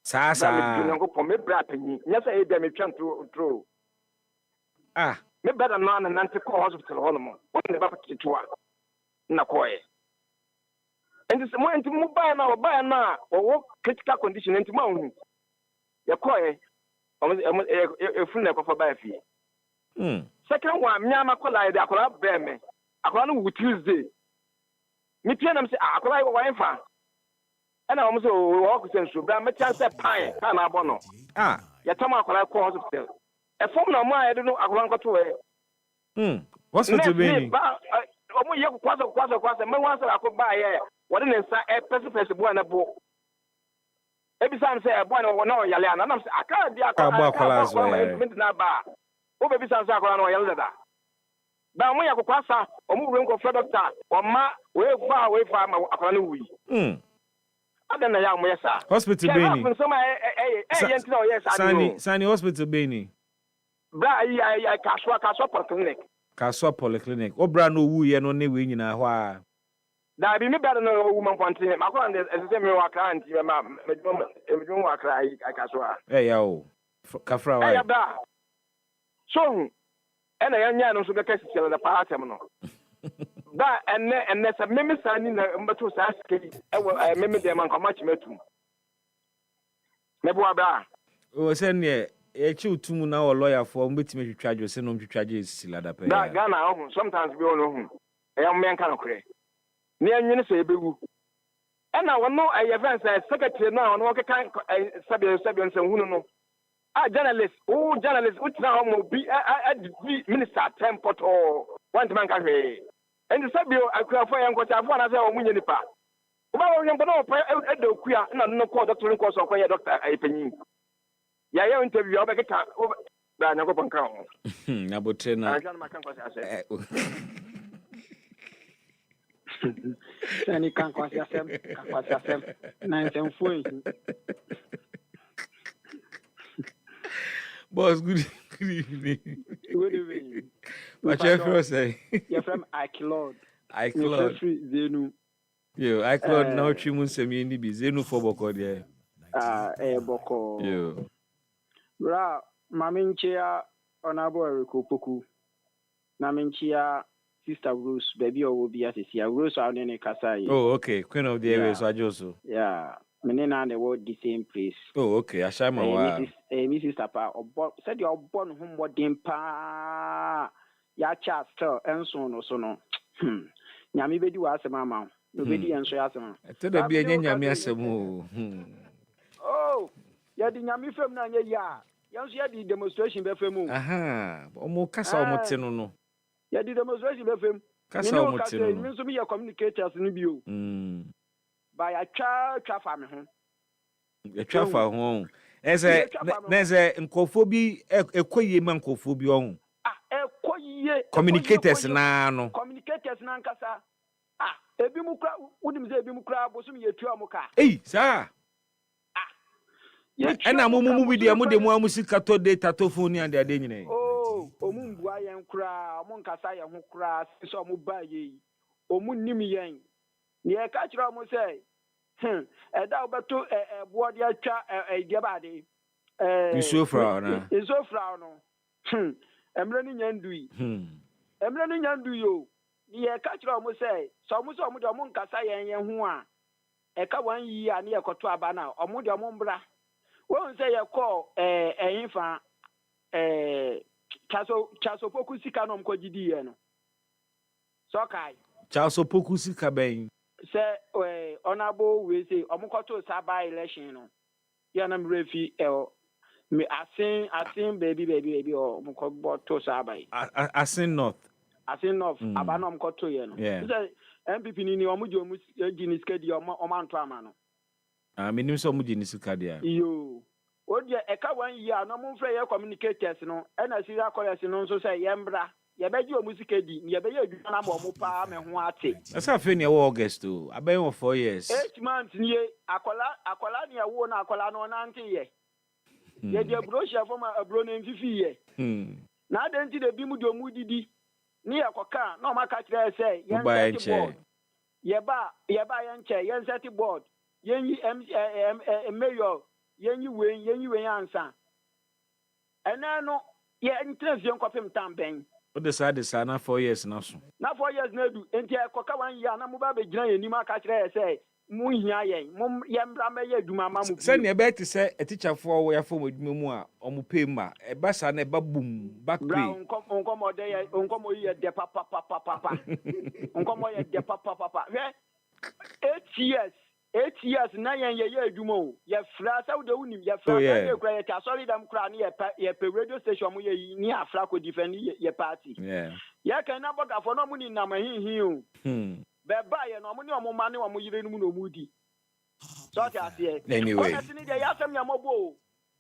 Sasa. Me go me bra panyi. Nya say e be me twan tro. Me better no na nante ko hospital ho no mo. Wo ne ba pakitwa. Na koye. And this moment to move by now, or critical condition into mountain. Your coy, a full neck of a by fee. Second one, Miama collide, I could have bear me. I can't with Tuesday. Me pianum say, I could have a wife. And I almost walk with you, but I'm a chance at pie, and I bono. Yatama could have cause of sale. A form no more, I don't know, I won't go to a. What's it to be? You quite a man once I could buy a. What in a person born a book? Every time say a boy or no Yalian, and I can't be a bar. Over besides Aquano Yelda. But when you pass or move room for doctor or ma, way far away from Aquanui. I don't know, young Messa. Hospital Benny. Sunny Hospital Benny. I Caswa Clinic. Caswa Polyclinic. Obra no woo, ye no ne win in a while. That be me better no woman wanting him. I can't say me walk around to your mom. Me don't walk right. I can't swear. Hey yo, Kafra. Hey abba. So, and I am so the case the party no. That and there's a meme signing number 2 saski. I meme them on much metum. Mebo abba. Oh, send ye. Echi utumu na o lawyer for mbetime twitwaje se no twitwaje silada pe. That Ghana sometimes we all know. I am men kan okre. Ni anwene se ebewu. E na wono event say secretary na wono kan sabe nse hunu no. Journalist, utina homo bi minister temport or one man ka hwe. And sabe akrafo ya nkotafo na say o munye nipa. Uba wo yembo no edokua na no call doctor nko so kwa doctor ayipanyin. Ya ya interview obekeka da nyakopon kan ho. Na botre na. Ajan makan ko say. Sani kan kwasi asem na nsem foi. Boss, good evening. Good evening. What you say? You're from Icloud. Zenu. Yo, Icloud now chimun semi ni bi Zenu for boko there. Boko. Yo. Bra, maminchia onabo erikopoku. Na minchia Sister Rose, baby, or will be as a Rose out in a Kasai. Oh, okay. Queen of the areas, Ajoso. Yeah. Menina and the word the same place. Oh, okay. I shall my Mrs. Tapa, or said you're born home what dimpa. Ya chat still, and so on or so no. Yami bedu as a mamma. Nobody answer as a man. Tell the be a yammy. Oh, ya the Yami from Nanya. Young the demonstration before. Aha, almost Casa Moteno. No. Ya the demonstration before. Casa Moteno. Means to be a communicators in you. By a child traffic home. A traffic home. As a nkofobia, a quay man cophobia. Communicators now. Communicators nankasa. Ebimukra, wouldn't say Bimukra, was me a tuamuka. Hey, sir. And I'm with the Amude music to de tatofoni and the Adene. Oh, Omumbuay and Kra, Monkasaya, who crass, so Mubaye, Omunimi yang. Near Catcher must say. A doubt to a warrior a gabadi. Is so frown. Is so frown. I'm running Yandui. I'm running Yandu. Near Catcher must say, so much of Monkasaya and Hua. A kawan ye near Cotuabana, or Mudia Mombra. Won't say a call a infant Chasopoku Sikanom Cogidiano. Sokai. Chasopoku Sikabain. Say, honorable, we say, Omokoto Saba election. Yanam Refi, me, I sing, baby, or Mokoto Sabai. I sing north. I sing north, Abanom Kotoyan. Yeah. MPP Nini Omujo Ginis Kedi or Mantramano. I mean, so much in Sucadia. You, Odia eka 1 year no mo frɛ ye communicators no na serial callers no nso say yembra ye beji o music edi ye be ye adwuma na mo pa me ho ate. Asa fe ne wo August o. Aben wo 4 years. 8 months ni akola ne wo na akola no na nte ye. Ye de brochure from abro na mfifi ye. Na adanti de bi mu de mu didi. Ni yakoka na o maka kire say yen set board. Ye ba yen che yen set board. Yen yi mayor yen yi wen ansa. Ena no ye interest yen kwapem tamben. What the na 4 years na so. Na 4 years na du enti ekoka 1 year na mo ba be gina yen ni maka kire say mu hia yen mo yembra me ye adwuma ma mu. Say ne be ti say a teacher for we ya for adwuma mu a omo pay ma e ba sa na e ba boom back pay. Bra onkomo de ye onkomo ye de papa. Onkomo ye de papa. 8 years na yen ye adwuma o. Ye fra sa wo de unim ye fra ye kra ye ka sorry dam kra na ye pe radio station mo ye ni afra ko defend ye party. Yeah. Ye kan na boga for no mo ni na mahinhin o. Be ba ye no mo ni omo ma ne omo yire no mu no mudi. So that here. Anyway. Honestly, ni dey asem ya mobo.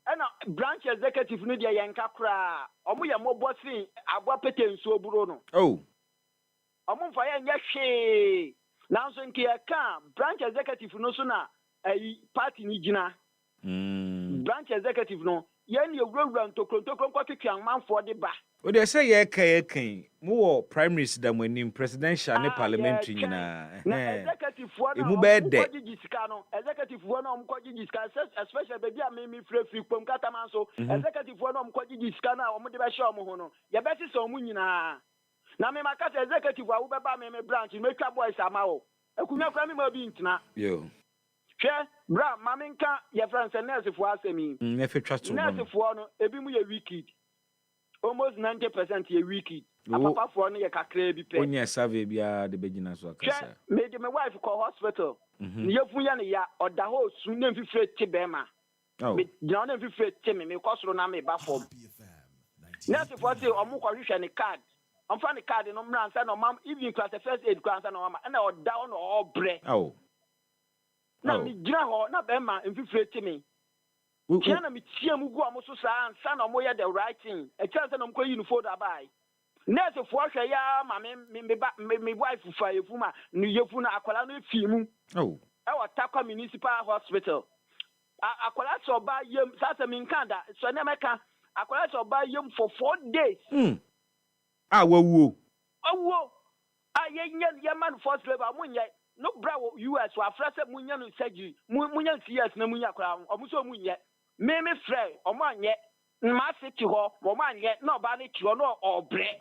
And branch executive no dey yanka kra. Omo ye mobo sin agwa pete nso oburo no. Oh. Omo fa ye nya hwe. Nanso nke ye kan branch executive no so na party ni gina. Branch executive no ye ni ewura ntokro kwa twetwan manfo de ba. O dey say ye kan mo primaries da monim presidential ne parliamentary nyina. Executive for no mo executive for no mo especially baby am me free pom kata man so executive for no mo kwaji sika na mo de be show mo ho no ye be si so mo nyina na me makata executive wa wo be ba me branch me twa boys ama wo akunya kwa me ma bi ntina yo hwe bra maminka ye friends nurse for asemi ne fe twa to nurse for no ebi mu ye wicked almost 90% ye wicked apapa for no ye kakra bi pe onya survey bia de begina so akasa me de my wife call hospital ni ye fun ya ne ya oda ho sun na mfifre ti be ma me gina na mfifre ti me kosoro na me ba form nurse for say omo ko hwehwe ne card on fa ne card no mra nsa no mam even class first aid class no mama na oda no obre na me gina ho na be ma mfifre ti me Kiana mi tia mu gu amuso sa ansa na mo ye the right thing. E chance na mko uniform abai. Nurse for hwe ya ma me wife fa yefu ma no yefu na akwala no fi mu. E wa Takwa Municipal Hospital. Akwala so ba yem sasa mi nkanda so na meka akwala so ba yem for 4 days. Wawu. Awu. Ye man first level munye no bra US wa frase munya no surgery. Munya CS na munya akwala omuso munye. Me frɛ omo anye ma city ho mo ma anye na oba ne tiro no obre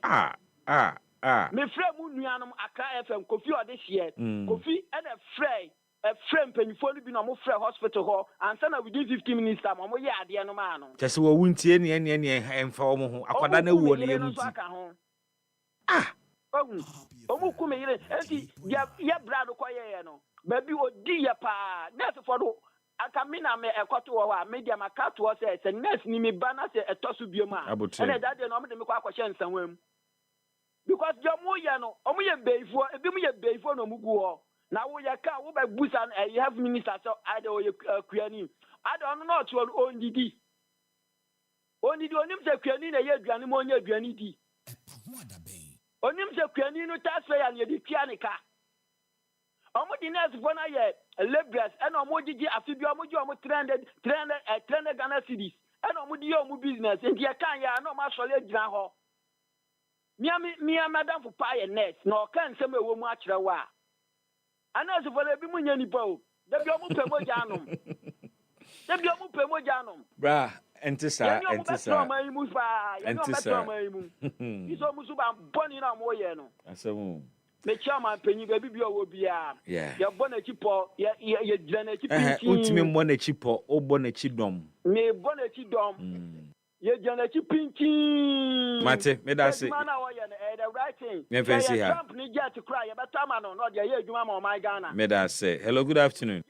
me frɛ mu nuanom Accra FM Kofi odehie Kofi e na frɛ mpanyifo no bi na mo frɛ hospital ho ansa na within 15 minutes time mo ye ade no ma no tese wo wuntie ne emfa wo ho akwada na wo ne yenu ti omu ku me yire enti ya brad ko ye no ba bi odi ya pa nurse for do akamina me ekoto wo a media makato wo se nurse ni me ba na se etoso bioma and that day no me de me kwa kwahye nsanwam because your mo ye no omo ye beifo ebi mo ye beifo no mugu ho na wo ye ka wo ba busa you have minister so ade o ye kuani ade ono no to ondidi onim se kuani na ye aduane mo onye aduane di onim se kuani no taxpayer na ye di tua ne ka omo di nurse for na ye laborers and omo gigi afibi omo gi omo 300 Ghana cedis and omo di omo business enti e kan ya na omo asole agina ho mi madam for pay nurse no kan sem ewo mu akire wa ana so for bi mu nya nipa o da bi omo pemoja anom bra entisa iso musu ba boni na mo ye no asemu me chairman penyi ba bi owo bia ya bona chipo ya jira na chipinchi utimi mo na chipo o bona chidom me bona chidom ya jira na chipinchi mate me da say mana wo ye the right thing me fancy ha Trump ni jet cry ya betama no dia ye adwuma ma o my Ghana me da say hello good afternoon.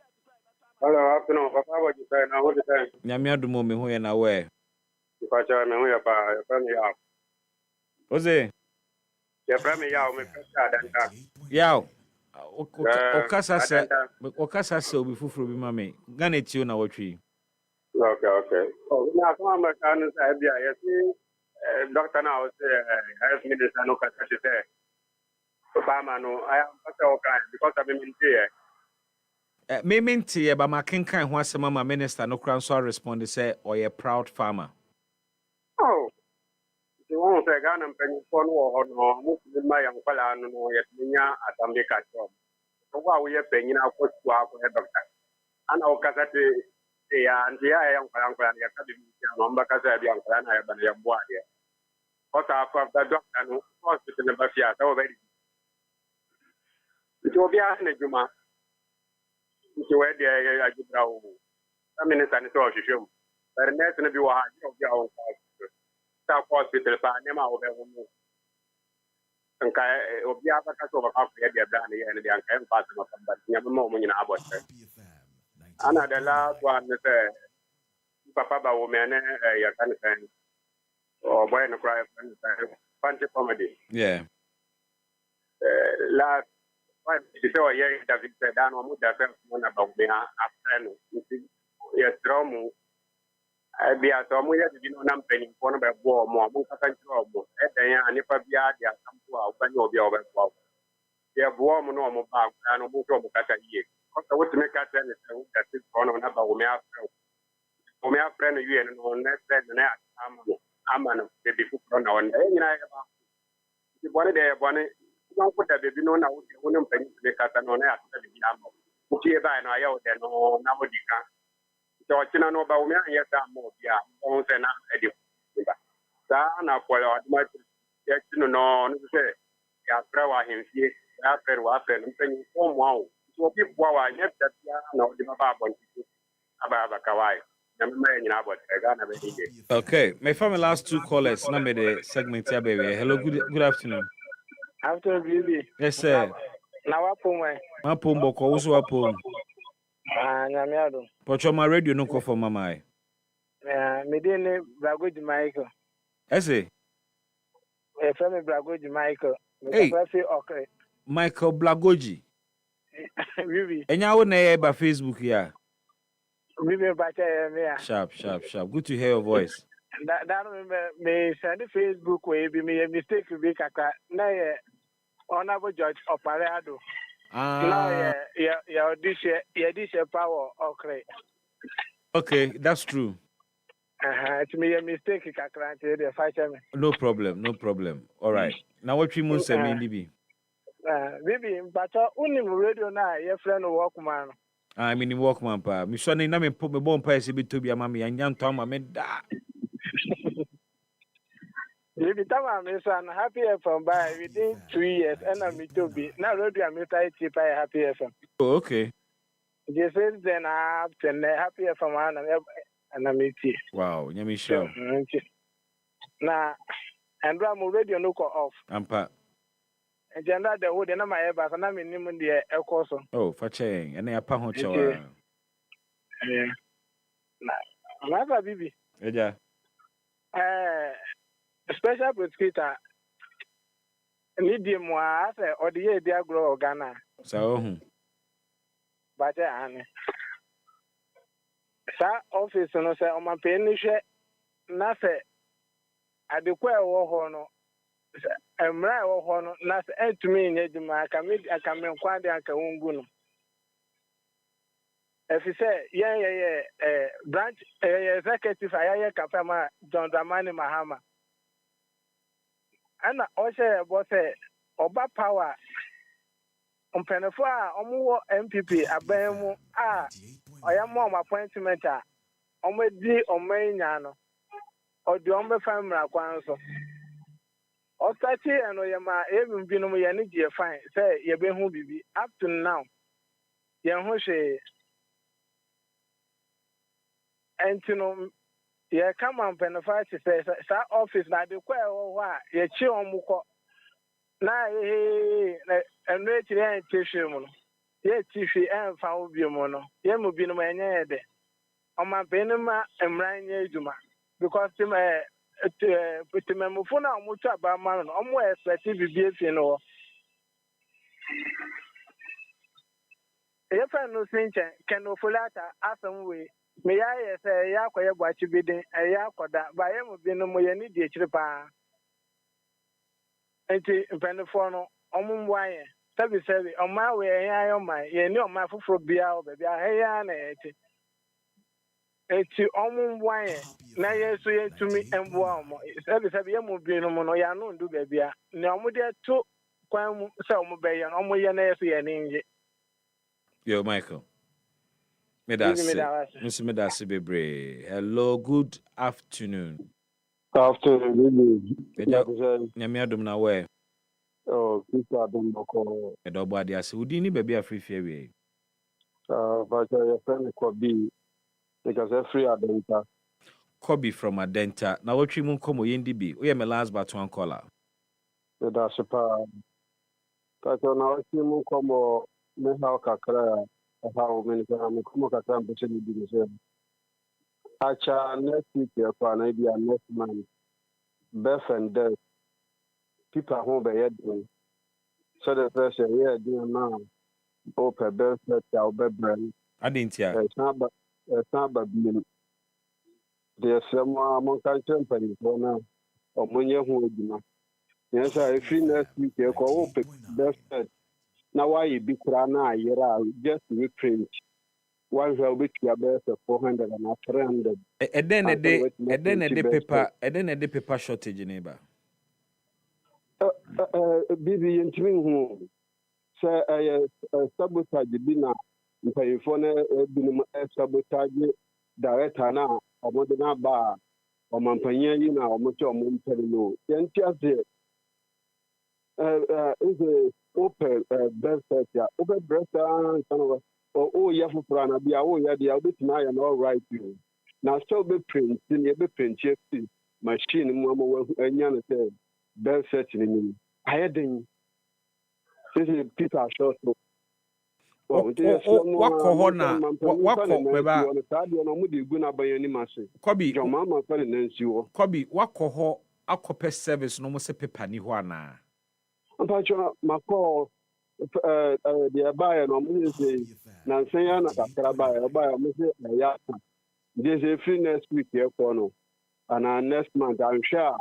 Hello afternoon papa what you say na what you say nyame adumo me ho ye na we ipacha me ho ya pa me ya oze ya me ya o me pesa danta yaw okasa se obi fufuro bi ma me Ghana tio na wotwe Okay. Oh, now come on, I see doctor now health minister no can say Obama no I am okay because I've been here. Memente ba makenkan ho asema ma minister no kran so respond say or a proud farmer. Oh, the one say Ghana penny for no Muslim my young fella no yet minya atambeka job. So why we penny na ko doctor. And our casate and the young fella ya ka bi no mbaka say bi young fella na ya ban ya boa here. Because after the doctor no hospital never fear so very. It will be an ejuma. It will be a jubra. I mean, it's an issue. But next, to be one of your own hospital, Panama, or and Obiaba over after the Dani and the Uncle Fatima, but never moment in our another last one, Papa woman, your country, or boy and cry, fancy comedy. Yeah. Last. So yeah, David said, "I know that one about me after yes, Romu. I be at home. We have been on penny for a war more. We can't trouble. And if I be out there, come to our when you'll be over. They have warm normal back and a move from Kata year. Because I would make a sense that this one on about me after. For me, a friend, you and on next day, and I'm an baby cook on one. The body there, bonnet. Don't put a baby no now. We don't pay the cat on air. Okay, by now, I then no nobody can. So I can know about me. Yes, I'm more. Yeah, on the now. Sana for my yes, no, say, yeah, prayer him here. After what I'm saying, oh, wow. So people are yet that no, the Baba about Kawai. Okay, my family last two callers. Now me the segment here, baby. Hello, good afternoon. After baby. Yes, sir. Now what point? My pom boko uso wa pom. Nyamiado. Pocho my radio no call for mama. Me didn't Blagoji Michael. Ese. From Blagoji Michael. Hey. Okay. Michael Blagoji. Bibi. Enya wo na e ba Facebook ya. Bibi bacha me. Sharp. Good to hear your voice. That remember me send Facebook way be me a mistake be kaka na ye honorable George Oparado. Now yeah this power okay. Okay, that's true. It's me a mistake kakra nti dey fight me. No problem. All right. Now what we must say me Bibi. Bibi bacha unim radio na ye friend Walkman. I mean Walkman pa. Me so na me put me bon pa se bi to bi ama me anya nto ama me da. If you tell me, I'm happy FM by within 2 years, and I'm to be now. Already, I'm cheap. I happy FM. Oh, okay. Just then I have to happy FM and I'm it. Wow, you show. Now, and I'm already on off. Ampa. And then that the wood and my ever, and I'm in the air course. Oh, for change, and I paho chow. Yeah. Now, Bibi. Yeah. Special prosecutor medium was or the year they grow Ghana. So, but office no say on my penny share nothing at the queer war no and right or nothing to me in Edima. I can make quite the Uncle. If you say, branch executive, I can John Dramani Mahama. And also, was Oba power on Penafua, MPP, Abemu, I am more appointment, on my D or Mainano, or the Ombe family, Quanso. Or 30 and Oyama, even Bino Yaniji, fine, say, Yabehu Bibi, up to now. Yanhoshe. And you know, yeah, come on, Penafati says, that office, now the queer or what, ye chill on Muko. Now, and wait to the end tissue, ye tissue and found Bimono, ye will be no man there. On my Benema and Ryan Juma, because to my put the Memofuna Muta man, where specific you know. If I know Saint can no Fulata, as some way. Me ya say ya kwaye bwachi bidin ya kwada ba ya mu bi no mo ye ni di echire pa. Enti mpanifo no omumwaye sabi ọma we ya yo ma ye ni ọma foforo bia o bia he ya na eti. Enti omumwaye na yesu yetumi emboa omo sabi ya mu bi no mo no ya no ndu bia ne omo de to kwan mu se omo be ye no omo ye na yesu ye ni nje. Yo, Michael. Mr. Medasi Bebre. Hello, good afternoon. Afternoon. Nyame adom na we. Oh, Peter Adom Boko. Edo body ase. Udi ni baby afri fie we. But your friend Kobe, because every Adenta. Kobe from Adenta. Na wotri mu nkomo yendi bi. Oye me last but one caller. That's a pa. But na wotri mu nkomo me ha kakra. How many times come kakra mbe ni bi se. Acha next week kwa na be next month. Birth and death. People home be yet. So the pressure here doing now. Open birth ya be brand. Adintia. It's not but there's some among company for now. Or money who would yes, I feel next week you go open birth. Now why you be crana just reprint. One will be your best 400 and 300. And then a paper shortage neighbor. Busy in twin home. Sir, I sabotage dinner. If I phone a sabotage director now, or modern bar, or Mampania, or Motor Montero. Then just is a open best open breast and oh, yeah, for Prana, be oh, yeah, the albeit now and all right. Now, so be print, then you be print, machine, Mamma, and Yana said, best setting. I had this is Peter short. Kobi wakoho akope service no mo se paper ni ho ana ampacho mako the buyer no mo say na nsenya na kakra buyer mo say ya this is free next week here for no and next month I'm sure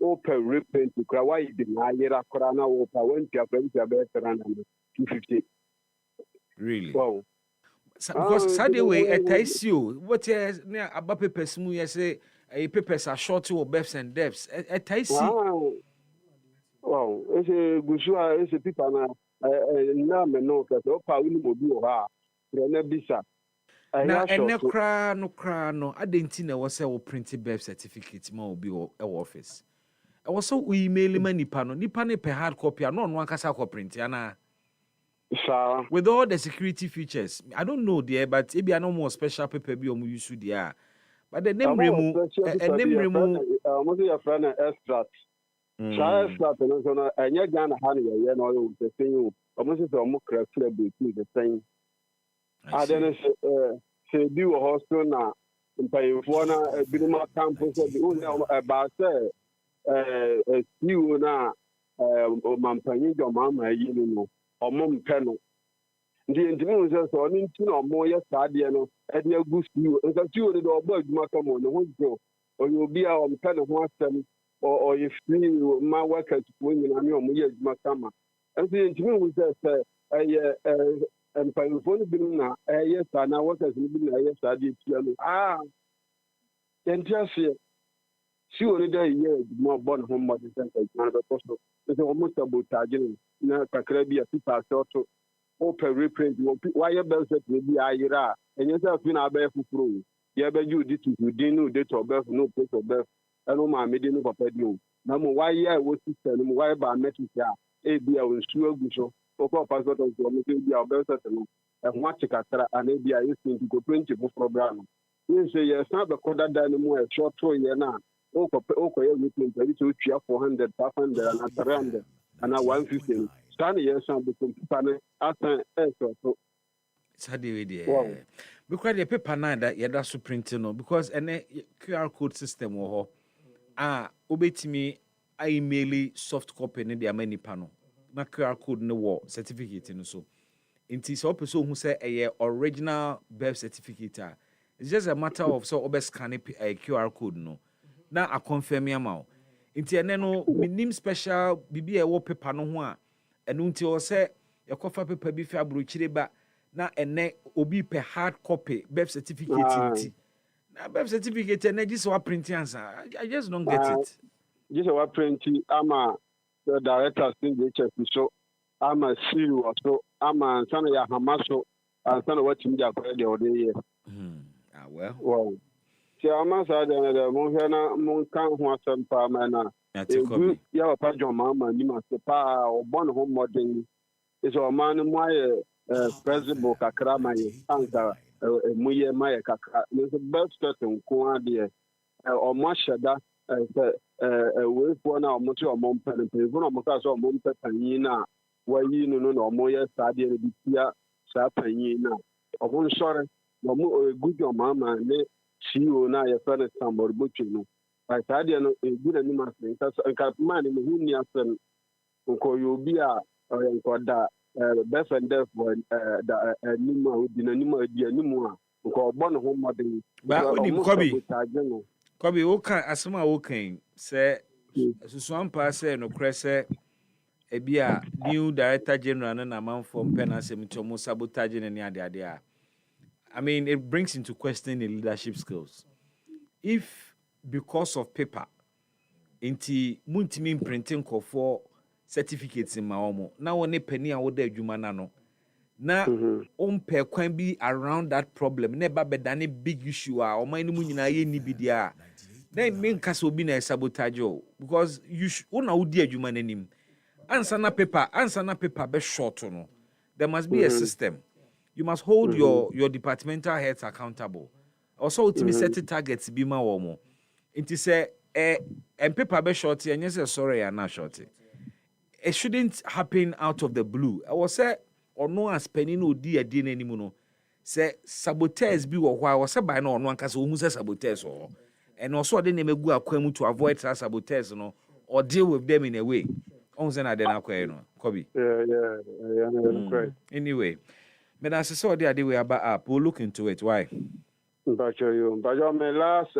open repaint to cry why the yera kora na open when you are be 250. Really? Wow. Because Saturday way etaisio what is near about papers mu say a papers are short or births and deaths etaisi. Wow, it's a gushua it's a people na me no ka so pa uni mo bi o ha na bisa na ene kra no adenti na wo say wo print birth certificate ma obi o office e wo so email ma nipa ne pe hard copy no akasa ko print ana. With all the security features, I don't know there, but maybe I know more special paper be on use there. But the name remove, almost your friend extract. Child extract, and you're gonna hand you know the thing. Almost is almost correct the same. I then say do a hospital now. In Payona, Binima campus, about you now, Mampani, your mama, you know. Or mom panel. The engineers are on into no more yestadiano, and your goose you, and that you or bird come on the whole go, or you'll be our pen of one stem, or if you my workers when you know years Macama. And the engineer was there, and by the phone being now, yes, and I was as living a yesterday. And just here, she only day years more born home, but the center is not a possible. It's almost about targeting. Na kakrabi people short open reprint why your best will be ayira and yourself in a bear for you be you this you didn't know date of birth no place of birth and no man made no papa you now why I was system why by metric ya a be our sure go so passport of be our birth certificate and what you and a be I used to go 20 program you say yes not the code that more short 2 year now okay reprint to 400 500 and 300 and 150. Stand here, some between people after so. Saturday there. Because the paper now that you that's printing no because any QR code system or obetimi I email soft copy ne the many panel. Na QR code no war certificate no so. Inti so person who say a original birth certificate It's just a matter of so scan a QR code no. Now I confirm ya ma. Inti ene no minim special bibi e wo paper no ho a eno nti o se e kofa paper bi fi abrochire ba na ene obi pe hard copy birth certificate nti. Na birth certificate ene just wa print answer. I just don't get it. Just wa print ama the director thing they check so ama CEO so ama sana ya hamaso sana what him dia kwede o dey here. Well. See, I'm not saying that the Mohana Monkan who has some parmana. You have a pajon mamma, you must pa or born home modern. It's a man, my president Kakrama, Anka, Muye Maya Kaka. There's a birth certain Kuadia or Mashada, a way for now, much or Mompen, one of Mokas or Mompenina, where you know, or Moya Sadia, Bitia, Sapanina. Of one sorry, no more good your mamma, and CEO na ya fana sambor buchino by sadia no egura ni masen ka man ni huni asen ko yobia ko da best and death for da nimu dinanimu adianimu a ko obo no ho modern ba unim kobi o kan asema o kan se susuampa se no krese ebia new director general na manfo mpena se mtomo sabotage ne ade a I mean, it brings into question the leadership skills. If because of paper, inti muntimi printing for certificates in Maomo, now one penny a wode adwuma na no. Na pe kwan bi around that problem. Never be done big issue a o man mu nyina ye ni bidia. Na men kasa obi na sabotage o because you una wodi adwuma nanim. Answer na paper be short no. There must be a system. You must hold your departmental heads accountable. Also, ultimately set targets be ma womo. It say and paper be shorty and yes, sorry, I'm not shorty. It shouldn't happen out of the blue. I was say or no as penny no dear din anymore. Say saboteurs be or why was by no one case who says saboteurs or and also the name go akwemu to avoid saboteurs no or deal with them in a way. On then I didn't Kobe. Yeah. Anyway. But as I saw the idea we about up, we'll look into it. Why? But my last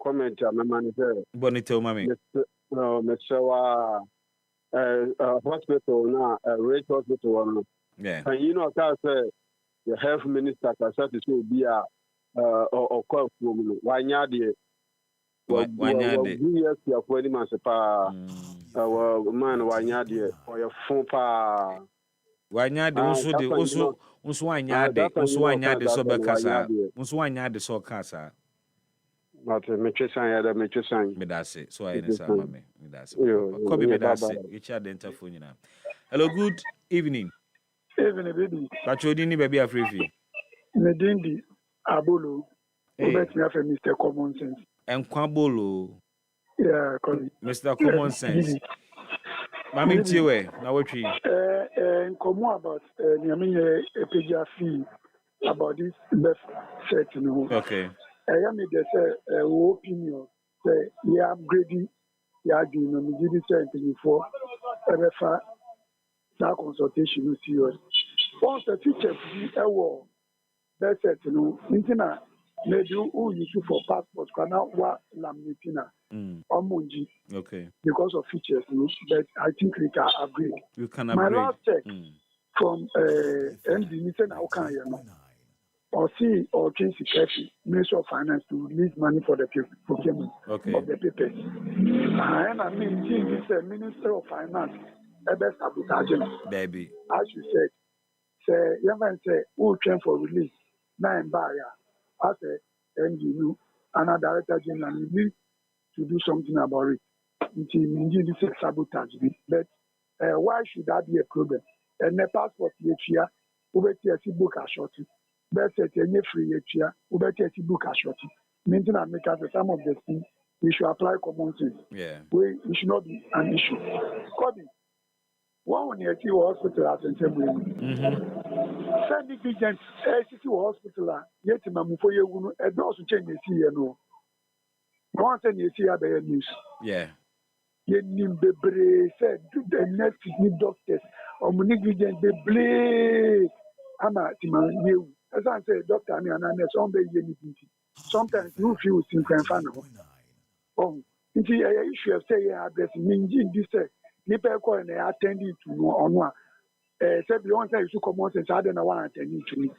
comment, my man said, Bonito, mommy. Mr. Hospital now, Rate Hospital. Yeah. And you know, I say the health minister can start to be a or call from Wanyadi. Wanyadi. Yes, you are putting myself, man, Wanyadi, or your phone. Wanyade also wanyade so bekasa nso wanyade so kasa not mechesan medase so I nsa mame medase kobi medase echa denta phone na. Hello, good evening baby Pachodi ni baby afrefi medindi abolo obet me after Mr. Common Sense enkwabolo yeah kobi Mr. Common Sense Mami Tiwe, now what we come about EpaHoaDaben fee about this left set, you know. Okay. I am the opinion say we upgrading doing on the GD before ever that consultation with you. Once the feature be best set, you know, internet maybe who use for passport can now what laminatina. Okay. Because of features, you know, but I think we can upgrade. You can upgrade. My last check from MD, how can you know? Or see or change security, Ministry of Finance to release money for the procurement of the papers. And I mean, this Minister of Finance, the best sabotage. Baby. As you said, say, young man say, who train for release, nine buyer, as a MD, and a director general, you need to do something about it. This is sabotage. But why should that be a problem? And the passport here, we see book a short. Best set any free here, we see book a short. Maintain and make some of the things we should apply common sense. Yeah. It should not be an issue. Kobe, one when you see hospital at send the agent, hospital, yet for you, and also change the see, no. One thing you see about news. Yeah. You need to said to the next doctors or negligent the blade. I'm at you as I say, doctor, and some anything. Sometimes you feel simple. Oh, if you issue say address, means this nipa call and attending to on one. Said the one time you come on since I don't know one attending to me.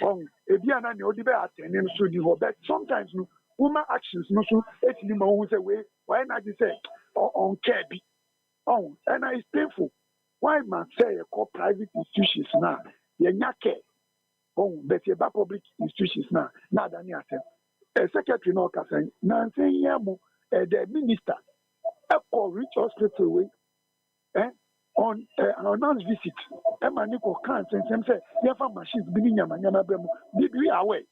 Oh, if you are not the only attending to the but sometimes no woman actions no so it's the who say way why not you say on care. Oh, and it's painful. Why must say call private institutions now? You're not care. Oh, but you're public institutions now. Now, Daniel said, a secretary no can Nancy Yamu, the minister, a reach hospital way, on an announced visit. Emma Nico can't and say, Yafa machines being Yamana Bemu, did we away?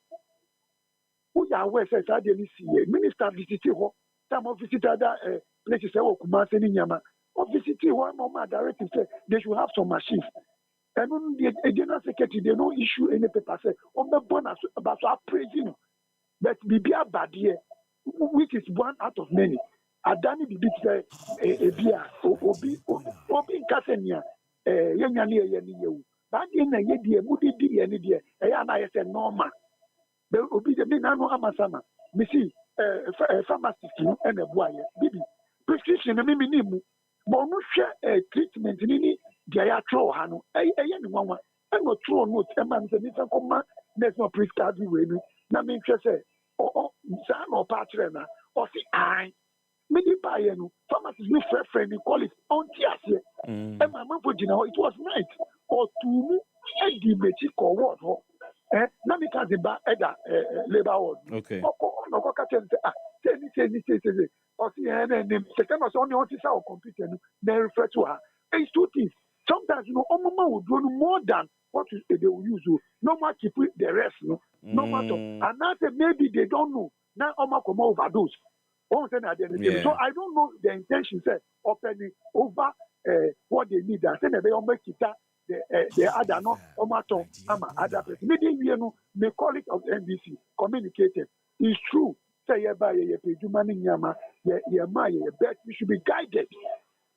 Who are aware says I didn't see a minister visited her. Some of visited other places, Kumasi Yama. Obviously, one more directive said they should have some machines. And the general secretary, they don't issue any paper. Say, on the bonus about praising. But Bibia Badia, which is one out of many. Adani Bibi say, Bia, Obi, Cassania, Yanani, Yanni, but in a year, Moody, any dear, and I said, Norma. There will be the Minano Amasama. We see a pharmacist and a boy, Bibi. Prescription, a minimum. But no share treatment in any diatro hano, one, and no true note, a man's a different command, there's no prescribed way. Now, me say, or son or patrona, or see, I, many bayano, pharmacists with friend, call it on Tiasia. And my mom for dinner, it was night, or two, and the magic or what. Now, me can't buy labor. Okay. No, say, or see her name, second was only on our computer, they refer to her. It's two things. Sometimes, Omama will do more than what they will use. No matter keep the rest, no matter. And now maybe they don't know. Now, Oma come overdose. So I don't know the intention, say, opening over what they need. I said, they almost the other no, Omato, other person. Maybe may call it of NBC, communicated. It's true. Say, we should be guided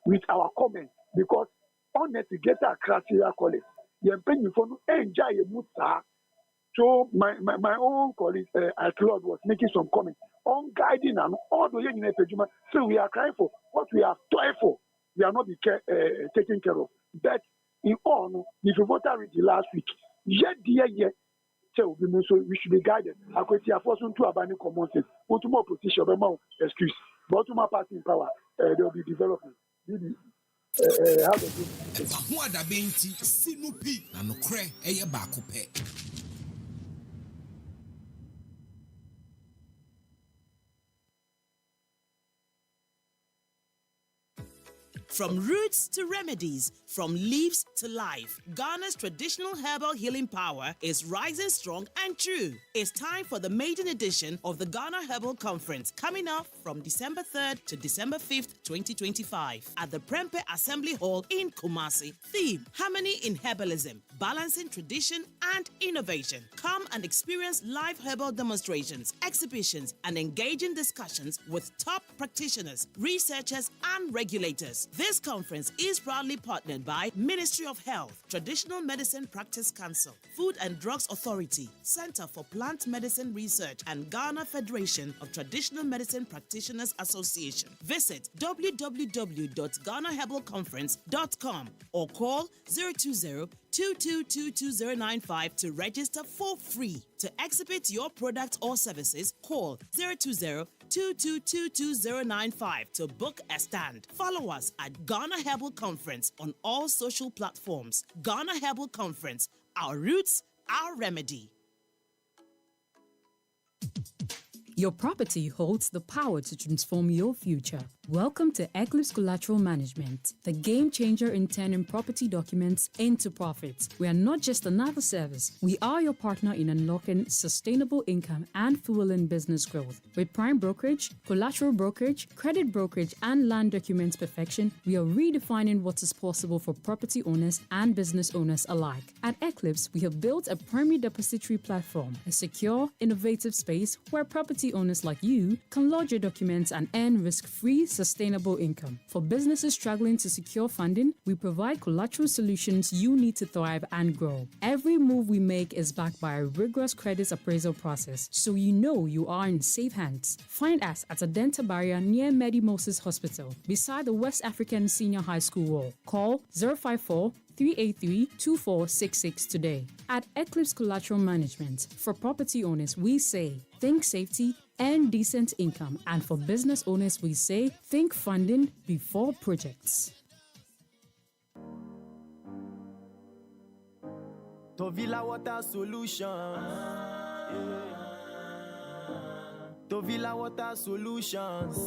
with our comments because honestly, get a criteria college. You pay for enjoy a mood. So my own colleague Claude was making some comments on guiding and all the young people. So we are crying for what we have toiled for. We are not taken care of. But in all, if you voted with the last week, so we should be guided. I could see a person to abandon common sense. But to more position, excuse. But to my party in power, there will be development. EpaHoaDaben ti sinupi na nokre eye baako pe. From roots to remedies, from leaves to life, Ghana's traditional herbal healing power is rising strong and true. It's time for the maiden edition of the Ghana Herbal Conference coming up from December 3rd to December 5th, 2025 at the Prempeh Assembly Hall in Kumasi. Theme, Harmony in Herbalism, Balancing Tradition and Innovation. Come and experience live herbal demonstrations, exhibitions, and engaging discussions with top practitioners, researchers, and regulators. This conference is proudly partnered by Ministry of Health, Traditional Medicine Practice Council, Food and Drugs Authority, Center for Plant Medicine Research, and Ghana Federation of Traditional Medicine Practitioners Association. Visit www.ghanaherbalconference.com or call 020-2222-095 to register for free. To exhibit your product or services, call 020-2222-095 to book a stand. Follow us at Ghana Herbal Conference on all social platforms. Ghana Herbal Conference, our roots, our remedy. Your property holds the power to transform your future. Welcome to Eclipse Collateral Management, the game changer in turning property documents into profits. We are not just another service. We are your partner in unlocking sustainable income and fueling business growth. With prime brokerage, collateral brokerage, credit brokerage, and land documents perfection, we are redefining what is possible for property owners and business owners alike. At Eclipse, we have built a primary depository platform, a secure, innovative space where property property owners like you can lodge your documents and earn risk-free, sustainable income. For businesses struggling to secure funding, we provide collateral solutions you need to thrive and grow. Every move we make is backed by a rigorous credit appraisal process, so you know you are in safe hands. Find us at Adenta Barrier near Medi Moses Hospital, beside the West African Senior High School wall. Call 054-383-2466 today. At Eclipse Collateral Management, for property owners, we say, think safety and decent income. And for business owners, we say, think funding before projects. Tovilla Water Solutions. Tovilla Water Solutions.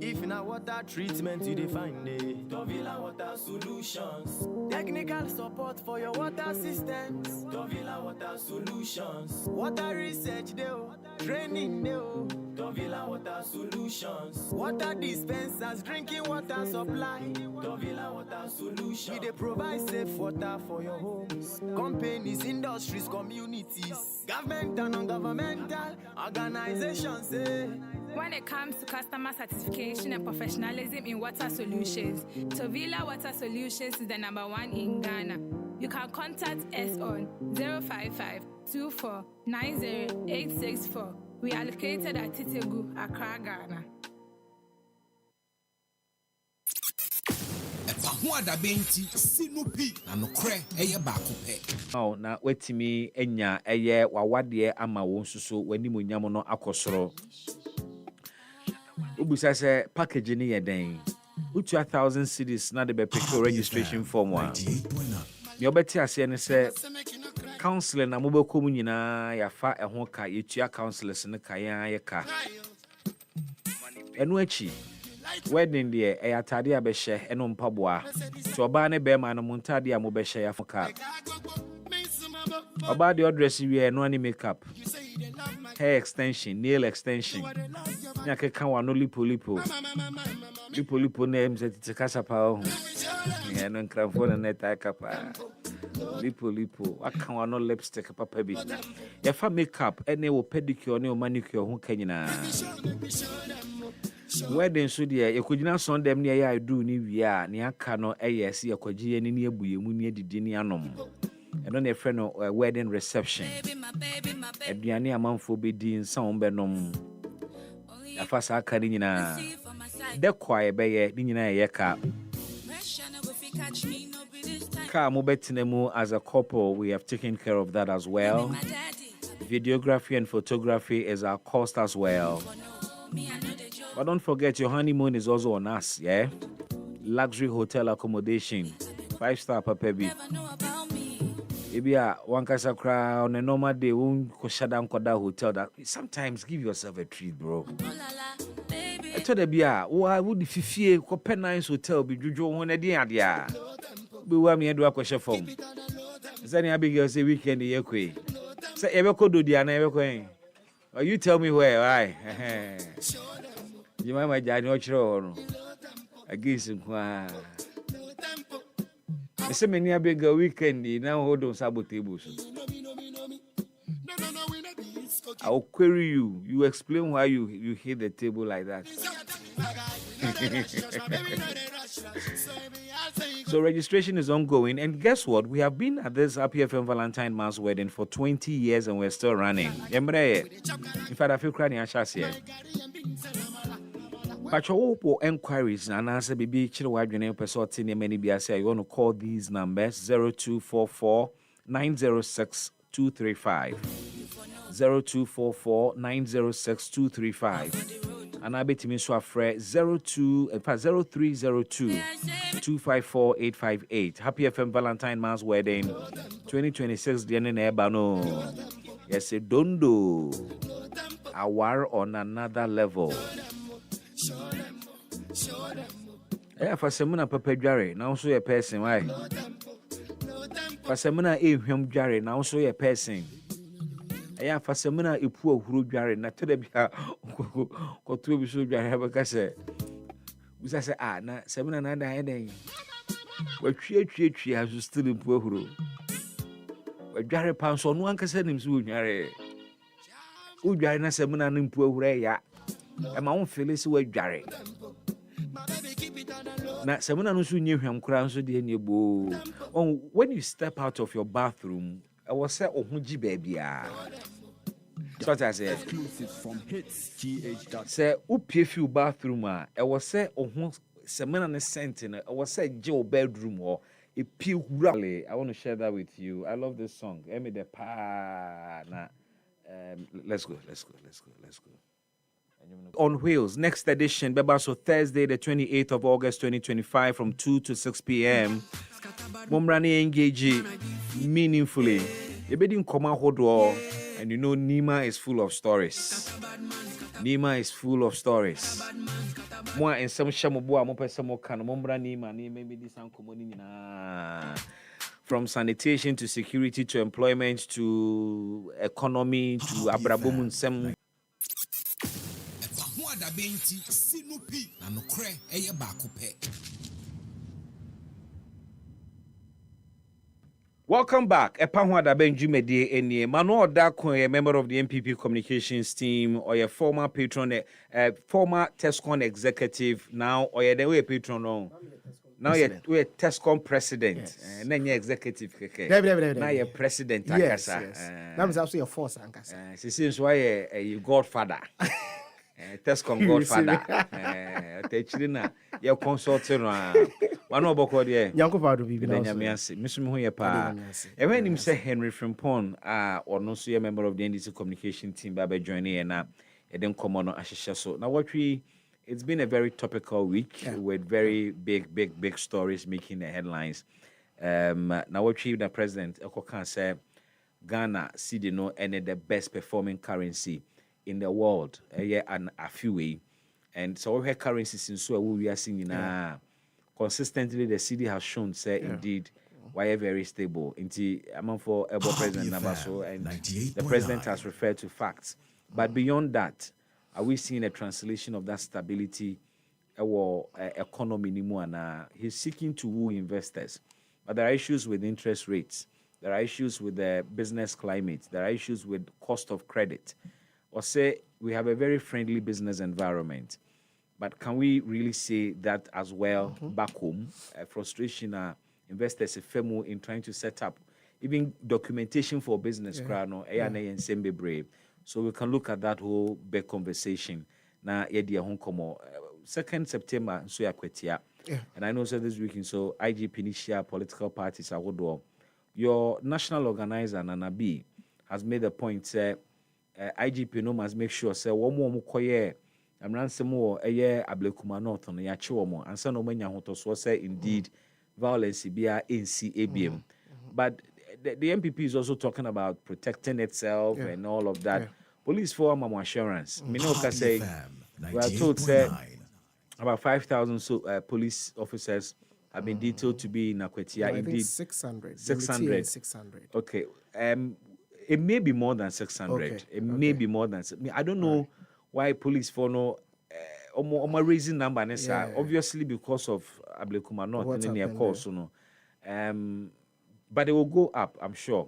If in a water treatment you define it. Tovilla Water Solutions. Technical support for your water systems. Tovilla Water Solutions. Water research deo. Training deo. Tovilla Water Solutions. Water dispensers, drinking water supply. Tovilla Water Solutions. We provide safe water for your homes. Companies, industries, communities. Government and non-governmental organizations. When it comes to customer satisfaction and professionalism in water solutions, Tovilla Water Solutions is the #1 in Ghana. You can contact us on 055-2490-864. We are located at Titegu, Accra, Ghana. EpaHoaDaben ti sinupi na nokre eye baako pe. Na wetimi enya eye wawade ama wo nsuso wanimonyam no akosoro. Ubusa se package ni yeden. Utu 1,000 cedis na de be pick registration form wa. Ni obeti ase ne se counselor na mobeko mu nyina yafa ehho ka yetua counselors ne ka ya ka. Enu achi wedding de atade abehye eno mpaboa. To oba ne be ma no montade a mobehye yafoka. Oba de dress we no any makeup. Hair extension, nail extension. Nyake kan wa no lipo. Lipo name se tikasa pa ho. Ya no nkramfo na neta kapa. Lipo. Aka wa no lipstick papa bi. Ya fa makeup ene wo pedicure ne wo manicure ho kanyina. Wedding so de ekogina son dem ne ya do ni wi a ne aka no eyesi ekogye ni ne abuye mu ne didi ni anom. Eno ne friend no wedding reception. Aduane amanfo be di nsan benom. Afa sa aka ni nyina. De kwae beye ni nyina ye ka. Ka mo betinemu as a couple, we have taken care of that as well. Videography and photography is our cost as well. But don't forget, your honeymoon is also on us, yeah? Luxury hotel accommodation, 5-star papebi. Ibia one kasa cry on a normal day, won't shut koda hotel. That sometimes give yourself a treat, bro. I told the bia, why would the Fifi Copen Nice Hotel be Juju when a dear? Be where me do a question phone. Sani Abigail say weekend the equi. Say ever could do the never going. Or you tell me where, right? You might my dad watch on. I guess him. I say many a big weekend now hold on sabotables. I'll query you. You explain why you hit the table like that. So registration is ongoing, and guess what? We have been at this Happy FM Valentine Mass wedding for 20 years, and we're still running. In fact, I feel crying in here. Pacho enquiries and answer BB Chilwadrene Pesotini many BSA. You want to call these numbers 0244 906 235 0244 906 235 and I bet me so afraid 0302 254 858. Happy FM Valentine Mass wedding 2026 Diane Ebano. Yes, a dondo. Aware on another level. Yeah, for Semuna Papa Jare, now so a person, why? For Semuna him Jare, now so a person. Yeah, for Semuna a poor who Jare, not to the Bia or two be so Jare have a cassette. We say, ah, na Semuna Nada heading. But she has to still in poor who. But Jare Pounds on one cassette him soon, Jare. udware na se muna no mpu ahura ya e ma won feel se wadware na se muna no so nye hwam kura so de ne bo when you step out of your bathroom I was say ohuji baabia so I say exclusive from hitsgh.com. Say upie fi bathroom a I was say ohun se muna ne scent no I was say je bedroom or a pure. I want to share that with you. I love this song. Emi the pa na. Let's go. On Wheels, next edition, Beba, so Thursday, the 28th of August, 2025, from 2 to 6 p.m. Momrani engage meaningfully. You bedin koma hodwo, and you know Nima is full of stories. Nima is full of stories. Moi and some shamoboa, mo person mo kan mombra Nima, ni maybe this uncommon from sanitation to security to employment to economy to abrabomun sem. Welcome back. EpaHoaDaben Jumedi Eni Mano Odako, a member of the MPP communications team, or a former patron, former Tescon executive, now or a way patron on. Now you're Tescom president, and then you're executive. Now you're president. Yes. That was also your force, Ankasa. She seems why a godfather. Tescom godfather. Techina, your consultant. One of Boko, Yanko Padu, Miss Muyepa. And when him say Henry Frimpon, or no, so a member of the NDC communication team, Baba joining and then come on Ashisha. So now it's been a very topical week with very big stories making the headlines. Now what the president Okokan said Ghana CDNO and the best performing currency in the world and a few way. And so her currencies in so we are seeing consistently the CD has shown indeed why are very stable. Indeed, among for President Nabaso and the president has referred to facts. But beyond that, are we seeing a translation of that stability or economy anymore? And he's seeking to woo investors. But there are issues with interest rates. There are issues with the business climate. There are issues with cost of credit. Or say we have a very friendly business environment. But can we really say that as well back home? Frustration investors in trying to set up even documentation for business. So we can look at that whole big conversation. Na yedi Hong Kong 2nd September so yakwetia. And I know so this weekend so IGP initial political parties are wodo. Your national organizer Nanabi has made a point say IGP no must make sure say one more mukoye amranse mo eye ablekuma north no ya che omo ansa no manya hoto so say indeed violence bia NCABM. But the MPP is also talking about protecting itself and all of that. Police for Mamo assurance. Minoka say we are told say about 5,000 police officers have been detailed to be in Akwetia. No, indeed 600. 600. Okay. It may be more than 600. It may be more than. I don't know why police for no raising number. Obviously because of Ablekuma North in their course, but it will go up, I'm sure.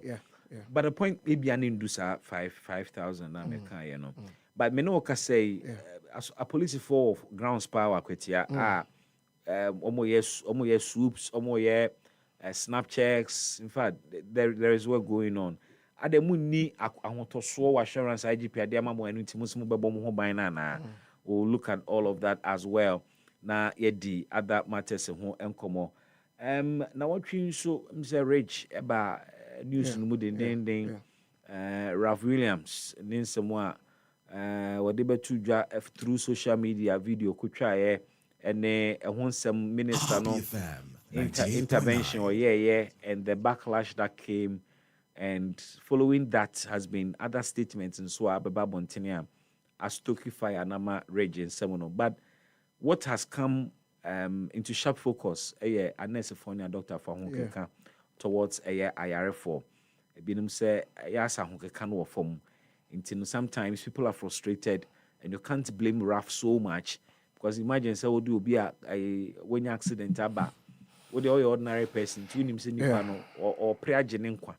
But the point maybe I need to do 5,000 But Menoka say a police for grounds power kwetia almost swoops, almost snap checks. In fact, there is work going on. At the money I want to swear assurance IGP Adiamamo and Intimus Mubabo Banana. We'll look at all of that as well. Na yedi other matters and come. Now what you so Mr. Rich about news no den Ralph Williams nin semwa what they betu dwa through social media video kutwa and some minister no intervention or and the backlash that came, and following that has been other statements and so Ababa Bontinia as Tokify Anama region semono. But what has come into sharp focus Anesophonia Dr. Fahunka towards IRF4. Binum say yasa Hunka no form. Sometimes people are frustrated and you can't blame RAF so much because imagine say would you be when you accident aba with the ordinary person to him say or prayer genenkwa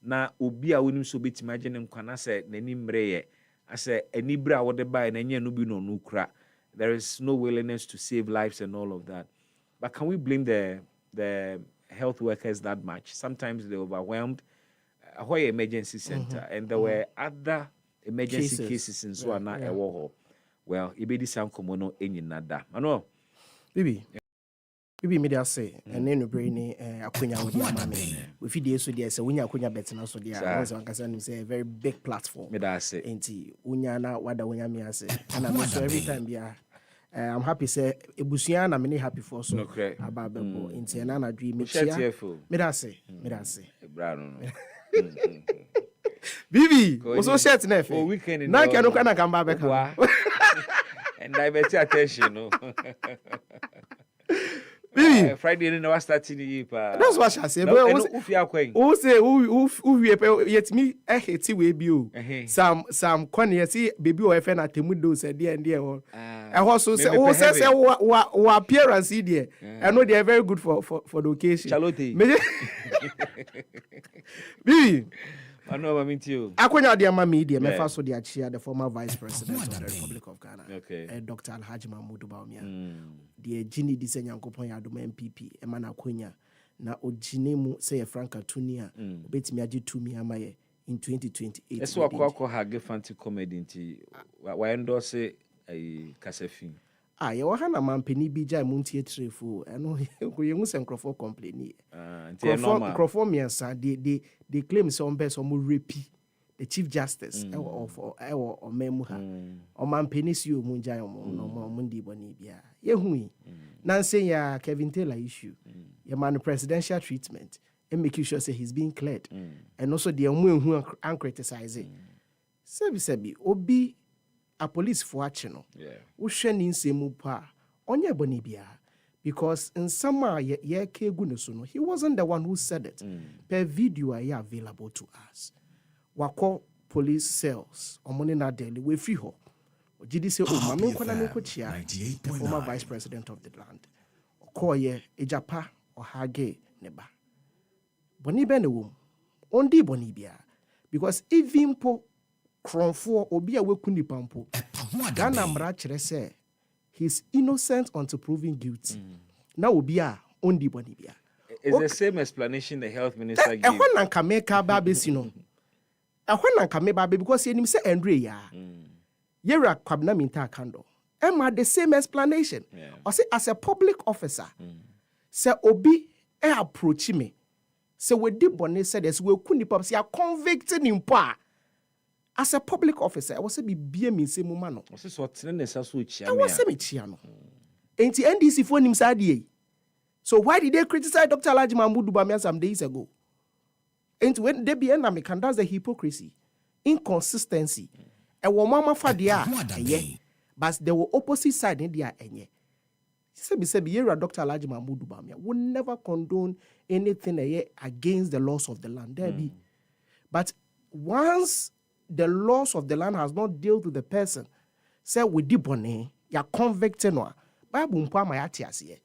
na obi a wonim so bit imagine nkwa na say nanim mreye I say any bra what they buy and any no be no nukra. There is no willingness to save lives and all of that. But can we blame the health workers that much? Sometimes they're overwhelmed. Why emergency center and there were other emergency cases in so na ewo. Well, ibedi sam komono enyi nada. Ano. Bibi media say and then brain akunya with your mammy. We feed you so dear so when you akunya better so dear. Also can say a very big platform. Me that say. Enti unyana wada unyami say. And I'm so every time yeah. I'm happy say ebusuan na me happy for so about bebo enti na na dwi me chia. Me that say. Bra no. Bibi, also shirt na fe. Oh weekend na can no come back. And divert your attention, no. Bibi, Friday no starting the that's what I say. But who say who yet me hate we bi o. Some kwan see baby o efe na temudo say there and there o. E ho so say who say wa appearance there. I know they are very good for the occasion. Chalote. Bibi, I know what I mean to you. Akonya de mama de me fa so de achia the former vice president of the Republic of Ghana. Okay. Dr. Alhaji Mahmoud Bawumia. De gini di se nyankopon ya do MPP e ma na akonya na ogine mu say Franka Tunia obetimi age tumi amaye in 2028. Eso akwa ha gefanti comedy nti wa endorse Kasefin. Ye wa na mampeni bi jai muntie trefo eno ko yengu se nkrofo complain nkrofo miensa they claim some person mo repi the chief justice or omemu ha o mampeni si o munjai o mundi boni bia ye hui nan say ya Kevin Taylor issue ye man presidential treatment and make sure say he's being cleared and also the omu and criticizing sebi obi a police for action no wo ni nsemu pa onye boni bia because in some ye kegu no so no he wasn't the one who said it per video are available to us wako police cells omoni na daily we free ho ogidi say o mame nkwana me ko chia the former vice president of the land okoye ejapa ohage neba boni be ne wo ondi boni bia because even po kronfo obi a weku nipa mpo Ghana mra kire say he's innocent until proven guilty na obi a ondi boni bia it's the same explanation the health minister gave ehon na kameka ba besi no ehon na kameba be because enim say Andre ya yera kwabna minta kando ema the same explanation or say as a public officer say obi approach me say we di boni say this we ku nipa say convicted him pa as a public officer, I was say be me say muma no. Was so tene sa so chia me. I was say me chia no. Enti NDC for nim sa die. So why did they criticize Dr. Alhaji Mahmoud Bawumia some days ago? Enti when they be na me can that's the hypocrisy, inconsistency. E wo mama fa dia eye. But there were opposite side in dia enye. Say be here Dr. Alhaji Mahmoud Bawumia will never condone anything against the laws of the land. There be. But once the laws of the land has not dealt with the person, say we di bone, ya convicted no. Bible mpo ama yati ase.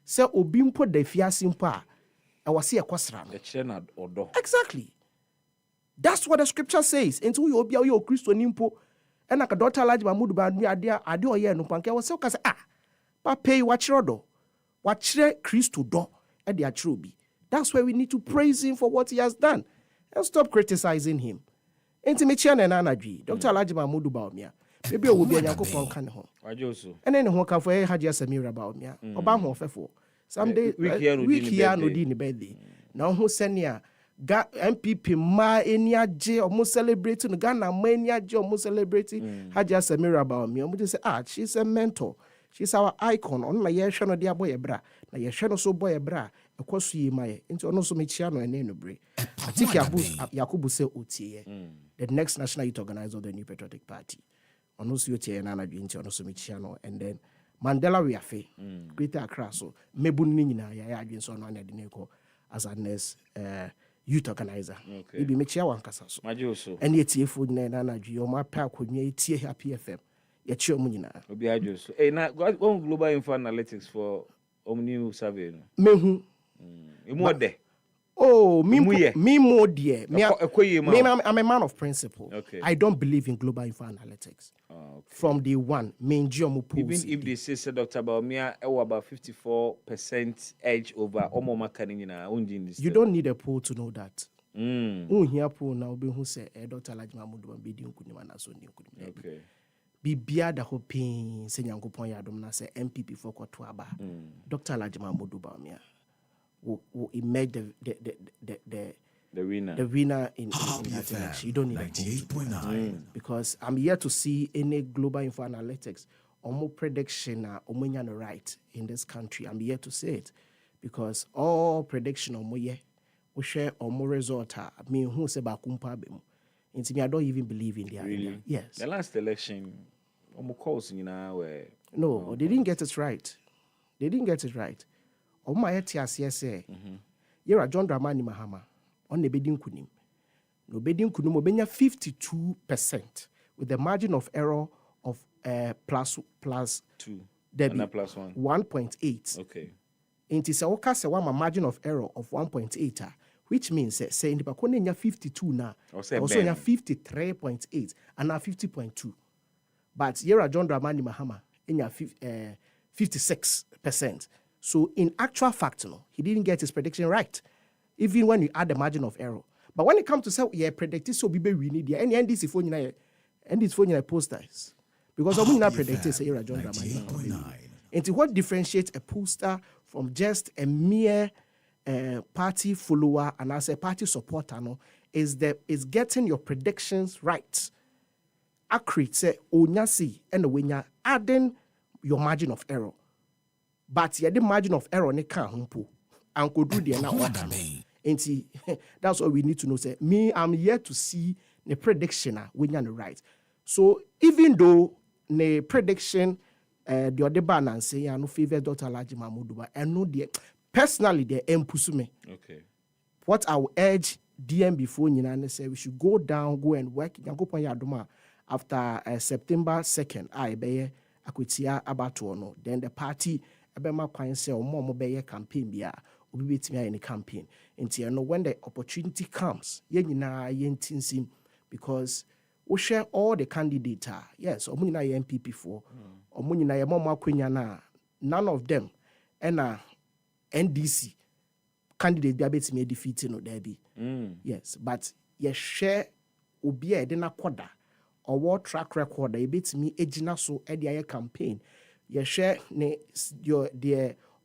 Say obi mpo da fiase mpo a wase ekosra no. Exactly. That's what the scripture says. Into you obi o Christo ni mpo e na ka Dr. Alhaji Mahmoud Bawumia ade oye no panke wase ka say pa pay wa chiro Christo do e de a chiro bi. That's why we need to praise him for what he has done and stop criticizing him. Intimate na anadwi Dr. Alhaji Mahmoud Bawumia maybe o bi anyakopon kan ho wajoso ene ne ho ka for Haji Samira Bawumia oba ho fefo someday week here no di ni birthday na ho senia ga MPP ma eni age o mo celebrate no Ghana ma eni age o mo celebrate Haji Samira Bawumia mo say she's a mentor, she's our icon on na ye hwe no de aboye bra na ye hwe no so boye bra ekoso yi maye nti ono so mechia no ene no bre atiki Yakubu say otie the next national youth organizer of the New Patriotic Party ono so otie na na dwenti ono so mechia no and then Mandela Wiafe Greater Accra so mebu ni nyina ya adwen so no na de neko as a next youth organizer ibi mechia wankasa so majoso ene etiefo nyina na dwi o ma pa akonwa etie Happy FM ye chi omu nyina obi ajoso na one global info analytics for new survey no mehu emu ode Oh, me more dear. I'm a man of principle. Okay. I don't believe in global info analytics. Okay. From day one, even if they say Dr. Baumia about 54% edge over Omoma Kanina, you don't need a poll to know that. Here poll now be who say Dr. Lajma Mudu and Bidi Kunimana so okay. Bibia the hoping say Yankopon Yadom na say MPP for Kotwaba. Dr. Lajma Mudu Baumia will emerge the winner in that election. You don't need 98.9 because I'm here to see any global info analytics or more prediction or more right in this country. I'm here to say it because all prediction or more we share or more result. I mean, who say bakumpa bemu? Into me, I don't even believe in the idea. Yes. The last election, no, they didn't get it right. They didn't get it right. On my TSS, you're John Dramani Mahama on the bedding kunim. No bedding kunim obenya 52% with the margin of error of plus 2. Debbie plus 1. 1.8. Okay. It is a one margin of error of 1.8, which means say in the bakone 52 now, also 53.8 and now 50.2. But you're John Dramani Mahama in your 56%. So in actual fact, he didn't get his prediction right, even when you add the margin of error. But when it comes to say, predicted so we need the NDC phone posters. Because I'm not predicted say John Dramani. And what differentiates a poster from just a mere party follower and as a party supporter is getting your predictions right. Accurate say onyasi and when you're adding your margin of error. But the margin of error ne can humpo and could do the now. And see, that's what we need to know. Say, I'm here to see the prediction when you're right. So even though the prediction, the other ban and say I no favor Dr. Alhaji Mahmoud Ba, and no the personally the empusume. Okay. What I will urge DM before you say we should go and work. After September 2nd, I be akwetia abato no. Then the party ebema kwan say omo be campaign bia obi betimi any campaign. Nti no when the opportunity comes, ye nyina ye ntinsim because we share all the candidates. Yes, omo nyina ye MPP for. Omo nyina ye mama kwenya na none of them and NDC candidate bia betimi defeat no there be. Yes, but ye share obi e de na koda or track record a bit me ejina so edi campaign. You share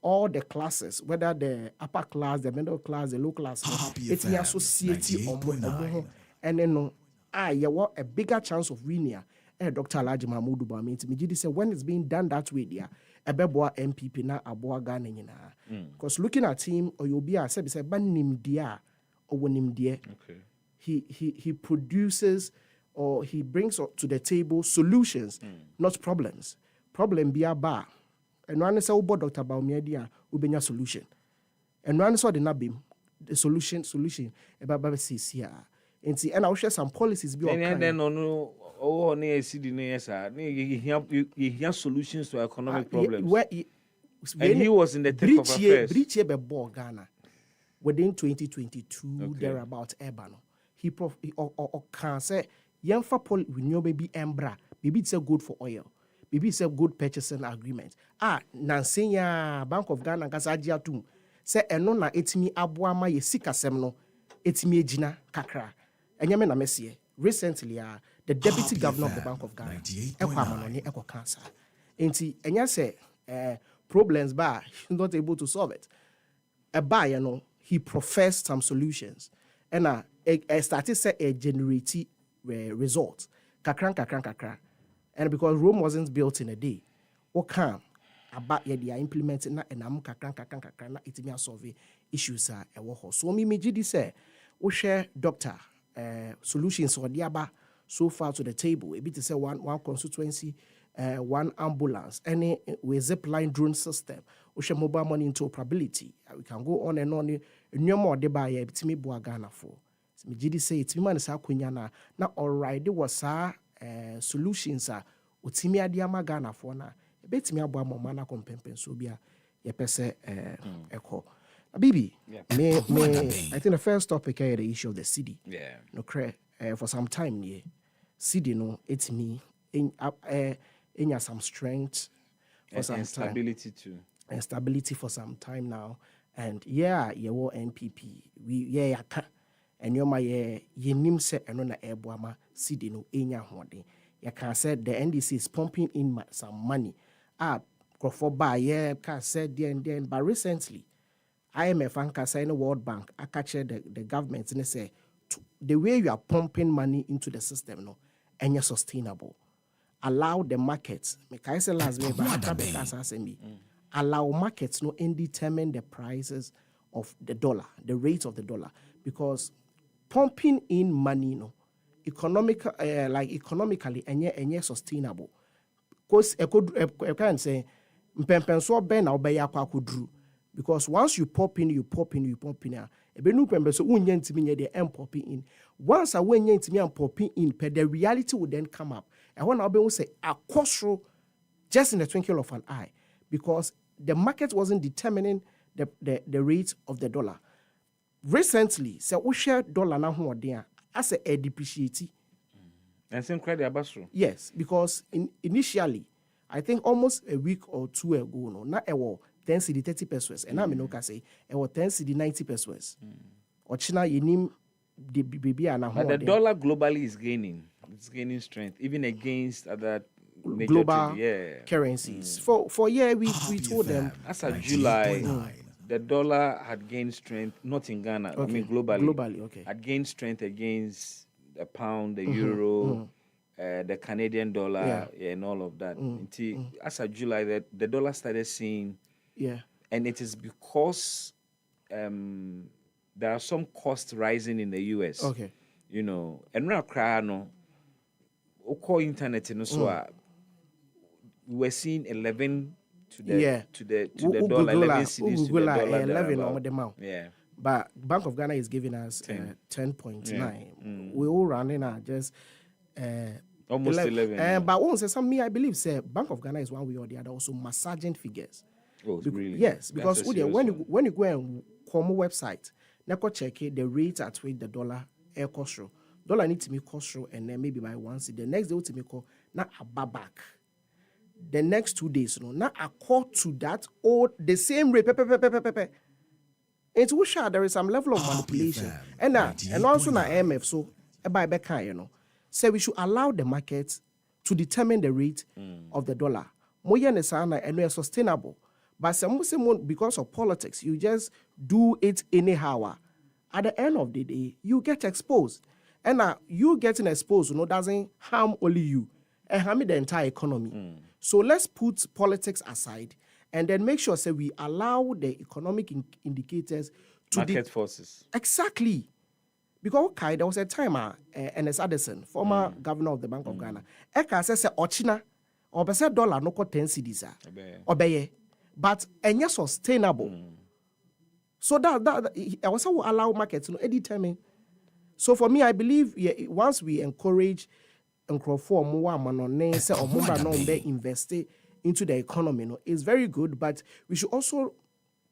all the classes, whether the upper class, the middle class, the low class, it's me associate or and then no, you want a bigger chance of winning. Dr. Alhaji Mahmoud Ba means me say when it's being done that way, there, a beboa MPP na aboa Ghana nyina. Because looking at him, or you'll be a say banim dia or wonim dia. Okay. He produces or he brings to the table solutions, not problems. Problem be a bar. And one is about Dr. Baumia dia ubenya solution. And one saw the nabim, the solution about basis here. And see, and I'll share some policies be and then no near CD you hear solutions to economic problems. And he was in the thick of affairs. Breach be Ghana within 2022 thereabout urban. He can say Yamfa Pol renewable be embra. Maybe it's a good for oil. Maybe it's a good purchasing agreement. Nansenya Bank of Ghana Gasadia too. Say eno na etimi aboama ye sika semno etimi ejina kakra. Enyame na mesie. Recently the deputy governor of the Bank of Ghana ekwamanoni cancer. Enti enya say problems ba he's not able to solve it. He professed some solutions. And started say a generate results. Kakran. And because Rome wasn't built in a day, what can about they are implementing na and am kakran na it may solve issues so me say we share doctor solutions or diaba so far to the table. A bit to say one constituency, one ambulance, any with zip line drone system, we share mobile money interoperability. We can go on and on. No more deba ye bitimi bua Ghana for. Me jidi say it's man sa kwenya na already was solutions utimi adiama Ghana for na betimi aboa mama na kompempen so bia ye pese eko. Bibi, Yeah. I think the first topic is the issue of the city. Yeah. No, for some time, yeah, city, no, it's me in some strength for some and stability time. too. And stability for some time now. And yeah, you were NPP. And you're my ye nim se and on a airboama city no enya hode. You can say the NDC is pumping in some money. For buy, yeah, can say then, but recently, IMF and Kasai World Bank, I catch the government and they say the way you are pumping money into the system, no, and you're sustainable. Allow the markets. Allow markets no and determine the prices of the dollar, the rate of the dollar, because pumping in money, no, economically, and yet sustainable. Because I can say, because once you pop in. Once I went into me and popping in, the reality would then come up. And when I'll be say a cost just in the twinkle of an eye, because the market wasn't determining the rate of the dollar. Recently, so we share dollar now as a depreciate. And same credit abasro. Yes, because initially, I think almost a week or two ago, no, not 10 cedi 30 pesos, and I'm no say 10 cedi 90 pesos. Or China yinim the baby and but the dollar globally is gaining. It's gaining strength, even against other global currencies. For we told them as of July, the dollar had gained strength, not in Ghana. I mean globally. Okay. Had gained strength against the pound, the euro, the Canadian dollar, and all of that. Until as of July, the dollar started seeing. Yeah. And it is because there are some costs rising in the US. Okay. You know, and now cry no. Oko internet so we're seeing 11 to the dollar, 11 cedis to the dollar. 11 on the amount. Yeah. But Bank of Ghana is giving us 10.9. Yeah. We all running at just almost 11. But once some I believe say Bank of Ghana is one way or the other also massaging figures. Oh, really? Yes, because when you go and come website, now check it, the rate at which the dollar air cost. Dollar need to be cost and then maybe by once the next day to make not a back. The next 2 days, no, not accord to that or the same rate. It's sure there is some level of manipulation. And also na IMF so by back, say we should allow the market to determine the rate of the dollar. Moya nesana and we are sustainable. But some because of politics, you just do it anyhow. At the end of the day, you get exposed. And you getting exposed, doesn't harm only you, and harm the entire economy. So let's put politics aside and then make sure we allow the economic indicators to market forces. Exactly. Because there was a time, N.S. Addison, former governor of the Bank of Ghana, Eka says, Ochina, or $10 no 10 cedis. Obey. But and yes, sustainable. So that I also allow markets to determine. So for me, I believe once we encourage and for more money, say or more invest into the economy, it's very good. But we should also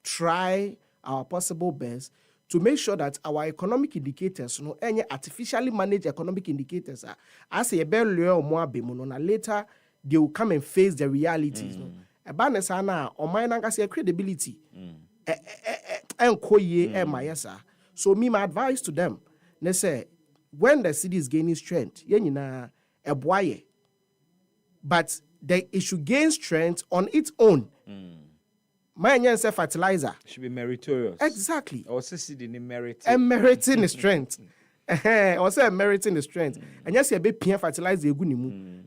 try our possible best to make sure that our economic indicators, any artificially managed economic indicators, as a better more later they will come and face the realities. Or my credibility. So my advice to them, they say, when the city is gaining strength, but it should gain strength on its own. My fertilizer should be meritorious. Exactly. Or city merit. And meriting the strength. Also meriting the strength. And yes, you be fertilizer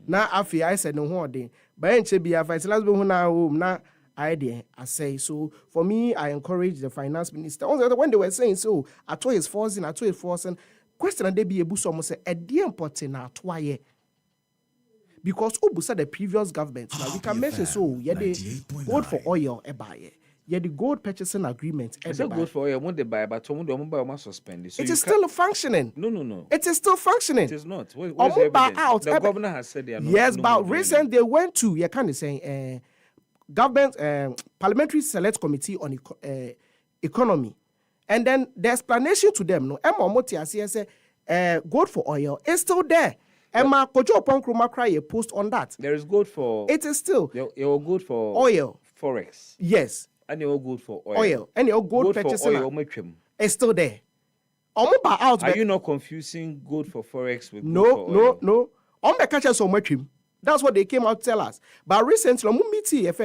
now after I said no more day. But ain't be a fertilizer now idea I say. So for me, I encourage the finance minister. Also, when they were saying so, I told his forcing. Question and they be able to almost say a dear important twice. Because Obusa the previous government, now we can mention so the gold for oil buy. The gold purchasing agreement. It's not gold for oil. When they buy, but someone they suspend it. So it is still functioning. No. It is still functioning. It is not. Where's the evidence? Out. The governor has said they are not. Yes, but recently they went to you kind of saying government parliamentary select committee on economy. And then the explanation to them, no, gold for oil is still there. Emma Kojo Ponkruma cry a post on that. There is gold for it is still you're good for oil. Forex. Yes. And you're good for oil. And you're gold purchasing it's still there. Are you not confusing gold for Forex with no, gold for oil? No. That's what they came out to tell us. But recently, yes,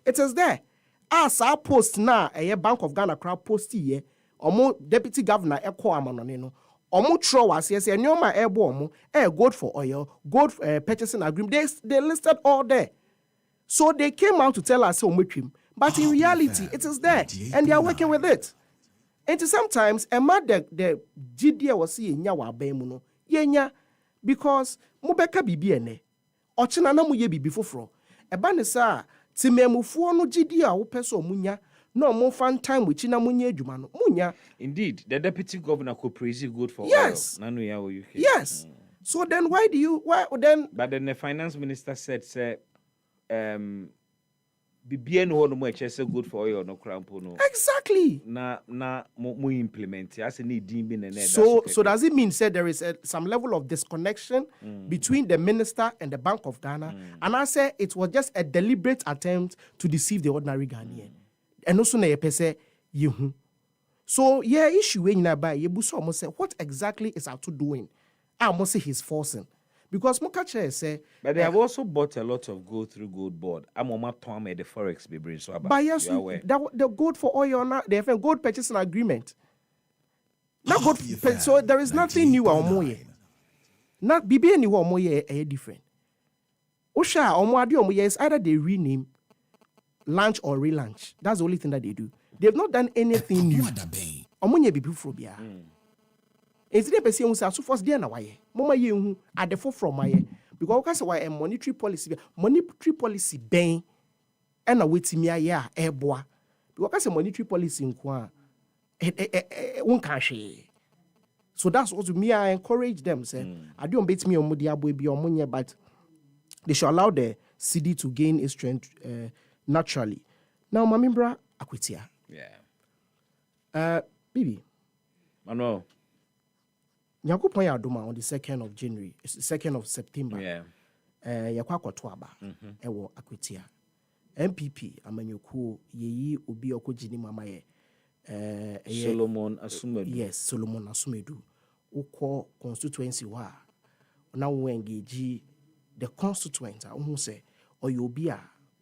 it is there. As our post now, a Bank of Ghana crowd post here, deputy governor Eko Amanonino. Throw us yes, and your my airborne gold for oil, gold purchasing agreement. They listed all there. So they came out to tell us but in reality, it is there, and they are working with it. And sometimes a man the GDA was seeing yawa bemuno yenya because mubeka bibiene ochina na mu ye bibi foforo e ba ne sa timemufuo no GDA wo peso munya no mo fan time with na munya adwuma no munya. Indeed, the deputy governor could praise good for yes. oil. Nanu ya wo UK. Yes. So then why then but then the finance minister said say BBN no mo say good for oil no crampo no. Exactly. Na mo implement as need be na so does it mean say there is some level of disconnection between the minister and the Bank of Ghana and I say it was just a deliberate attempt to deceive the ordinary Ghanaian. And also na say you. So yeah, issue when na buy you almost say what exactly is Auto doing? I almost say he's forcing. Because Mukache say, but they have also bought a lot of gold through gold board. I'm on my Tom at the Forex be bring so about. But yes, the gold for oil now they have a gold purchasing agreement. Not gold, so there is nothing new or more. Not BB any more different. Osha or more is either they rename, launch or relaunch. That's the only thing that they do. They've not done anything new. Omunye bibuphobia. It's the person who says, so first, dear, Mama, you at the forefront, my because why a monetary policy bang and a waiting me a airboa. Because a monetary policy in Kwa won't cash. So that's what me I encourage them. Say, I don't bet me on Mudia baby or Munya, but they should allow the CD to gain its strength naturally. Now, Mamimbra Akwitia. Yeah. Bibi. Manuel. Nyankopon ya adoma on the 2nd of January, 2nd of September. Yeah. Yakwa kwato aba. Ewo Akwitia. MPP amanyoku yeyi obi okojini mama ye. Solomon Asumedu. Yes, Solomon Asumedu. Uko constituency wa. Na we engage the constituents who say or you be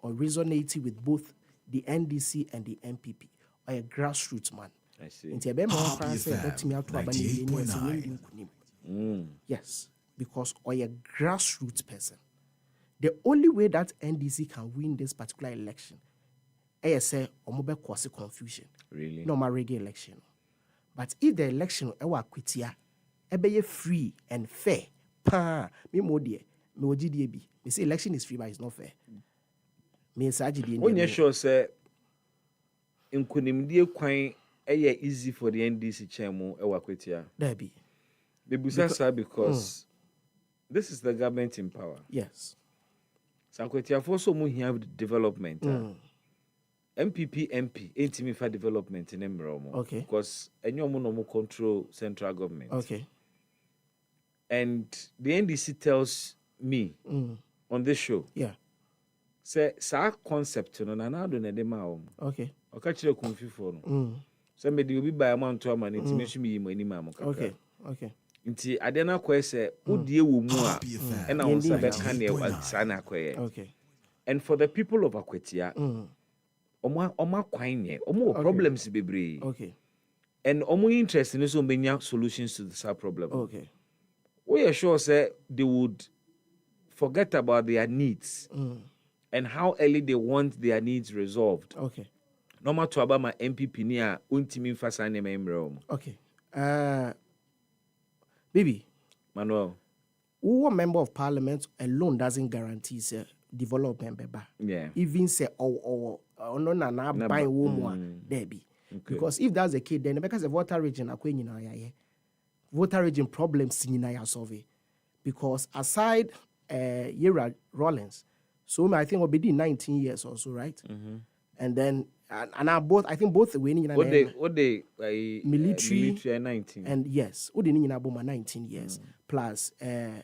or resonate with both the NDC and the MPP or a grassroots man. I see. Yes, because or a grassroots person. The only way that NDC can win this particular election, I say, omobe cause confusion. Really? No, my reggae election. But if the election ewa kwitia, ebe free and fair, me modie, me OGDB. Me say election is free, but it's not fair. Me sajidi. When you sure say, in kunimdie kwan. Easy for the NDC chairman Ewakwetia. There be. Because this is the government in power. Yes. Sankwetia for so much have development. MPP MP ain't me for development in Emromo. Okay. Because any no control central government. Okay. And the NDC tells me on this show. Yeah. Say sa concept no na na do na de ma om. Okay. Okachire konfifo no. Somebody will be by a man to a man, intimation me, any mamma. Okay. Nti ade na kwa se udie wo mu a e na won sabe kan e wansa na kwa ye. Okay. And for the people of Akwetia, oma kwan ye, omo problems bebre. Okay. And omo interest in so many solutions to this problem. Okay. We are sure say they would forget about their needs and how early they want their needs resolved. Okay. No matter about my MPP near untimi fasa ne memro. Okay. Baby. Manuel. Who a member of parliament alone doesn't guarantee say development beba. Yeah. Even say no na buy woman there be. Because if that's the case, then because the voter region voter region problems in solve. Because aside Yera Rollins, so I think will be 19 years or so, right? And then and I think both the winning what they military 19 and yes, Udini 19 years plus John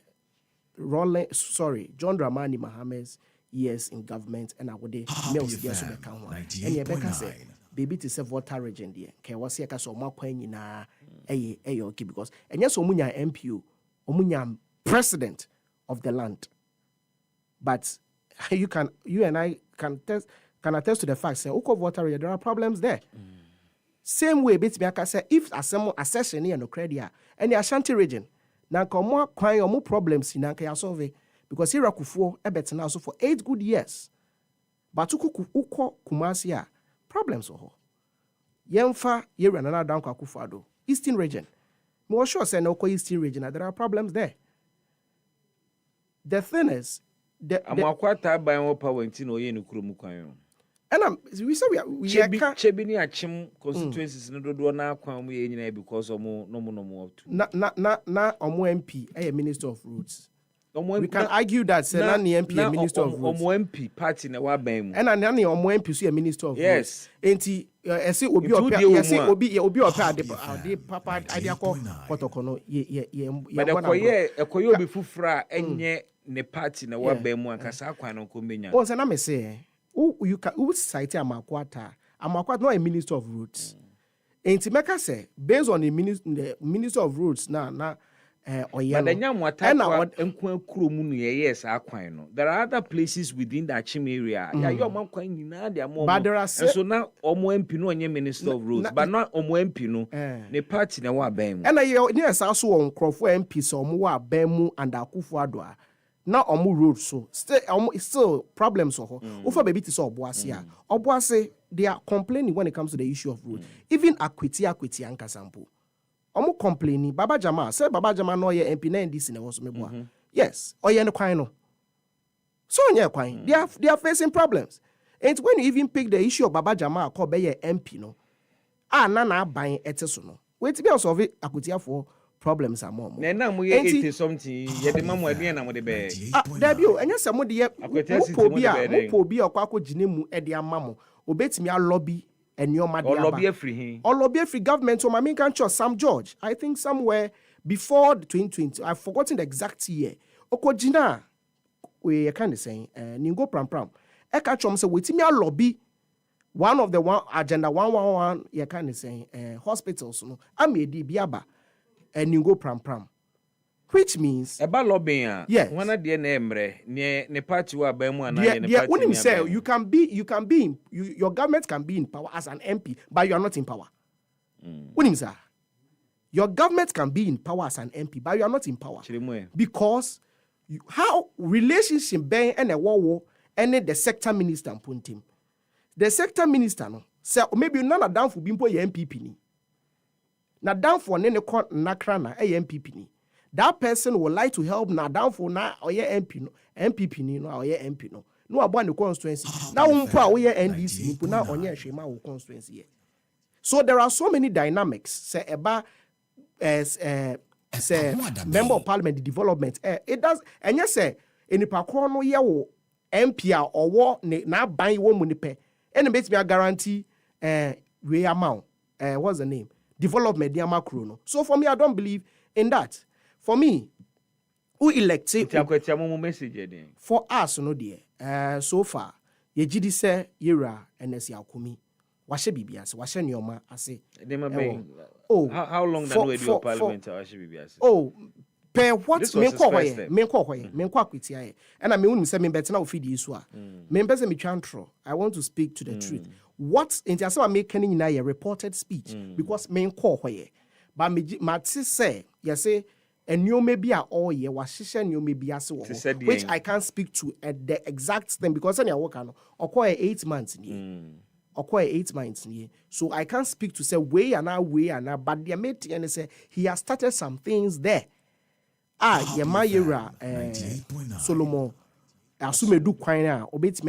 Dramani Mohammed's years in government and I would males there so become one. And Rebecca said, baby to say voter region there. Ke was here so more coin na okay because and yes omunya MPO, omunya president of the land. But you and I can attest to the fact say Uko voter region, there are problems there. Same way bit me say if accession here no credit and the Ashanti region na komo kwan omo problems na ka solve because here Kufuor ebet now so for 8 good years. But uko Kumasi a problems ho. Yemfa yera na down kwa Kufuor Eastern region. Me was sure say no Eastern region there are problems there. The thing is the amakwata ban wo power ntino ye no kurom kwan. And we say we Chebini Achim constituencies no do na kwan mu ye nyina because omo no na omo MP a minister of roads. We can argue that say na MP a minister of roads. Omo MP party na wa ban mu. And na omo MP so a minister of roads. Yes. Enti say obi opa say obi opa ade papa ade akọ protocol no ye but ekoye obi fufura enye ne party na wa ban mu akasa kwan no ko menya. Once na me say you can cite Amakwata no a minister of roads. Enti meka say based on the minister of roads na but the nyamwata enkwan kuro mu no yes akwan no there are other places within the Achim area ya yo man kwan nyina de amom and so now omo MP no onye minister of roads but not omo MP no ne party na wa ban mu and yes also on Nkrofo MP so omo wa ban mu and Akufo-Addo a na omo road so still problems so over baby to so Obuase they are complaining when it comes to the issue of road even Akwiti Ankasampo omo complaining Baba Jama say Baba Jama no ye MP na NDC na was meboa yes oye no kwan no so onye kwan they are facing problems and when you even pick the issue of Baba Jama call be ye MP no na ban eteso no wait be solve Akwitiafo problems are more. Na mo ye 80 something ye de mamu ade na mo de be. Dabio enya se mo de ye mo bi akwa gine mu e de amamo obetimi a lobby enioma de aba. Lobby free government so my can trust Sam George. I think somewhere before the 2020 I've forgotten the exact year. Okojina we kind of saying ningo pram e ka chom se wetimi a lobby one of the agenda 111 you kind of saying hospitals no amedi biaba and you go pram which means eba lobbying yes one de na emre ne party wa ban mu ana ne party when him say you can be your government can be in power as an MP but you are not in power when him say your government can be in power as an MP but you are not in power because how relationship ben and a war and the sector minister puntim the sector minister no say maybe none down for bimpo ye MPP ni na down for ne nakra na MPP ni that person would like to help na down for na oye MPP ni no oye MP no abo ne constituency na wonpo a oye NDC ni na onye hwema wo constituency ye so there are so many dynamics say eba say member of parliament development it does enye say enipa kro no ye wo MP a owo na ban wo mu ni pe ene betimi guarantee we amount what's the name development the macro. So for me, I don't believe in that. For me, who elected for us, no dear. So far, ye jidi se yera NS Yakumi. Washe bibias, washe nyoma. I say. How long that we do parliament? Washe bibias. Oh, per what? Men kwa kwiti. And I mean, say men better now feed iswa. Men better me chantro. I want to speak to the truth. What in the making in a reported speech because main call where but Matsi say yes say and you may be all year was shisha you may be as well which I can't speak to at the exact thing because any work or quite 8 months in year or quite 8 months in year so I can't speak to say way and now but the mate and say he has started some things there Yemayera Solomon asume du kwan obet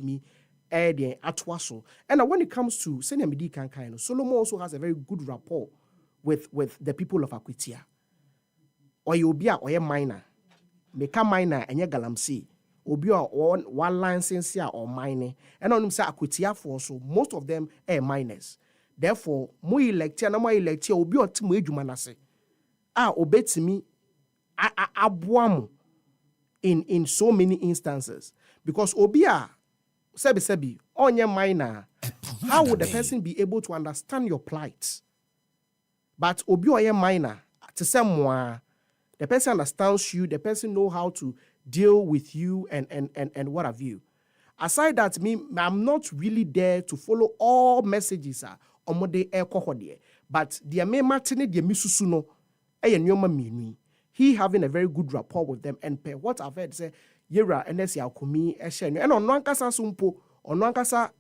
me and when it comes to Senior Medi Kankaino, Solomon also has a very good rapport with the people of Akwitia. Or you'll be a minor, make a minor and your galamsey, obi one license here or mining and on say akutia for so most of them are miners therefore mo elect na mo elect obi otimo adwuma na se obetimi aboam in so many instances because obi sebi onye miner how would the person be able to understand your plight but obi oye miner to say moi the person understands you the person know how to deal with you and what have you. Aside that, I'm not really there to follow all messages omode ekohodie. But the me matine the misusuno he having a very good rapport with them and what I've heard say yera NS yakumi eshen and on ankasa sumpo on ankasa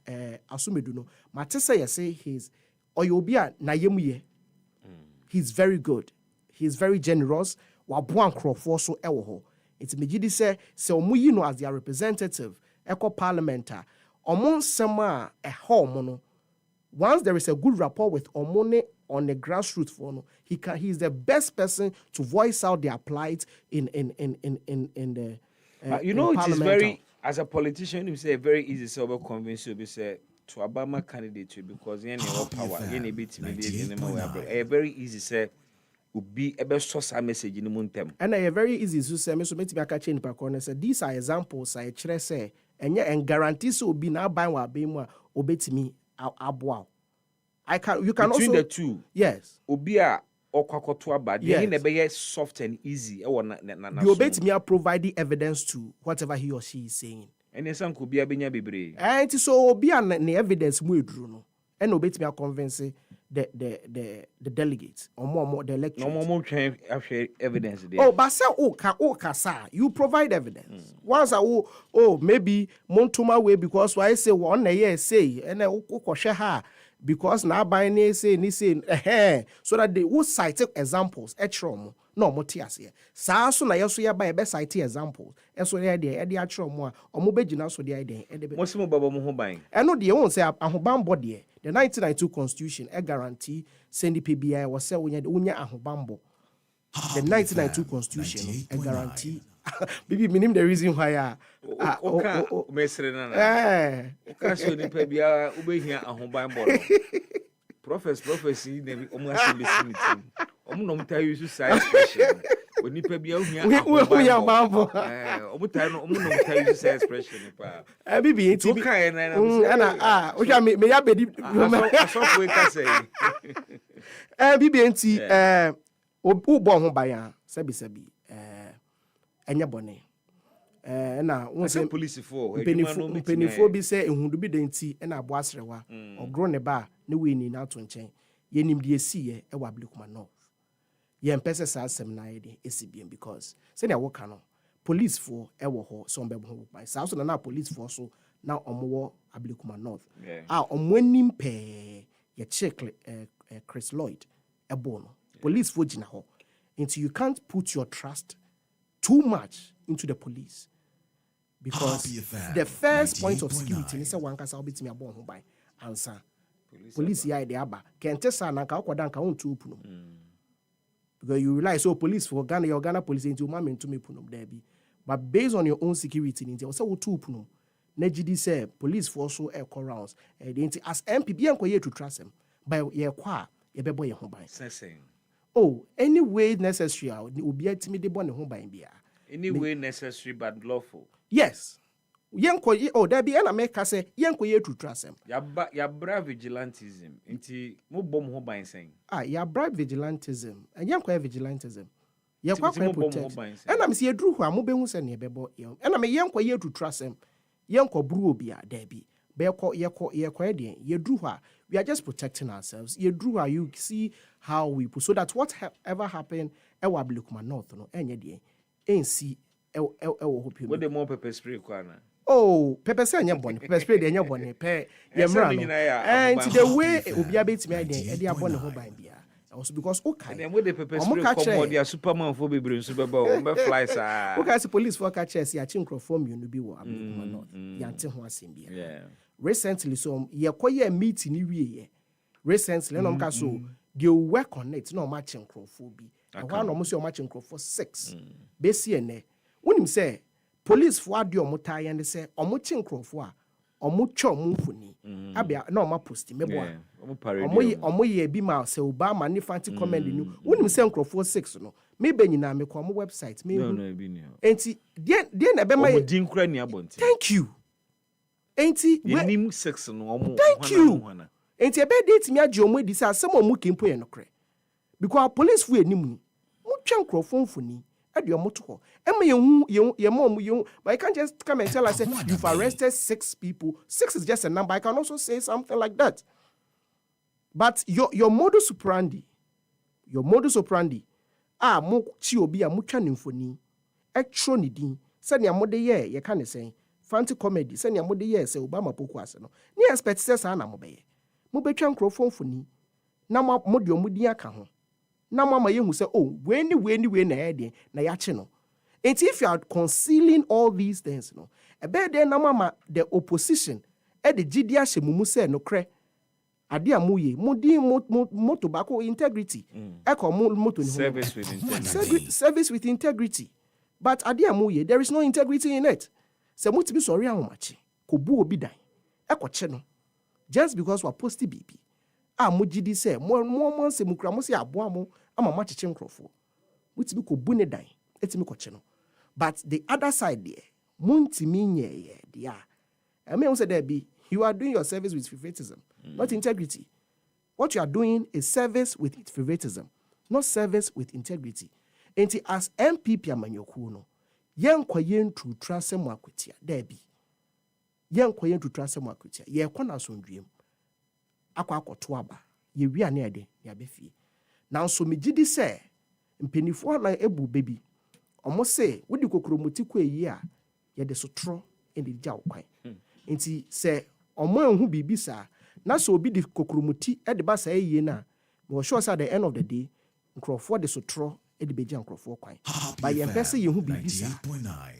asumeduno matese ye say he's oyobia na yemuye. He's very good. He's very generous. Wabuan crofo so ewo. It's Megidi say omu no as their representative, eco parliamenter, omon sema a home. Once there is a good rapport with Omone on the grassroots for he's the best person to voice out their plight in the you know it is very as a politician you say very easy to convince you say to Obama candidate because he no power he bit very easy say be a best source message in the mountain. And I very easy to say, so maybe I catch in the say these are examples I say, and guarantees will be now buying what being more obey me. I can. You can between also the two. Yes. Obia or kwakotua bad. Yes. Be soft and easy. The obey me provide the evidence to whatever he or she is saying. And yes, could be a binya bibre. And so be an evidence we drew no. And obey me convince the delegates or more the electorate. No more evidence there. Oh, but say kasa, you provide evidence. Once maybe Montuma way because why say one year say and ha because now by say ni say so that they will cite examples etrom no motias here. Sa so na yeso ya by be cite examples. And so there e dey atrom a omo begina so there dey e dey. Mosimo baba mo ho ban. And no dey won say ahoban body the 1992 constitution a guarantee send the PBI was say unya ahobambo. The 1992 constitution a guarantee Bibi minim the reason why mesre nana. Okaso ni PBI ubehia ahobambo. Prophecy dem omo asembesi omo no mta use side expression. Oni PBI uhia ahobambo. Omo no mta use side expression pa. Bibi enti ana o ja me ya bedi so we ka say. Bibi enti ubo ho ban sebi enya bone na won say police for penifo bi say ehundu bi denti na abo asrewa ogro ne ba ne we ni na to nchen yenim de esiye e wa Blekuma North ye mpese sa asem na ye de esibiem because say na woka no police for e wo ho so mbebo ho ban sa so na police for so na omowo Blekuma North omwanim pe ye check Chris Lloyd e bo no police for gina ho until you can't put your trust too much into the police because the first point of security is one kasa obetimi abon ho ban answer police ya dey aba kente sa na ka akoda nka won tu puno because you realize so police for Ghana your Ghana police into ma me to me puno there be but based on your own security nti say wo tu puno na gidi say police for so e call rounds nti as MPB enko ye to trust him by ye kwa ye bebo ye ho ban any way necessary obi atimi de bo ne ho ban bia any way necessary but lawful. Yes. Yenko there be na make say yenko ye to trust him. Ya bra vigilantism. Nti mo bom ho ban sen. Ya bra vigilantism. And yenko vigilantism. Ye kwa protect. And am say edru ho a mo behu se ne bebo. And am yenko ye to trust him. Yenko bru obi a there be. Be ye de ye dru ho a we are just protecting ourselves. Ye dru ho you see how we put so that whatever happen e wa Blekuma North no enye de ensi hope you. What the more pepper spray kwana? Oh, pepper spray nya bone. Pepper spray de nya bone. Pe ye mra no. And the way obi abetimi ade e de abone ho ban bia. Also because okay. And when the pepper spray come dia Superman for bebre nso beba o be fly sa. Okay, so police for catch us ya chinkrofo mienu bi wo Blekuma North. Ya nte ho asem bia. Yeah. Recently so ye koye meeting ni wie. Recently no mka so they work on it no match chinkrofo bi. One almost your matching crop for 6. Besi ene. Unim say police for ade omo tai and say omo chi nkrofo a omo twa omo mfoni abia na omo post mebo a omo ye bi ma say Obama ni fancy comment ni wonim say nkrofo 6 no me be nyina me ko omo website me enti de na be ma ye din kra ni abonti thank you enti nim 6 no omo thank you enti e be date me age omo di say asem omo kempo ye no kre because police fu enim mu twa nkrofo mfoni ade omo to ema ye mom you but I can't just come and tell us you've arrested 6 people. 6 is just a number. I can also say something like that. But your modus operandi mo chi obi a mo twa ne mfoni etro ne din se ne amode ye ka ne sen fancy comedy se ne amode ye se Obama poku ase no ne expect se sa na mo be ye mo betwa nkrofo mfoni na mo de omudi aka ho na mama yehu say oh we na head na ya che no. And if you are concealing all these things no e be there na mama the opposition e de gidi ahye mumu say no kre ade amuye mudi mo tobacco integrity e ko moto ni service with integrity but ade amuye there is no integrity in it. Se mutimi sorry ahomache ko bu obi dan e ko che no just because we post bibi mo gidi say mo se mukra mo se aboa mo ama ma cheche nkrofo mutimi ko bu ne dan etimi ko che no but the other side there muntimi nye there I mean say there be you are doing your service with favoritism not integrity. What you are doing is service with favoritism not service with integrity. Enti as MPP amanyoku no yen kwayen tru trase mu akwatia there be yen kwayen tru trase mu akwatia ye kwana sondwem akwa akoto aba ye wi ane ade ya befie na nso megidi se mpenifo na ebu baby omo se wodi kokromoti ko eyi a ye de sotro ende dia okwan nti se omo enhu bibi sa na so obi di kokromoti e de ba sa eyi na we sure say at the end of the day nkrofo de sotro e de beja nkrofo kwan ba ye pese ye hu bibi sa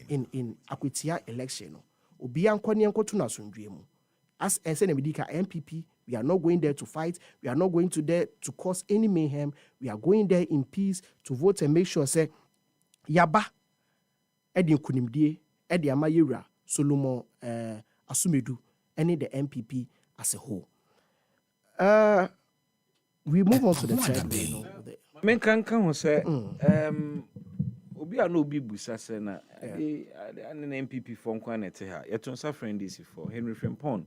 in akwatia election no obi ankwane enkoto na sondwe mu as ense na medika MPP. We are not going there to fight. We are not going to there to cause any mayhem. We are going there in peace to vote and make sure say yaba edi nkunimdie edi amayewura Solomon Asumedu and the MPP as a whole. We move on to the third one. Men kan ho say obi a no obi busa say na an MPP for nkwa na te ha. Yetonsa friend is for Henry Frimpong.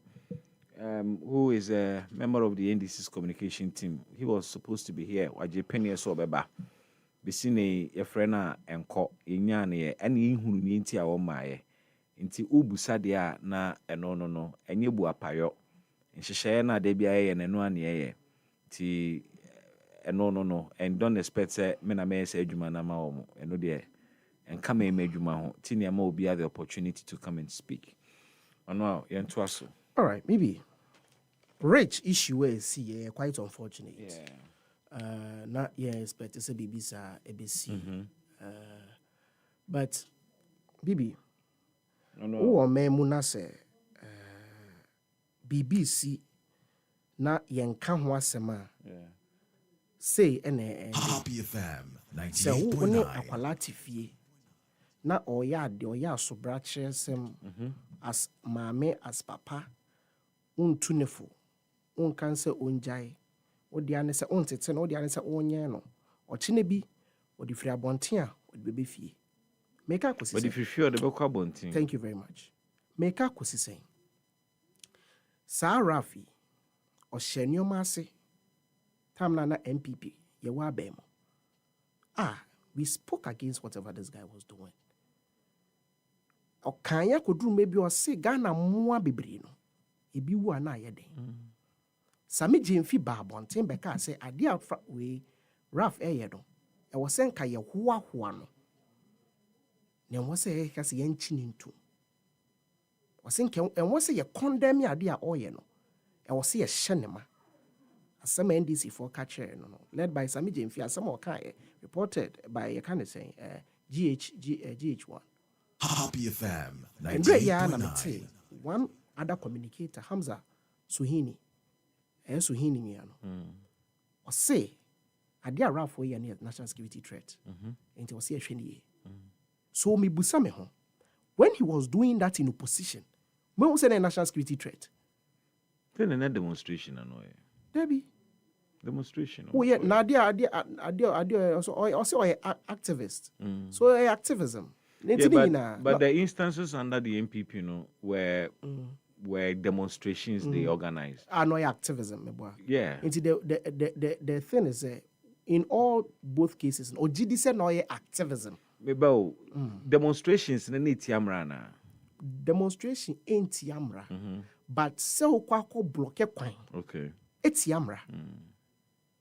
Who is a member of the NDC's communication team. He was supposed to be here. Waje penny so beba. Bisine ye frena enko enyane ene ihunu ni nti a wo maaye. Nti ubusa dia na eno no enye bu apayo. Nhihye na de bia ye neno ane ye. Nti eno no and don't expect say me na me say adwuma na ma wo mo. Eno de enka me adwuma ho. Ti ne ma obi have the opportunity to come and speak. Ono ye nto aso. All right, maybe rich issue is quite unfortunate. Not expect to say BBC ABC. But Bibi, who are muna say BBC na yenka ho asema. Say Happy FM 98.9. So who akwalati fie na oya de oya so brache sem as mame as papa. Untunefo unkan se onjai odi ane se ontete no odi ane se onye no ochine bi odi firi abonten a odi bebe fie meka kosi odi firi odi be kwa abonten. Thank you very much. Meka kosi sen sa Rafi o hyenyoma ase tamna na MPP ye wa ba mo we spoke against whatever this guy was doing. Okanya kodru mebi o se Ghana moa bebre no ebi wu ana ayede sami jemfi ba bonten beka say ade afa we Raf eyedo e wo se nka ye hoahoa no ne wo se ka se yanchi nintu wo se nka e wo se ye condemn ade a oye no e wo se ye hyenema asema NDC for catcher no led by sami jemfi asema o kan reported by you can say GH1 Happy FM 98.9. One other communicator, Hamza Suhini, Suhini Miano, or say, I dare Ralph for national security threat, and it was here 20 years. So, me busame home. when he was doing that in opposition, when was a national security threat? Then a demonstration, Debbie. Demonstration. Oh yeah, Nadia, also activist. So activism. Yeah, but the instances under the MPP, were demonstrations they organized. No activism, yeah. Into the thing is, in all both cases, or GD said no activism. Demonstrations in the demonstration ain't yamra, but so kwako block okay. It's yamra.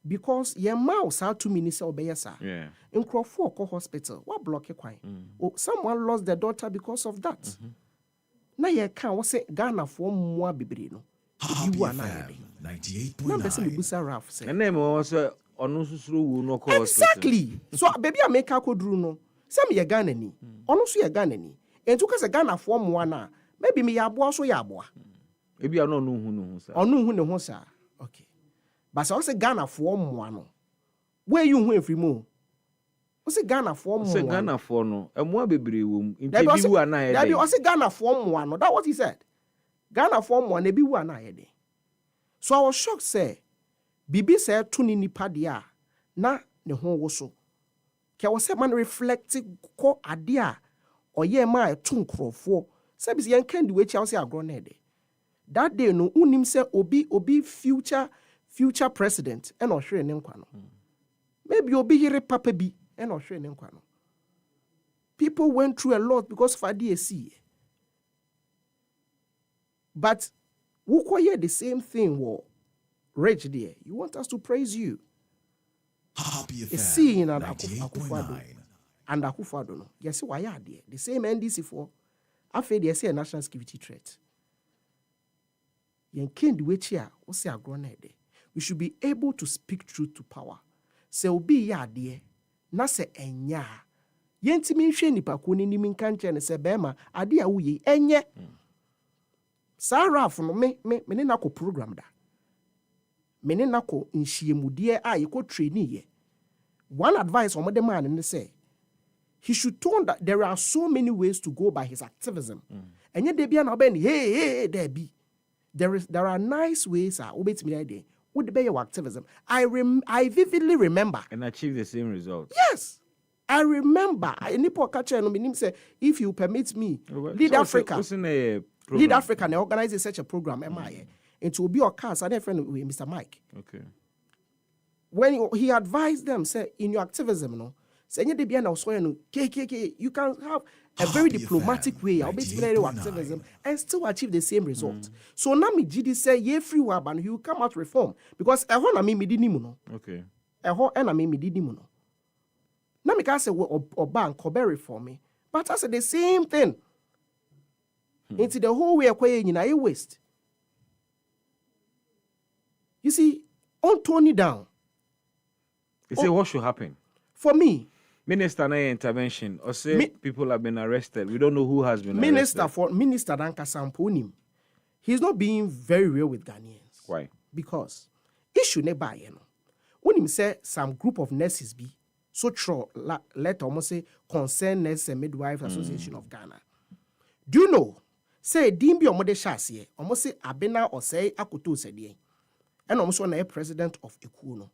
Because your mouse had 2 minutes or better. Yeah. In Crawford hospital, what block oh, someone lost their daughter because of that. Now you can't say Ghana for more bibrino. You are 98.9. And then also no exactly. So baby I make a code no. Some ye Ghana ni. Onusu ye Ghana ni. And took us a Ghana for one. Maybe me yabwa so yabwa. Maybe I don't know who sir. Or no sir. Okay. But so I say Ghana for one. Where you went free more? I say Ghana for one. Say Ghana for no. And more baby room. Interview and I. I say Ghana for one. That's what he said. Ghana for one. Maybe one I had. So I was shocked. Say, Bibi said tuni ni padia na ne ho woso. Ke was man reflecting ko adia or ye ma tun krofo. Say bis yen kendi we chia say agro na de. That day no unim say obi future president and or hwe ne nkwa no. Maybe obi here papa bi and or hwe ne nkwa no. People went through a lot because of ADC. But who quite the same thing war Rich there. You want us to praise you. Seeing and Akufado and Akufado no. Yes, why are there? The same NDC for I feel they say a national security threat. Yen ken the way here, what's a grown there? We should be able to speak truth to power. Say obi ya there, na se enya. Yen timi nhwe nipa ko ni mi nka nche ne se bema ade a wuye enye. Sarah no me ne na ko program da. Me ne na ko nhiemude a ye ko trainee ye. One advice on the man and say he should tone that there are so many ways to go by his activism. And yet they be an oben hey there be. There are nice ways obey me idea. Would be your activism. I vividly remember and achieve the same result. Yes. I remember Nipo Kacha no meaning say if you permit me lead Africa. Lead Africa and organize such a program and to be your cast and friend with Mr. Mike. Okay. When he advised them, say in your activism, no, say you can have a very diplomatic way of activism and still achieve the same result. So now me GD say ye free waban he will come out reform because na me didn't no. Okay. Na me didn't no. Now me can say bank reform me, but I said the same thing. Into the whole way a waste. You see, on Tony down. You say what should happen? For me, Minister intervention or say people have been arrested. We don't know who has been arrested. Minister Danka Samponim. He's not being very real with Ghanaians. Why? Because issue never when him say some group of nurses be so true let almost say Concerned Nurse and Midwife Association of Ghana. Do you know? Say Dimbi Omode Shasiye, almost say Abena or say Akutu Sedie. And almost one a president of Ekuno.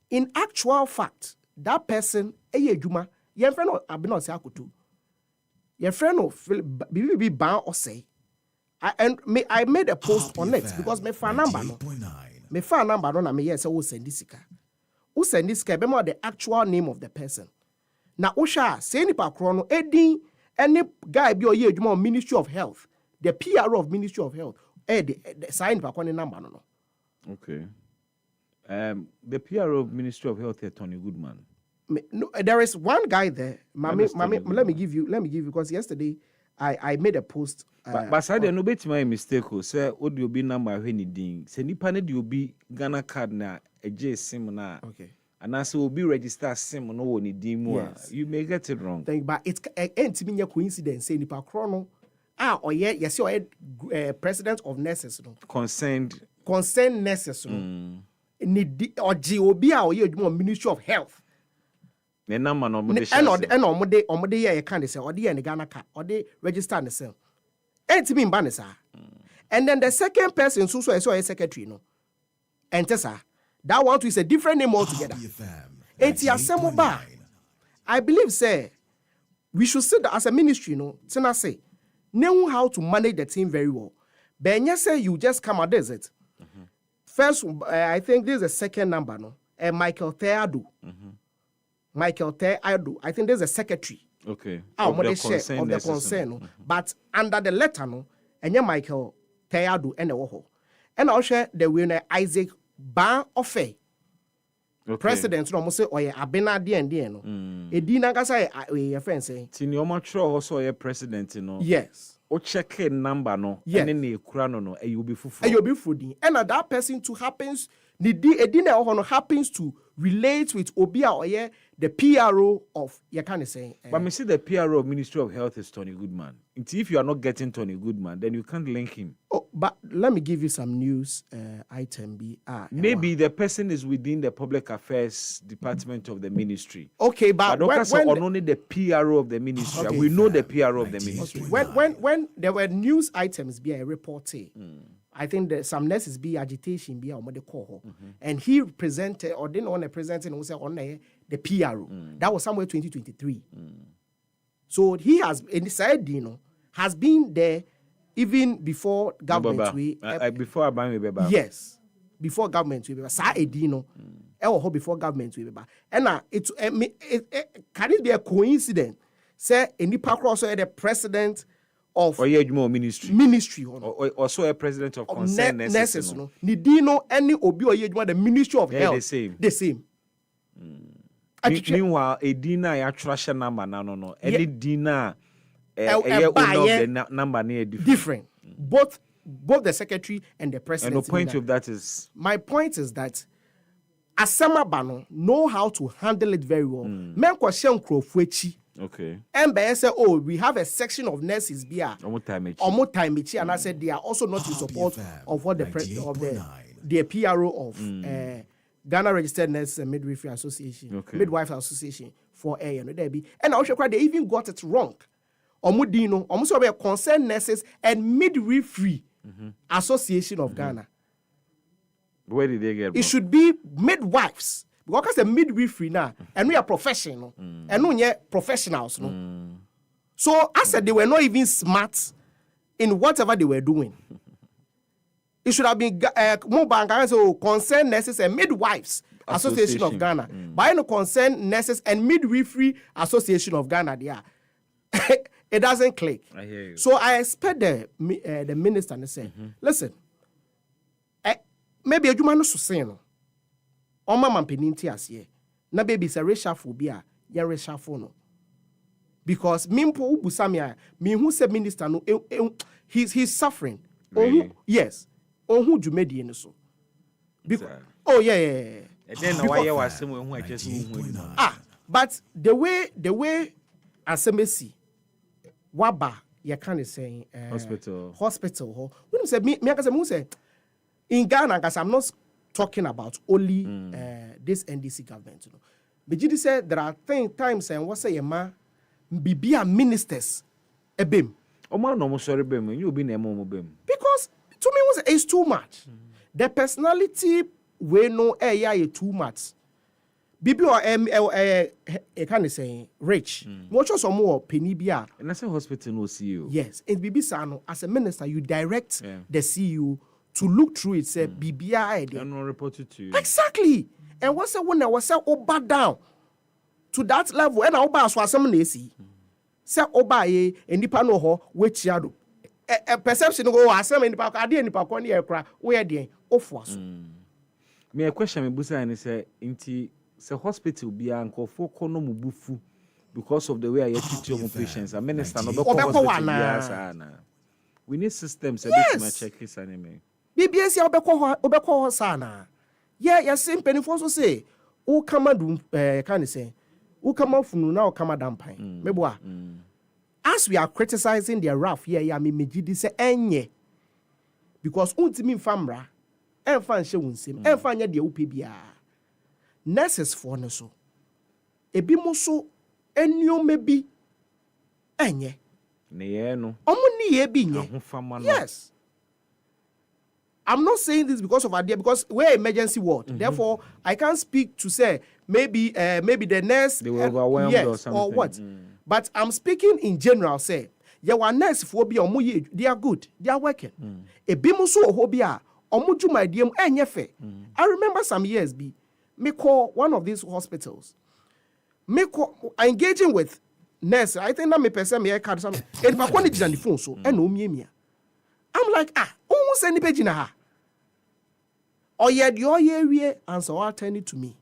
In actual fact, that person, Juma, your friend of Abena say Akutu. Your friend of Bibi Ban or say. I made a post on it because my phone number no. My phone number no na me yes who send this car. Who send this car? Be more the actual name of the person. Na Osha say nipa krono edin any guy be or Juma Ministry of Health. The PR of Ministry of Health. The sign nipa kwani number no. Okay. The PR of Ministry of Health is Tony Goodman. No, there is one guy there. Let me give you because yesterday I made a post. But Sadia no bet my mistake. Say what you be number when you ding. Say nipa ne you be Ghana card na eje sim na. Okay. And as will be register sim no one ding. Yes. You may get it wrong. But it's a coincidence. Say nipa chrono. Yes, you are president of nurses. No. Concerned nurses. No. Or GOB or Ministry of Health. ne number no mo de omode ye kan de say ode ye ne Ghana ka ode register ne say entimi mba ne sa and then the second person so a secretary no ente sa that one is a different name altogether enti asemo ba I believe say we should sit as a ministry no tina say know how to manage the team very well but you say you just come out desert first I think this is the second number no Michael Teado Michael Teado I think there's a secretary okay of the concern no but under the letter no enye Michael Teado ene wo ho and I share the winner Isaac Ban Ofe president no mo say oye abena de no edi na kasa your friend say tini o ma tro so oye president no yes o check number no ene na ekura no e obi fufu and that person too happens edi na ho no happens to relate with obi a oye the PRO of you can say but me see the PRO of Ministry of Health is Tony Goodman. If you are not getting Tony Goodman, then you can't link him. Oh, but let me give you some news item B. Maybe the person is within the Public Affairs Department of the ministry. Okay, but when only the PRO of the ministry, okay, we know the PRO of the ministry. Okay. When there were news items be a reporter, I think that some nurses be agitation be a call, and he presented or didn't want to present and say on the PRO. That was somewhere 2023. So he has inside has been there even before government before Abang yes, before government we sa edino before government we and it can it be a coincidence say any cross the president of ministry or so a president of concern nurses no Nidino any obi or the Ministry of Health the same. Meanwhile, a dinner ya trash number no. Any dinner the number near different. Both the secretary and the president. And the point of that is my point is that Asama Bano know how to handle it very well. Men question Krofwechi. Okay. And say, oh, we have a section of nurses here. Omo time and I said they are also not in support of what the president of the PRO of Ghana Registered Nurses and Midwifery Association, Midwife Association for A and I also cry they even got it wrong. Omudino, almost over concerned nurses and midwifery Association of Ghana. Where did they get? It should be midwives because the midwifery now, and we are professional, and we are professionals. No? So I said they were not even smart in whatever they were doing. It should have been concerned nurses and midwives Association of Ghana. By no concerned nurses and midwifery Association of Ghana, it doesn't click. I hear you. So I expect the minister to say, listen, maybe a human so say no. Oma mampeninti asye. Na baby is a reshuffle ya reshuffle no. Because mimpo ubusamia mi who said minister no he's suffering. Really? Yes. On who you made the so. Oh yeah. Then why you was but the way asemesi waba you can say hospital. When say me say in Ghana, because I'm not talking about only this NDC government. But you said there are times and what say ma bibia ministers ebem. Oma no mo sorry bem. You be na mo bem. Because to me it's too much. The personality we know too much. Bibi or can say rich. Much also more penny bia. And that's a hospital no CEO. Yes, and Bibi Sano as a minister you direct the CEO to look through it. Say BBI and not report it to you. Exactly. And what's when I was over down to that level and I was some lazy. Say obaye and nipa no ho which yado. A perception go asem nipa ka ade nipa ko ne ekra we dey ofo so. Me a question me busa and say inti say hospital bia nkofo ko no mubufu because of the way I treat your patients. A minister no be hospital bia na. We need systems a bit to check this anime. BBS ya obekọ sana. Yeah, simple penifo so say o kama do can say o kama funu na o kama dampan. Meboa. As we are criticizing their rough yeah me megidi say enye because untimi famra emfa nhye wunsem emfa nya de upe bia nurses for no so ebi mo so eniome bi enye no omu bi nye. Yes, I'm not saying this because of idea, because we're emergency ward. Therefore, I can't speak to say maybe the nurse they were overwhelmed or something. Or what. But I'm speaking in general. Say, your nurse phobia omu they are good, they are working. Ebi mo so ohobia omu juma diem enyefe. I remember some years me call one of these hospitals. Me call engaging with nurse. I think that me person me card some. And if I want it on the phone so and no me. I'm like, almost any page in her. Or yet your year answer or turn it to me.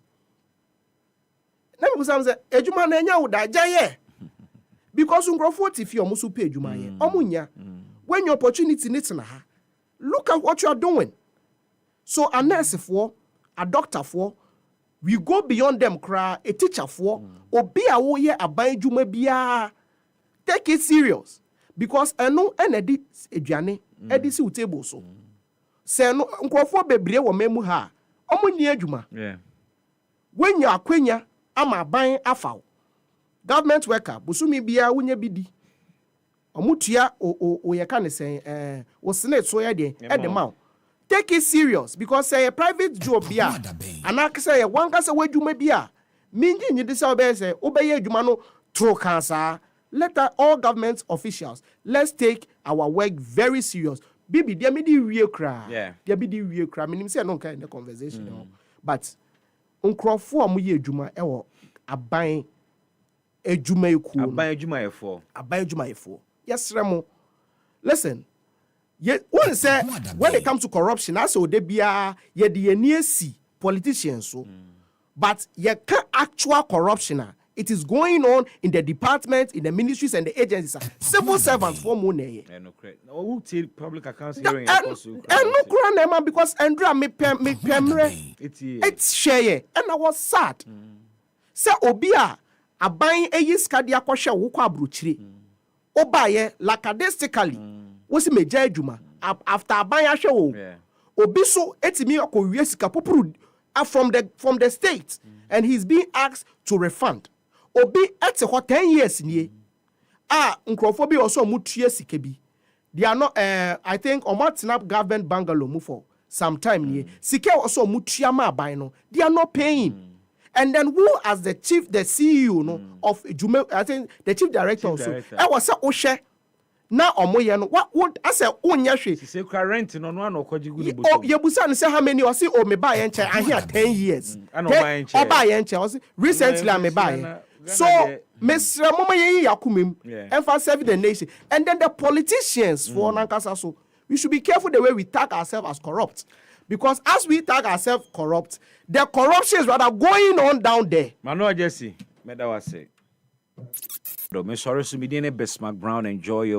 Never was say, Ejuma Nanya would die. Because ungrofort if you almost pay Juma. Omunya. When your opportunity needs in her, look at what you are doing. So a nurse for, a doctor for, we go beyond them cry, a teacher for, or be a warrior a buy Juma bia. Take it serious. Because I know an edit a journey. Edisi utable so. Say no nkrofo bebre wo memu ha. Omo ni adwuma. Yeah. When you akwenya ama ban afaw. Government worker busumi bia wonya bidi. Omo tua o ye kan say o senate so ye de e de ma. Take it serious because say a private job bia. Anaka say one ka say wadwuma bia. Minji nyi de say obey say obey adwuma no tro cancer. Let all government officials, let's take our work very serious. Baby, there may be real cry. Yeah. There be the real cry. I mean, say no kind of conversation. But uncrofo amuye juma ewo aban ejuma eku. Aban ejuma efo. Aban ejuma efo. Yes, Remo. Listen. When it comes to corruption, I saw there be ye the near politicians so. But ye can actual corruption. It is going on in the departments, in the ministries and the agencies. Civil servants for money. Who take public accounts hearing? And because Andrea me it's share and I was sad. Say obia aban eyiskadia kwhwe wo kwa abrochire. Obaye lackadaisically. Was me judgment after aban ahwe wo. Obi so etimi akowie sika popuru from the state and he's being asked to refund. Obi at 10 years nie nkrofobi also mutua sika bi. They are not I think Omatinap government bungalow move for some time nie sika also mutua ma aban no. They are not paying. And then who as the CEO no of Jume, I think the chief director also I was say ohwe na omoye no what I say onya hwe say rent no no okoji gudu bo. You busan say how many or say me buy enche and here 10 years. And buy enche or say recently I me buy. So Mr. Mama ye yakumim and for serving the nation. And then the politicians for Nankasa so we should be careful the way we tag ourselves as corrupt. Because as we tag ourselves corrupt, the corruption is rather going on down there. Mano Jesse, me da was say. Do me sorry to be Bismark Brown enjoy your